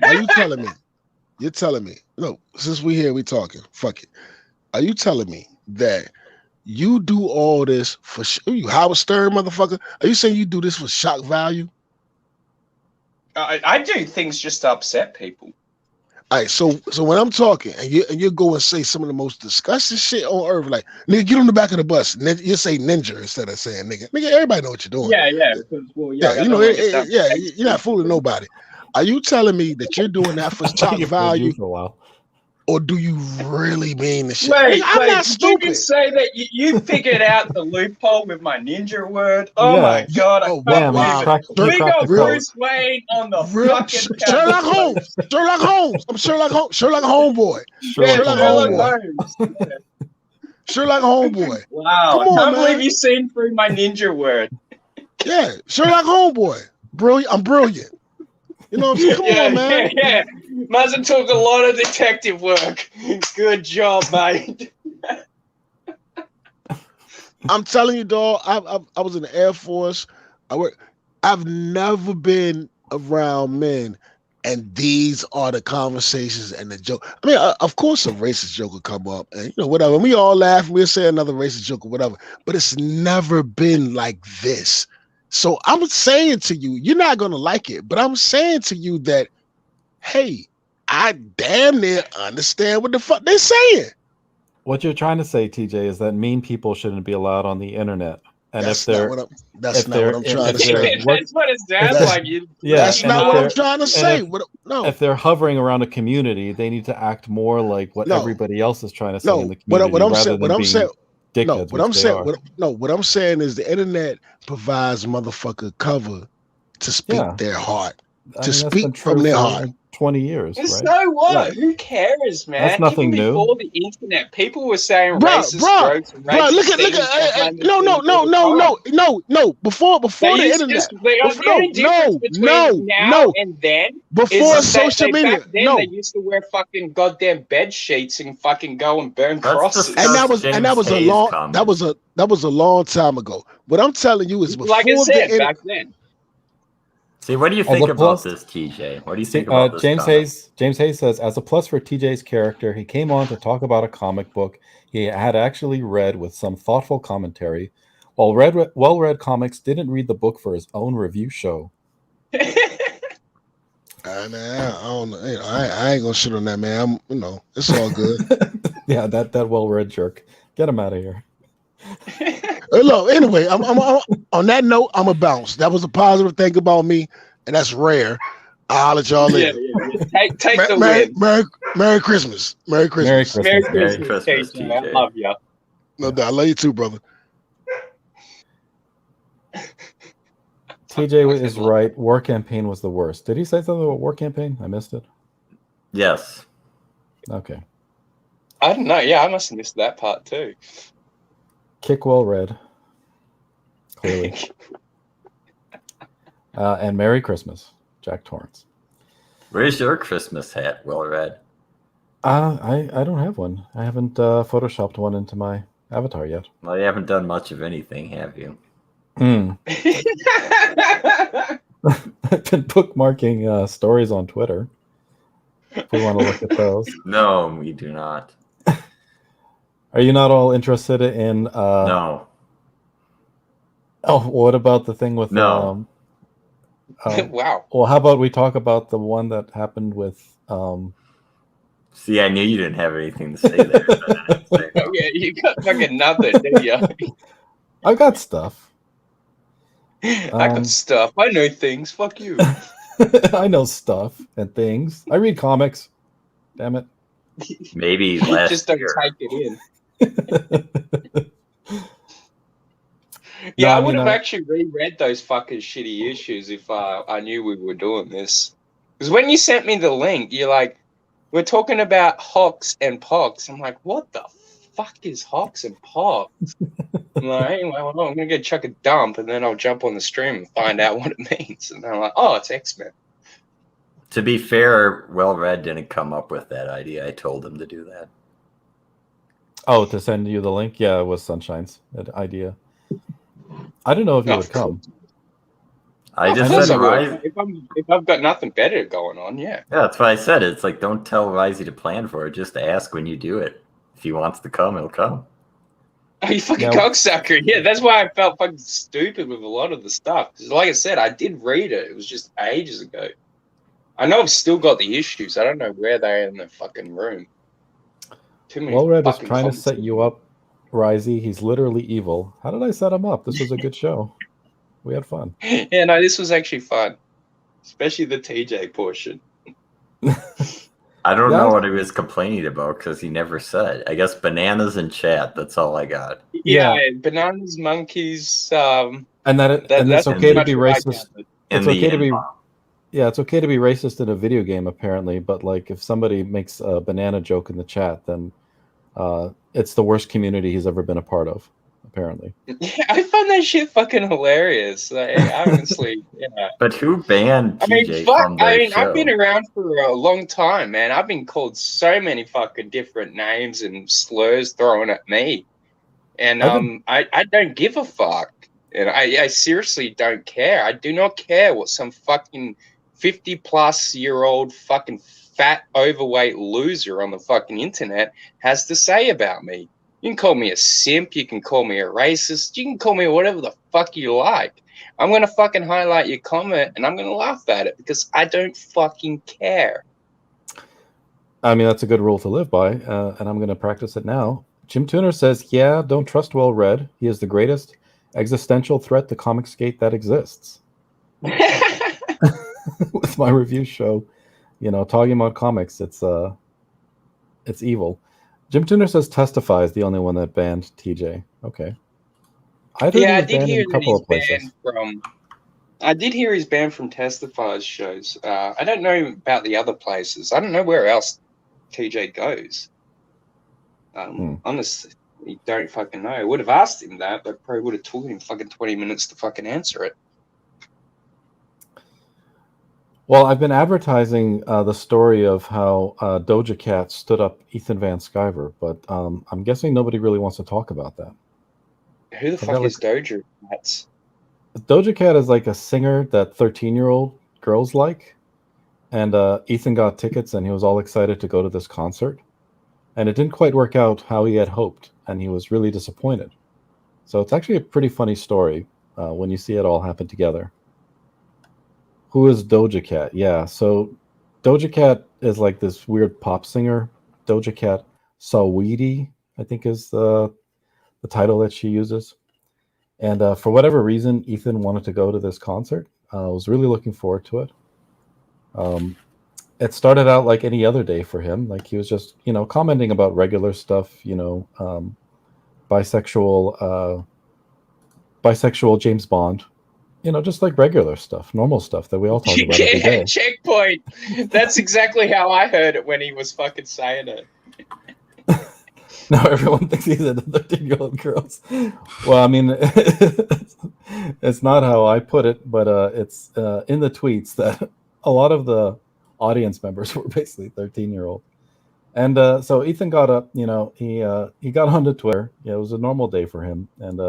Are you telling me? You're telling me. No, since we here, we talking. Fuck it. Are you telling me that you do all this for you Howard Stern, motherfucker? Are you saying you do this for shock value? I do things just to upset people. All right, so when I'm talking and you go and say some of the most disgusting shit on earth, like, nigga, get on the back of the bus. You say ninja instead of saying nigga. Nigga, everybody know what you're doing. Yeah. You're not fooling nobody. Are you telling me that you're doing that for shock value? For a while. Or do you really mean the shit? Wait, I'm not stupid. Did you say that you figured out the loophole with my ninja word? Oh my god! Oh wow! We got Bruce Wayne on the fucking Sherlock Holmes. Sherlock Holmes. I'm Sherlock Holmes. Sherlock Homeboy. Sherlock Homeboy. Wow! I can't believe you've seen through my ninja word. Yeah, Sherlock Homeboy. Brilliant. I'm brilliant. You know what I'm saying? Come on, man. Yeah. Muzzin took a lot of detective work. Good job, mate. I'm telling you, dog. I was in the Air Force. I've never been around men, and these are the conversations and the joke. I mean, of course, a racist joke will come up, and whatever. We all laugh. We'll say another racist joke or whatever. But it's never been like this. So I'm saying to you, you're not gonna like it, but I'm saying to you that, hey, I damn near understand what the fuck they're saying. What you're trying to say, TJ, is that mean people shouldn't be allowed on the internet. And that's not what I'm trying to say. That's what it sounds like. That's not what I'm trying to say. If they're hovering around a community, they need to act more like what everybody else is trying to say in the community. What I'm saying is the internet provides motherfucker cover to speak their heart, to speak from their heart. 20 years, right? So what? Right. Who cares, man? That's nothing new. Before the internet, people were saying racist jokes. Look at no. Before the internet, and then before social media, back then they used to wear fucking goddamn bed sheets and fucking go and burn crosses. And that was a long time ago. What I'm telling you is before like I said, back then. See, what do you think about this, TJ? What do you think about this? James Hayes says, as a plus for TJ's character, he came on to talk about a comic book he had actually read with some thoughtful commentary, while well-read comics didn't read the book for his own review show. Man, I don't know. I ain't gonna shit on that, man. It's all good. Yeah, that well-read jerk. Get him out of here. Look, anyway, I'm on that note, I'm a bounce. That was a positive thing about me, and that's rare. I'll holler at y'all later. Yeah. Take the win. Merry Christmas. Merry Christmas. Merry Christmas, TJ. I love you. No doubt. I love you too, brother. TJ is right. War Campaign was the worst. Did he say something about War Campaign? I missed it. Yes. Okay. I don't know. Yeah, I must have missed that part too. Kick well read. Clearly. And Merry Christmas, Jack Torrance. Where's your Christmas hat, Well Read? I don't have one. I haven't photoshopped one into my avatar yet. Well, you haven't done much of anything, have you? I've been bookmarking stories on Twitter. If we want to look at those. No, we do not. Are you not all interested in? No. Oh, what about the thing with? No. Wow. Well, how about we talk about the one that happened with? See, I knew you didn't have anything to say there. Oh, yeah, you got fucking nothing, do you? I got stuff. I got stuff. I know things. Fuck you. I know stuff and things. I read comics. Damn it. Maybe last Just don't year. take it in. Yeah, I would have actually reread those fucking shitty issues if I knew we were doing this. Because when you sent me the link, you're like, we're talking about Hawks and Pox. I'm like, what the fuck is Hawks and Pox? I'm like, anyway, well, I'm going to go chuck a dump, and then I'll jump on the stream and find out what it means. And I'm like, oh, it's X-Men. To be fair, Well Read didn't come up with that idea. I told him to do that. Oh, to send you the link? Yeah, it was Sunshine's idea. I don't know if you would come. I just said, if I've got nothing better going on, yeah. Yeah, that's what I said. It's like, don't tell Risey to plan for it. Just ask when you do it. If he wants to come, he'll come. Oh, you fucking cocksucker. Yeah, that's why I felt fucking stupid with a lot of the stuff. 'Cause like I said, I did read it. It was just ages ago. I know I've still got the issues. I don't know where they are in the fucking room. Too many Well Red is fucking trying to comments. set you up, Risey. He's literally evil. How did I set him up? This was a good show. We had fun. Yeah, no, this was actually fun. Especially the TJ portion. I don't know what he was complaining about because he never said. I guess bananas and chat. That's all I got. Yeah, bananas, monkeys. And it's that's okay to much be what I racist. gathered. It's okay to be. Yeah, it's okay to be racist in a video game, apparently. But like, if somebody makes a banana joke in the chat, then it's the worst community he's ever been a part of. Apparently. Yeah, I find that shit fucking hilarious. Like, honestly, yeah. But who banned TJ from the show? I've been around for a long time, man. I've been called so many fucking different names and slurs thrown at me, and I don't give a fuck, and I seriously don't care. I do not care what some fucking 50-plus-year-old fucking fat overweight loser on the fucking internet has to say about me. You can call me a simp. You can call me a racist. You can call me whatever the fuck you like. I'm going to fucking highlight your comment and I'm going to laugh at it because I don't fucking care. I mean, that's a good rule to live by, and I'm going to practice it now. Jim Tuner says, yeah, don't trust Well Read. He is the greatest existential threat to Comicsgate that exists. With my review show, talking about comics, it's evil. Jim Tuner says Testify is the only one that banned TJ. Okay. I did hear that he's banned from. I did hear he's banned from Testify's shows. I don't know about the other places. I don't know where else TJ goes. Honestly, don't fucking know. I would have asked him that, but probably would have took him fucking 20 minutes to fucking answer it. Well, I've been advertising the story of how Doja Cat stood up Ethan Van Sciver, but I'm guessing nobody really wants to talk about that. Who the fuck is Doja Cat? Doja Cat is like a singer that 13-year-old girls like, and Ethan got tickets and he was all excited to go to this concert, and it didn't quite work out how he had hoped, and he was really disappointed. So it's actually a pretty funny story when you see it all happen together. Who is Doja Cat? Yeah, so Doja Cat is like this weird pop singer. Doja Cat Saweetie, I think is the title that she uses. And for whatever reason, Ethan wanted to go to this concert. I was really looking forward to it. It started out like any other day for him. Like he was just, commenting about regular stuff, about bisexual James Bond. Just like regular stuff, normal stuff that we all talk about every day. Checkpoint. That's exactly how I heard it when he was fucking saying it. No, everyone thinks he's into 13-year-old girls. Well, I mean, it's not how I put it, but it's in the tweets that a lot of the audience members were basically 13-year-old. And so Ethan got up, he got onto Twitter. It was a normal day for him. And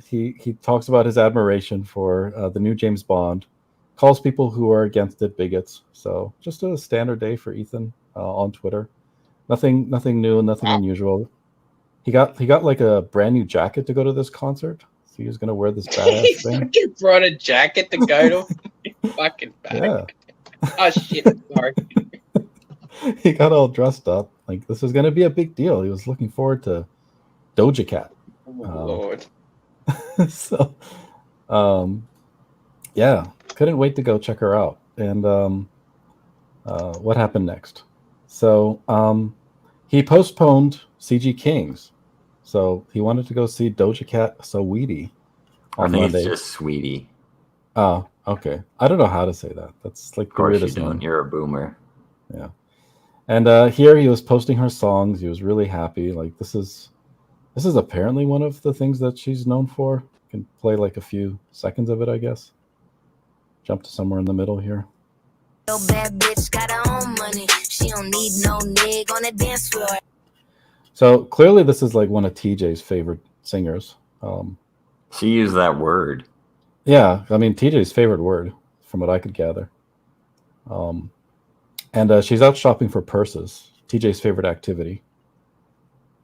he talks about his admiration for the new James Bond, calls people who are against it bigots. So just a standard day for Ethan on Twitter. Nothing new, nothing unusual. He got like a brand new jacket to go to this concert. So he was gonna wear this badass thing. He brought a jacket to go to. Fucking bag. Yeah. Oh shit! Sorry. He got all dressed up. Like this was gonna be a big deal. He was looking forward to Doja Cat. Oh Lord. So, yeah, couldn't wait to go check her out. And what happened next? So he postponed CG Kings. So he wanted to go see Doja Cat Saweetie on Monday. It's just Sweetie. Oh, okay. I don't know how to say that. That's like the weirdest name. You're a boomer. Yeah. And here he was posting her songs. He was really happy. Like this is apparently one of the things that she's known for. Can play like a few seconds of it, I guess. Jump to somewhere in the middle here. Bad bitch got her own money. She don't need no nigga on the dance floor. So clearly this is like one of TJ's favorite singers. She used that word. Yeah, I mean TJ's favorite word, from what I could gather. And she's out shopping for purses. TJ's favorite activity.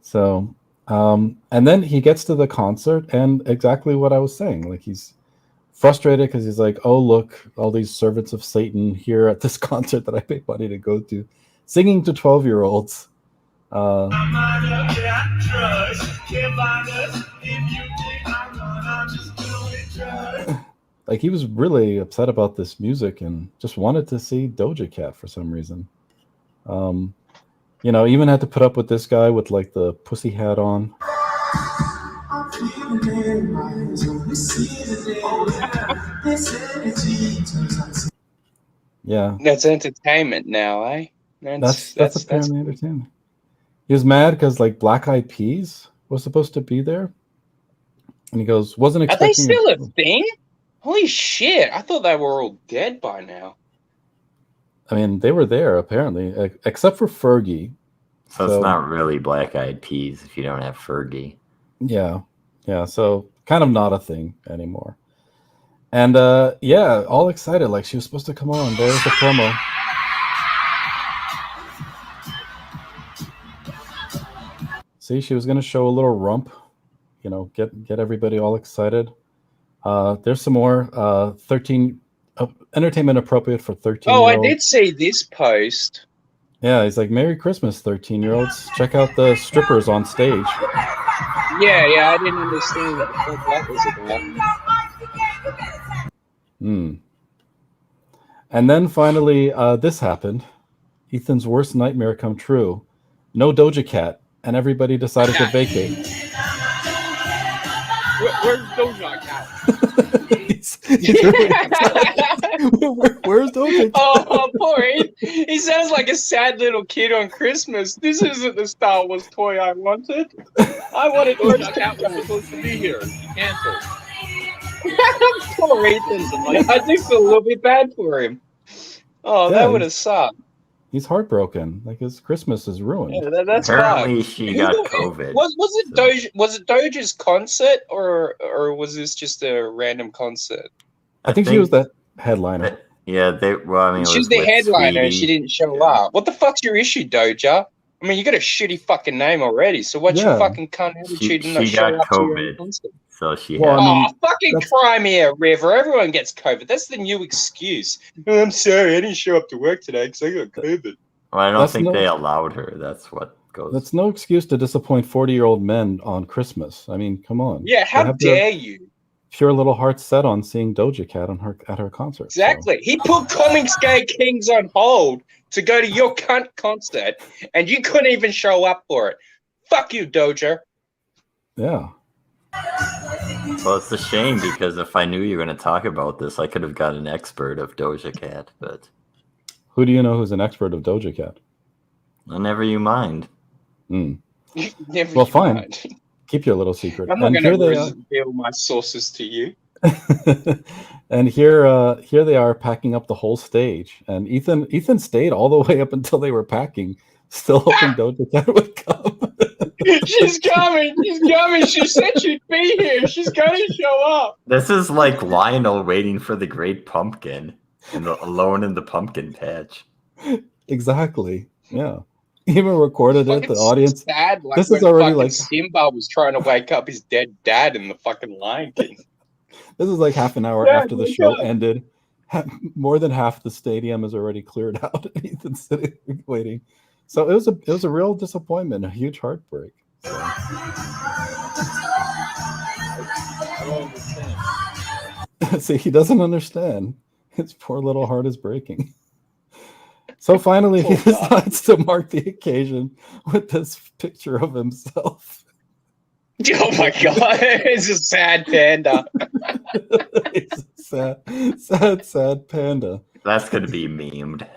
So, and then he gets to the concert, and exactly what I was saying. Like he's frustrated because he's like, "Oh look, all these servants of Satan here at this concert that I paid money to go to, singing to 12-year-olds." Like he was really upset about this music and just wanted to see Doja Cat for some reason. Even had to put up with this guy with like the pussy hat on. Yeah. That's entertainment now, eh? That's apparently entertainment. He was mad because like Black Eyed Peas was supposed to be there. And he goes, wasn't expecting. Are they still a thing? Holy shit. I thought they were all dead by now. I mean, they were there apparently, except for Fergie. So it's not really Black Eyed Peas if you don't have Fergie. Yeah. So kind of not a thing anymore. And all excited. Like she was supposed to come on. There's the promo. See, she was going to show a little rump, get everybody all excited. There's some more 13 entertainment appropriate for 13-year-olds. Oh, I did see this post. Yeah, he's like, Merry Christmas, 13-year-olds. Check out the strippers on stage. Yeah, I didn't understand what that was about. And then finally, this happened. Ethan's worst nightmare come true. No Doja Cat, and everybody decided to vacate. Where's Doja Cat? Where's Doja Cat? Oh, poor he sounds like a sad little kid on Christmas. This isn't the Star Wars toy I wanted. I wanted Doja Cat was supposed to be here. He canceled. Poor Ethan. I do feel a little bit bad for him. Oh, that would have sucked. He's heartbroken. Like his Christmas is ruined. Yeah, that's apparently she got COVID. Was it Doja's concert or was this just a random concert? I think she was the headliner. She's the headliner and she didn't show up. What the fuck's your issue, Doja? I mean, you got a shitty fucking name already. So what's your fucking cunt attitude and not show up to your concert? So she fucking Crimea River. Everyone gets COVID. That's the new excuse. Oh, I'm sorry, I didn't show up to work today because I got COVID. Well, I don't think they allowed her. That's what goes. That's no excuse to disappoint 40-year-old men on Christmas. I mean, come on. Yeah, how dare you? Pure little heart set on seeing Doja Cat at her concert. Exactly. So. He put Comics Gay Kings on hold to go to your cunt concert, and you couldn't even show up for it. Fuck you, Doja. Yeah. Well, it's a shame because if I knew you were going to talk about this, I could have got an expert of Doja Cat, but Who do you know who's an expert of Doja Cat? never you mind. Hmm. Never Well, you fine. mind. Keep your little secret. I'm not And going here to they are. reveal my sources to you. And here they are packing up the whole stage. And Ethan stayed all the way up until they were packing, still hoping Doja Cat would come. She's coming. She's coming. She said she'd be here. She's going to show up. This is like Lionel waiting for the Great Pumpkin and Alone in the Pumpkin Patch. Exactly. Yeah. Even recorded it. The audience. Sad, like This when is already fucking like Simba was trying to wake up his dead dad in the fucking Lion King. this is like half an hour Dad, after the wake show up. ended. More than half the stadium is already cleared out. And Ethan's sitting waiting. So it was a real disappointment, a huge heartbreak. So. See, he doesn't understand. His poor little heart is breaking. So finally, he decides to mark the occasion with this picture of himself. Oh my god, it's a sad panda. It's a sad panda. That's going to be memed.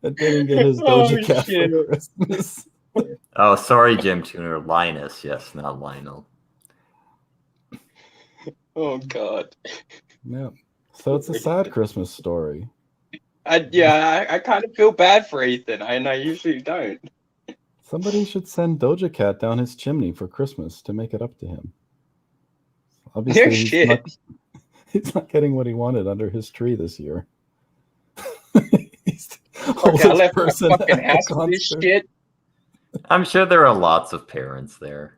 That didn't get his Doja Cat for Christmas. Oh, sorry, Jim Tuner. Linus, yes, not Lionel. Oh god. Yeah. So it's a sad Christmas story. I kind of feel bad for Ethan, and I usually don't. Somebody should send Doja Cat down his chimney for Christmas to make it up to him. Obviously, No shit. He's not getting what he wanted under his tree this year. Okay, I left my fucking house for this shit. I'm sure there are lots of parents there.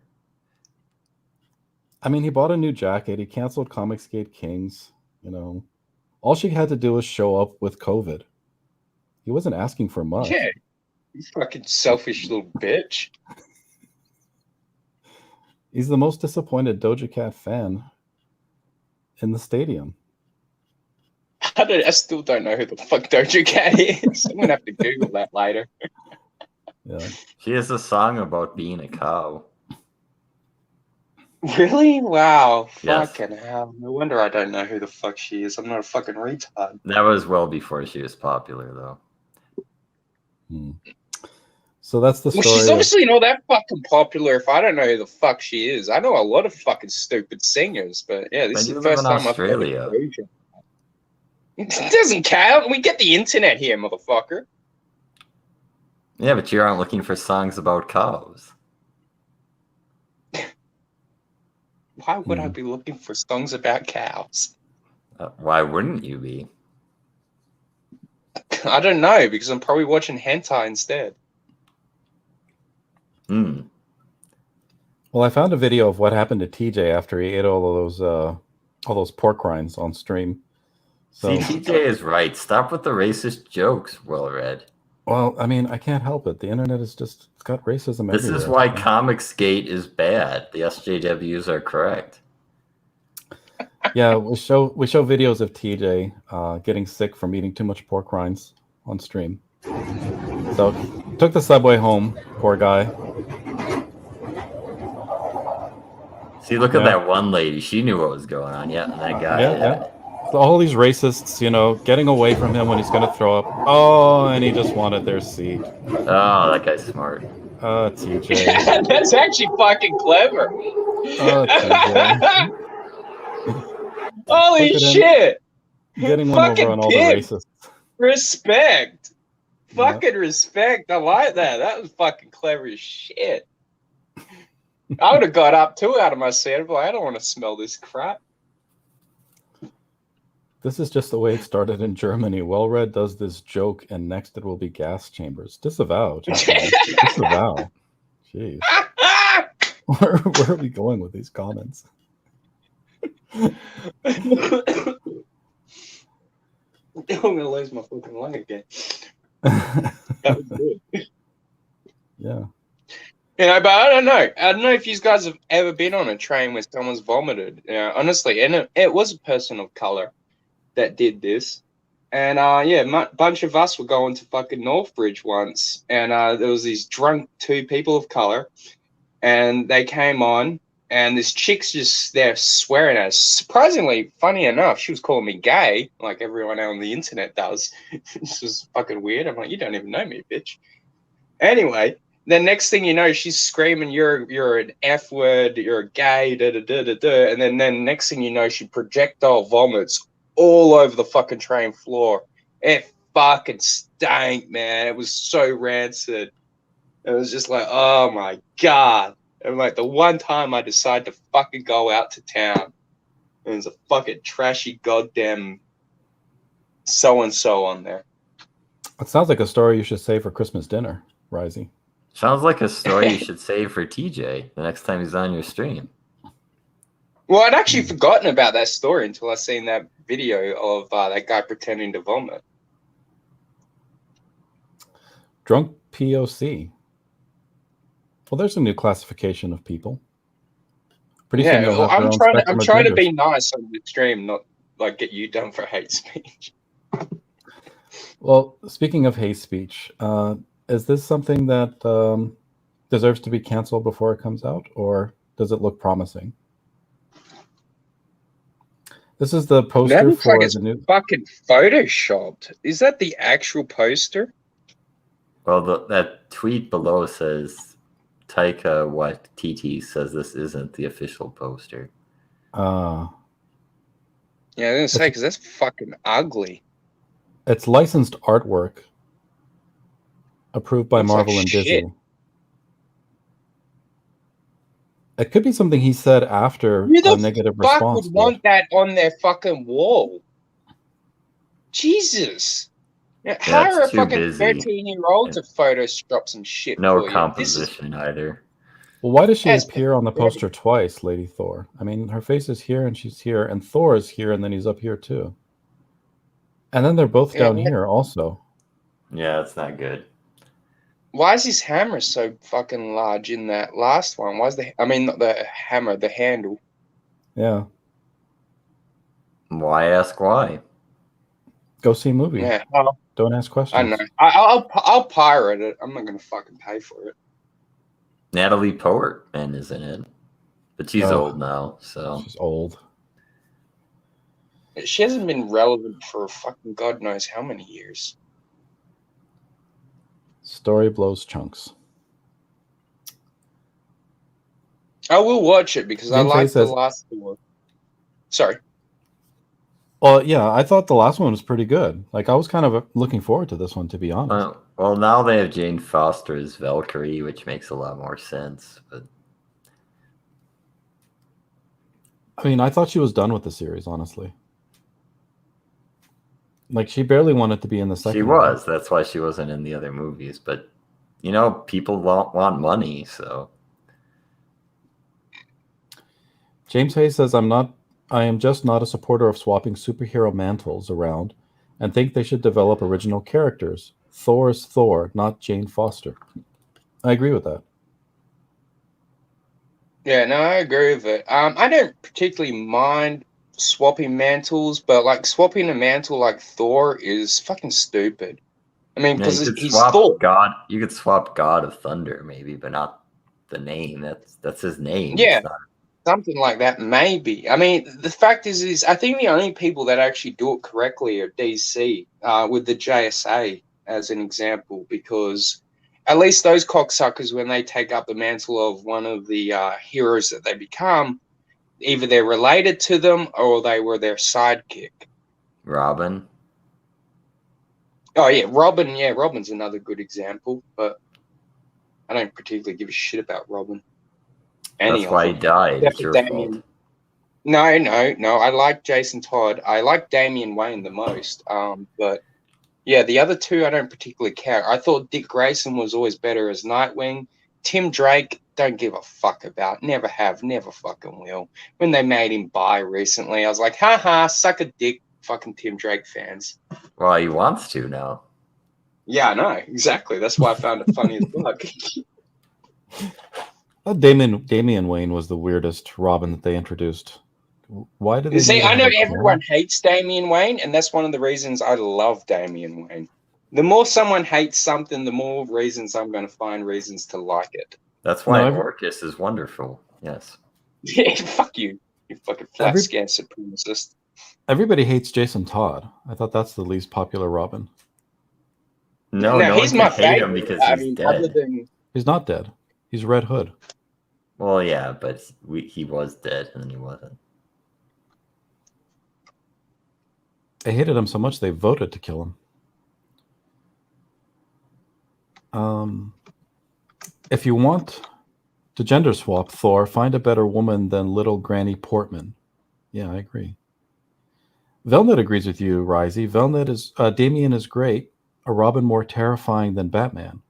I mean, he bought a new jacket. He canceled Comicsgate Kings. You know, all she had to do was show up with COVID. He wasn't asking for much. Yeah, you fucking selfish little bitch. He's the most disappointed Doja Cat fan in the stadium. I still don't know who the fuck Doja Cat is. I'm gonna have to Google that later. Yeah. She has a song about being a cow. Really? Wow. Yes. Fucking hell. No wonder I don't know who the fuck she is. I'm not a fucking retard. That was well before she was popular, though. So that's the story. Well, she's obviously not that fucking popular if I don't know who the fuck she is. I know a lot of fucking stupid singers, but yeah, this But is you the live first in time Australia. I've heard Doja. It doesn't count. We get the internet here, motherfucker. Yeah, but you aren't looking for songs about cows. Why would I be looking for songs about cows? Why wouldn't you be? I don't know, because I'm probably watching hentai instead. Hmm. Well, I found a video of what happened to TJ after he ate all those pork rinds on stream. So, See, TJ is right. Stop with the racist jokes, Well-Read. well, I mean, I can't help it. The internet is just it's got racism This everywhere. is why Comicsgate is bad. The SJWs are correct. Yeah, we show videos of TJ getting sick from eating too much pork rinds on stream. So took the subway home, poor guy. See, look at that one lady. She knew what was going on. Yeah, and that guy. Yeah. So all these racists, getting away from him when he's going to throw up. Oh, and he just wanted their seat. Oh, that guy's smart. TJ. That's actually fucking clever. TJ. Holy Look at him shit. Getting one over on all the pig. racists. Respect. Fucking respect. I like that. That was fucking clever as shit. I would have got up too out of my seat, but I don't want to smell this crap. This is just the way it started in Germany. Well-Read does this joke, and next it will be gas chambers. Disavow. Disavow. Jeez. Where are we going with these comments? I'm gonna lose my fucking lung again. That was good. Yeah. But I don't know. I don't know if you guys have ever been on a train where someone's vomited. Honestly, and it was a person of color that did this. And a bunch of us were going to fucking Northbridge once, and there was these drunk two people of color, and they came on, and this chick's just there swearing at us. Surprisingly, funny enough, she was calling me gay, like everyone on the internet does. This was fucking weird. I'm like, you don't even know me, bitch. Anyway, the next thing you know, she's screaming, "You're an F word. You're gay." Da da da da da. And then next thing you know, she projectile vomits all over the fucking train floor. It fucking stank, man. It was so rancid. It was just like, oh my god. And like the one time I decided to fucking go out to town, and there's a fucking trashy goddamn so-and-so on there. It sounds like a story you should say for Christmas dinner, Risey. Sounds like a story you should save for TJ the next time he's on your stream. Well, I'd actually forgotten about that story until I seen that video of that guy pretending to vomit. Drunk POC. Well, there's a new classification of people. Pretty soon Yeah, they'll well, have their I'm own trying spectrum of to genders. be nice on the stream, not like get you done for hate speech. Well, speaking of hate speech, is this something that deserves to be canceled before it comes out, or does it look promising? This is the That poster looks for like it's the new. fucking photoshopped. Is that the actual poster? Well, that tweet below says Taika Waititi says this isn't the official poster. Yeah, I was gonna say because that's fucking ugly. It's licensed artwork approved by Looks like Marvel and shit. Disney. It could be something he said after Who a the negative fuck response. would want that on their fucking wall? Jesus. Yeah, hire a too fucking busy. 13-year-old to Photoshop some shit No for you. This is composition either. Well, why does she That's appear on the pathetic. poster twice, Lady Thor? I mean, her face is here and she's here, and Thor is here and then he's up here too. And then they're both Yeah, down what- here also. Yeah, it's not good. Why is his hammer so fucking large in that last one? Why is not the hammer, the handle? Yeah. Why ask why? Go see a movie. Yeah, Don't ask questions. I know. I'll pirate it. I'm not gonna fucking pay for it. Natalie Portman is in it, but she's Oh. old now, so She's old. She hasn't been relevant for fucking God knows how many years. Story blows chunks. I will watch it because I James like Hay the says- last one. Sorry. Well, yeah, I thought the last one was pretty good. Like, I was kind of looking forward to this one, to be honest. well now they have Jane Foster as Valkyrie, which makes a lot more sense. But I mean, I thought she was done with the series, honestly. Like, she barely wanted to be in the second she one. was. That's why she wasn't in the other movies. But you know, people want money, so James Hay says, I am just not a supporter of swapping superhero mantles around and think they should develop original characters. Thor is Thor, not Jane Foster. I agree with that. Yeah, no, I agree with it. I don't particularly mind swapping mantles, but like swapping a mantle like Thor is fucking stupid. I mean, you because could he's swap Thor. God. You could swap God of Thunder, maybe, but not the name. That's his name. Yeah. It's not- Something like that, maybe. I mean, the fact is I think the only people that actually do it correctly are DC, with the JSA as an example, because at least those cocksuckers, when they take up the mantle of one of the heroes that they become, either they're related to them or they were their sidekick. Robin. Oh yeah, Robin. Yeah, Robin's another good example, but I don't particularly give a shit about Robin. That's why he died. It's your fault. No. I like Jason Todd. I like Damian Wayne the most. But yeah, the other two I don't particularly care. I thought Dick Grayson was always better as Nightwing. Tim Drake, don't give a fuck about. Never have, never fucking will. When they made him bi recently, I was like, haha, suck a dick, fucking Tim Drake fans. Well, he wants to now. Yeah, I know, exactly. That's why I found it funny as fuck. Damian Wayne was the weirdest Robin that they introduced. Why did they See, need I to know have a everyone hates Damian Wayne, and that's one of the reasons I love Damian Wayne. The more someone hates something, the more reasons I'm going to find reasons to like it. That's why No, Orcus is wonderful. Yes. Yeah, fuck you, you fucking flat Every- scan supremacist. Everybody hates Jason Todd. I thought that's the least popular Robin. No, No, no he's one my can hate him favorite. because I he's mean, other dead. than He's not dead. He's Red Hood. Well, yeah, but he was dead and then he wasn't. They hated him so much they voted to kill him. If you want to gender swap Thor, find a better woman than little Granny Portman. Yeah, I agree. Velnet agrees with you, Risey. Velnet is Damian is great. A Robin more terrifying than Batman.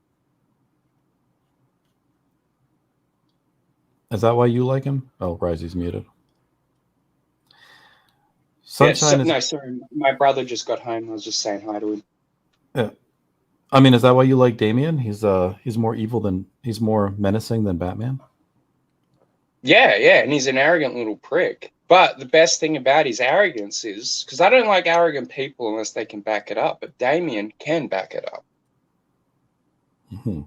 Is that why you like him? Oh, Risey's muted. Sunshine yeah, is. no, sorry, my brother just got home. I was just saying hi to him. Yeah. I mean, is that why you like Damian? He's more evil than he's more menacing than Batman. Yeah, and he's an arrogant little prick. But the best thing about his arrogance is because I don't like arrogant people unless they can back it up. But Damien can back it up. Mm-hmm.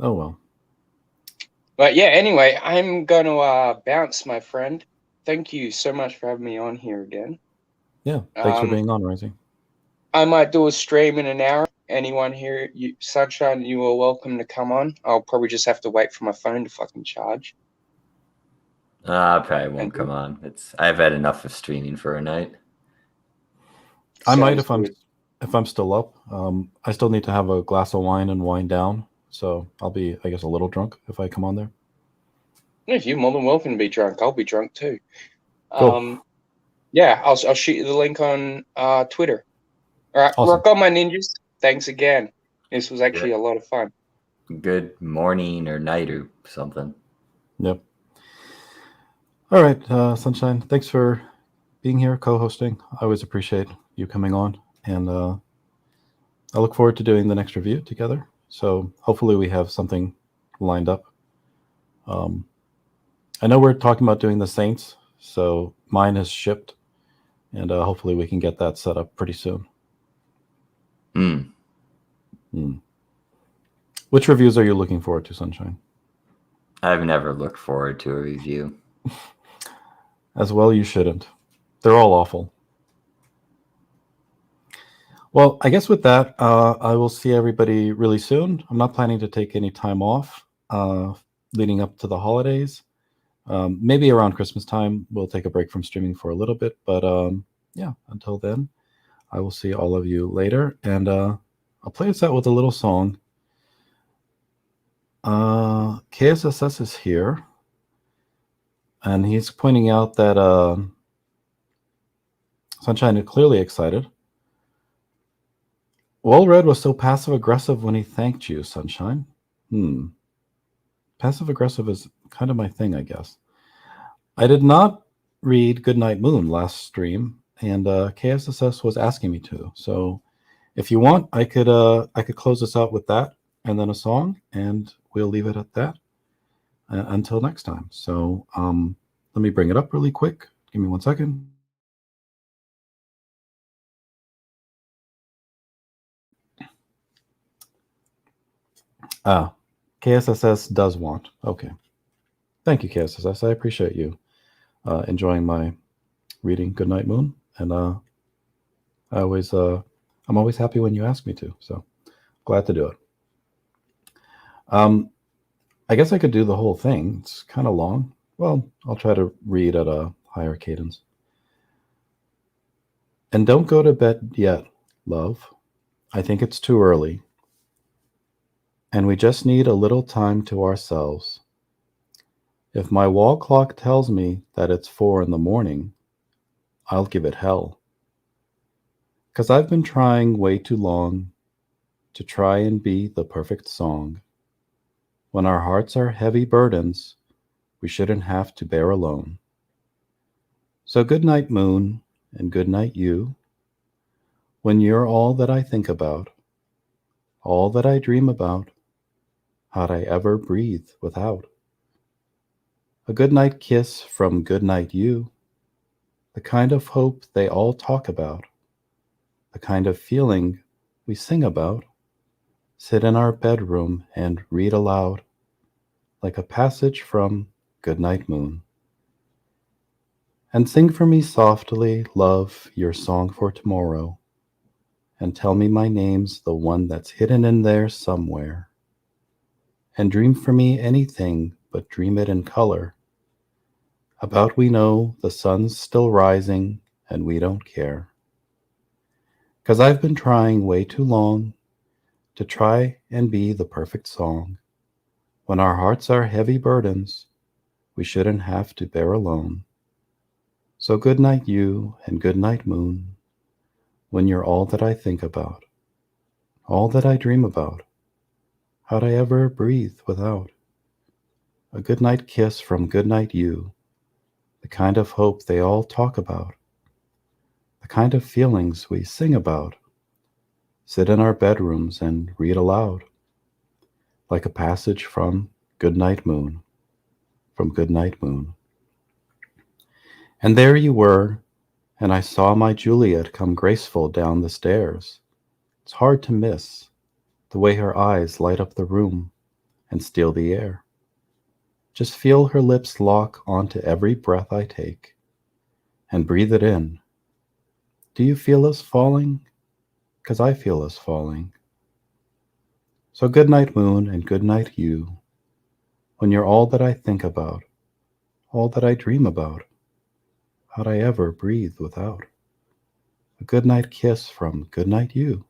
Oh well. But yeah, anyway, I'm going to bounce, my friend. Thank you so much for having me on here again. Yeah, thanks for being on, Rising. I might do a stream in an hour. Anyone here, Sunshine, you are welcome to come on. I'll probably just have to wait for my phone to fucking charge. I probably won't come on. I've had enough of streaming for a night. I might if I'm still up. I still need to have a glass of wine and wind down, so I'll be, I guess, a little drunk if I come on there. If you're more than welcome to be drunk, I'll be drunk too. Cool. Yeah, I'll shoot you the link on Twitter. All right, Awesome. rock on, my ninjas. Thanks again. This was actually a lot of fun. Good morning or night or something. Yep. All right, Sunshine. Thanks for being here, co-hosting. I always appreciate you coming on, and I look forward to doing the next review together. So hopefully we have something lined up. I know we're talking about doing the Saints, so mine has shipped, and hopefully we can get that set up pretty soon. Which reviews are you looking forward to, Sunshine? I've never looked forward to a review. As well, you shouldn't. They're all awful. Well, I guess with that, I will see everybody really soon. I'm not planning to take any time off leading up to the holidays. Maybe around Christmas time, we'll take a break from streaming for a little bit. But yeah, until then, I will see all of you later. And I'll play us out with a little song. KSSS is here. And he's pointing out that Sunshine is clearly excited. Well Red was so passive-aggressive when he thanked you, Sunshine. Passive-aggressive is kind of my thing, I guess. I did not read Goodnight Moon last stream, and KSSS was asking me to. So if you want, I could close this out with that, and then a song, and we'll leave it at that until next time. So let me bring it up really quick. Give me 1 second. KSSS does want. Okay. Thank you, KSSS. I appreciate you enjoying my reading Goodnight Moon. And I'm always happy when you ask me to. So glad to do it. I guess I could do the whole thing. It's kind of long. Well, I'll try to read at a higher cadence. And don't go to bed yet, love. I think it's too early. And we just need a little time to ourselves. If my wall clock tells me that it's 4 in the morning, I'll give it hell. 'Cause I've been trying way too long to try and be the perfect song. When our hearts are heavy burdens, we shouldn't have to bear alone. So good night, moon, and good night, you. When you're all that I think about, all that I dream about, how'd I ever breathe without? A goodnight kiss from goodnight you, the kind of hope they all talk about, the kind of feeling we sing about, sit in our bedroom and read aloud like a passage from Goodnight Moon. And sing for me softly, love, your song for tomorrow, and tell me my name's the one that's hidden in there somewhere. And dream for me anything, but dream it in color. About we know the sun's still rising and we don't care. 'Cause I've been trying way too long to try and be the perfect song. When our hearts are heavy burdens, we shouldn't have to bear alone. So good night you and good night moon, when you're all that I think about, all that I dream about. How'd I ever breathe without a good night kiss from good night you, the kind of hope they all talk about, the kind of feelings we sing about, sit in our bedrooms and read aloud, like a passage from Goodnight Moon, from Goodnight Moon. And there you were, and I saw my Juliet come graceful down the stairs. It's hard to miss the way her eyes light up the room and steal the air. Just feel her lips lock onto every breath I take and breathe it in. Do you feel us falling? 'Cause I feel us falling. So good night moon and good night you, when you're all that I think about, all that I dream about. How'd I ever breathe without a good night kiss from good night you,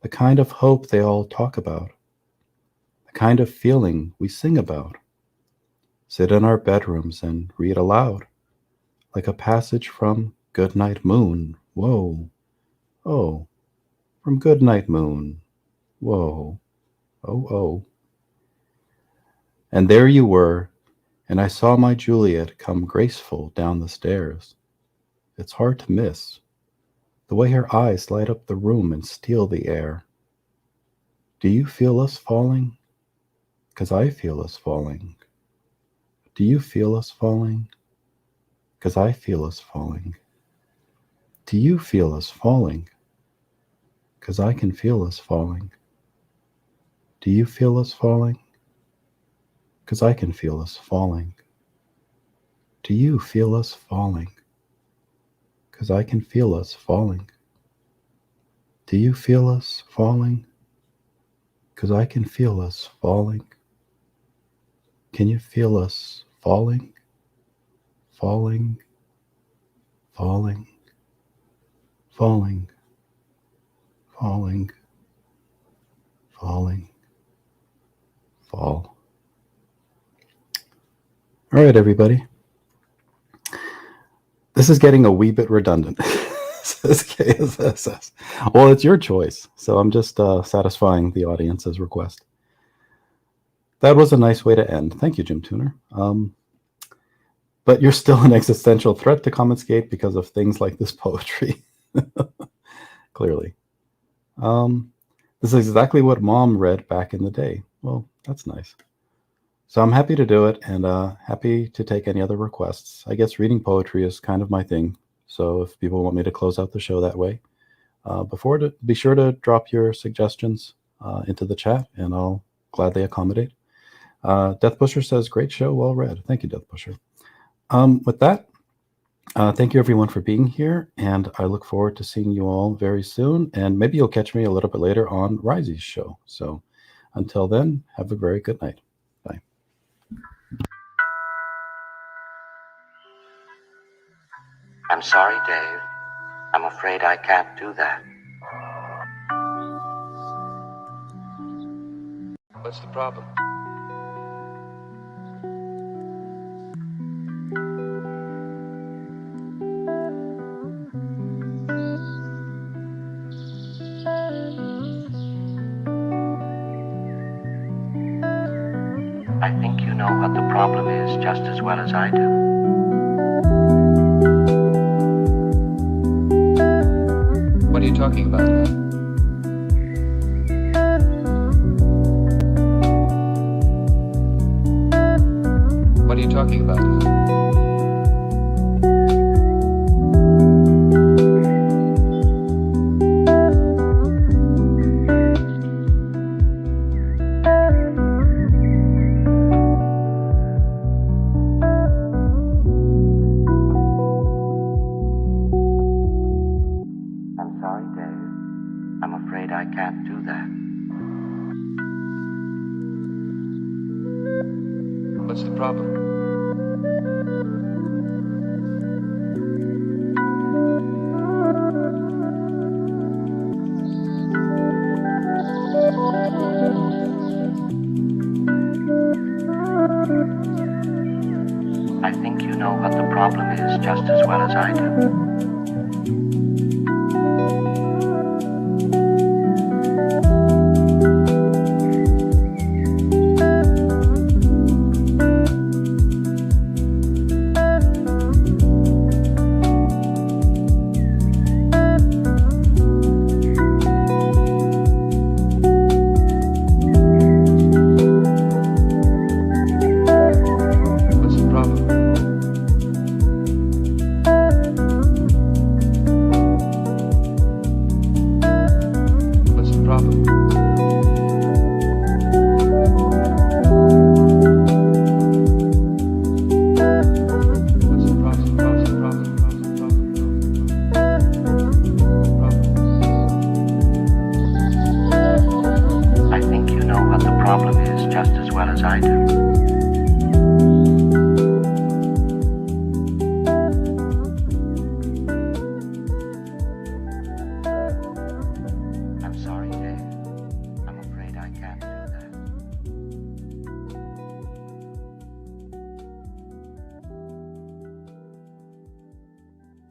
the kind of hope they all talk about, the kind of feeling we sing about, sit in our bedrooms and read aloud, like a passage from Goodnight Moon. Whoa, oh, from Goodnight Moon. Whoa, oh, oh. And there you were, and I saw my Juliet come graceful down the stairs. It's hard to miss the way her eyes light up the room and steal the air. Do you feel us falling? 'Cause I feel us falling. Do you feel us falling? 'Cause I feel us falling. Do you feel us falling? 'Cause I can feel us falling. Do you feel us falling? 'Cause I can feel us falling. Do you feel us falling? 'Cause I can feel us falling. Do you feel us falling? 'Cause I can feel us falling. Can you feel us falling? Falling, falling, falling, falling, falling, fall. All right, everybody. This is getting a wee bit redundant, says KSSS. Well, it's your choice, so I'm just satisfying the audience's request. That was a nice way to end. Thank you, Jim Tuner. But you're still an existential threat to Commonsgate because of things like this poetry. Clearly. This is exactly what Mom read back in the day. Well, that's nice. So I'm happy to do it and happy to take any other requests. I guess reading poetry is kind of my thing. So if people want me to close out the show that way, be sure to drop your suggestions into the chat and I'll gladly accommodate. Death Pusher says, great show, well read. Thank you, Death Pusher. With that, thank you everyone for being here, and I look forward to seeing you all very soon, and maybe you'll catch me a little bit later on Risey's show. So until then, have a very good night. Bye. I'm sorry, Dave. I'm afraid I can't do that. What's the problem? I think you know what the problem is just as well as I do. What are you talking about? What are you talking about? What's the problem? I think you know what the problem is just as well as I do. What's the problem? What's the problem? What's the problem? What's the problem? I think you know what the problem is just as well as I do.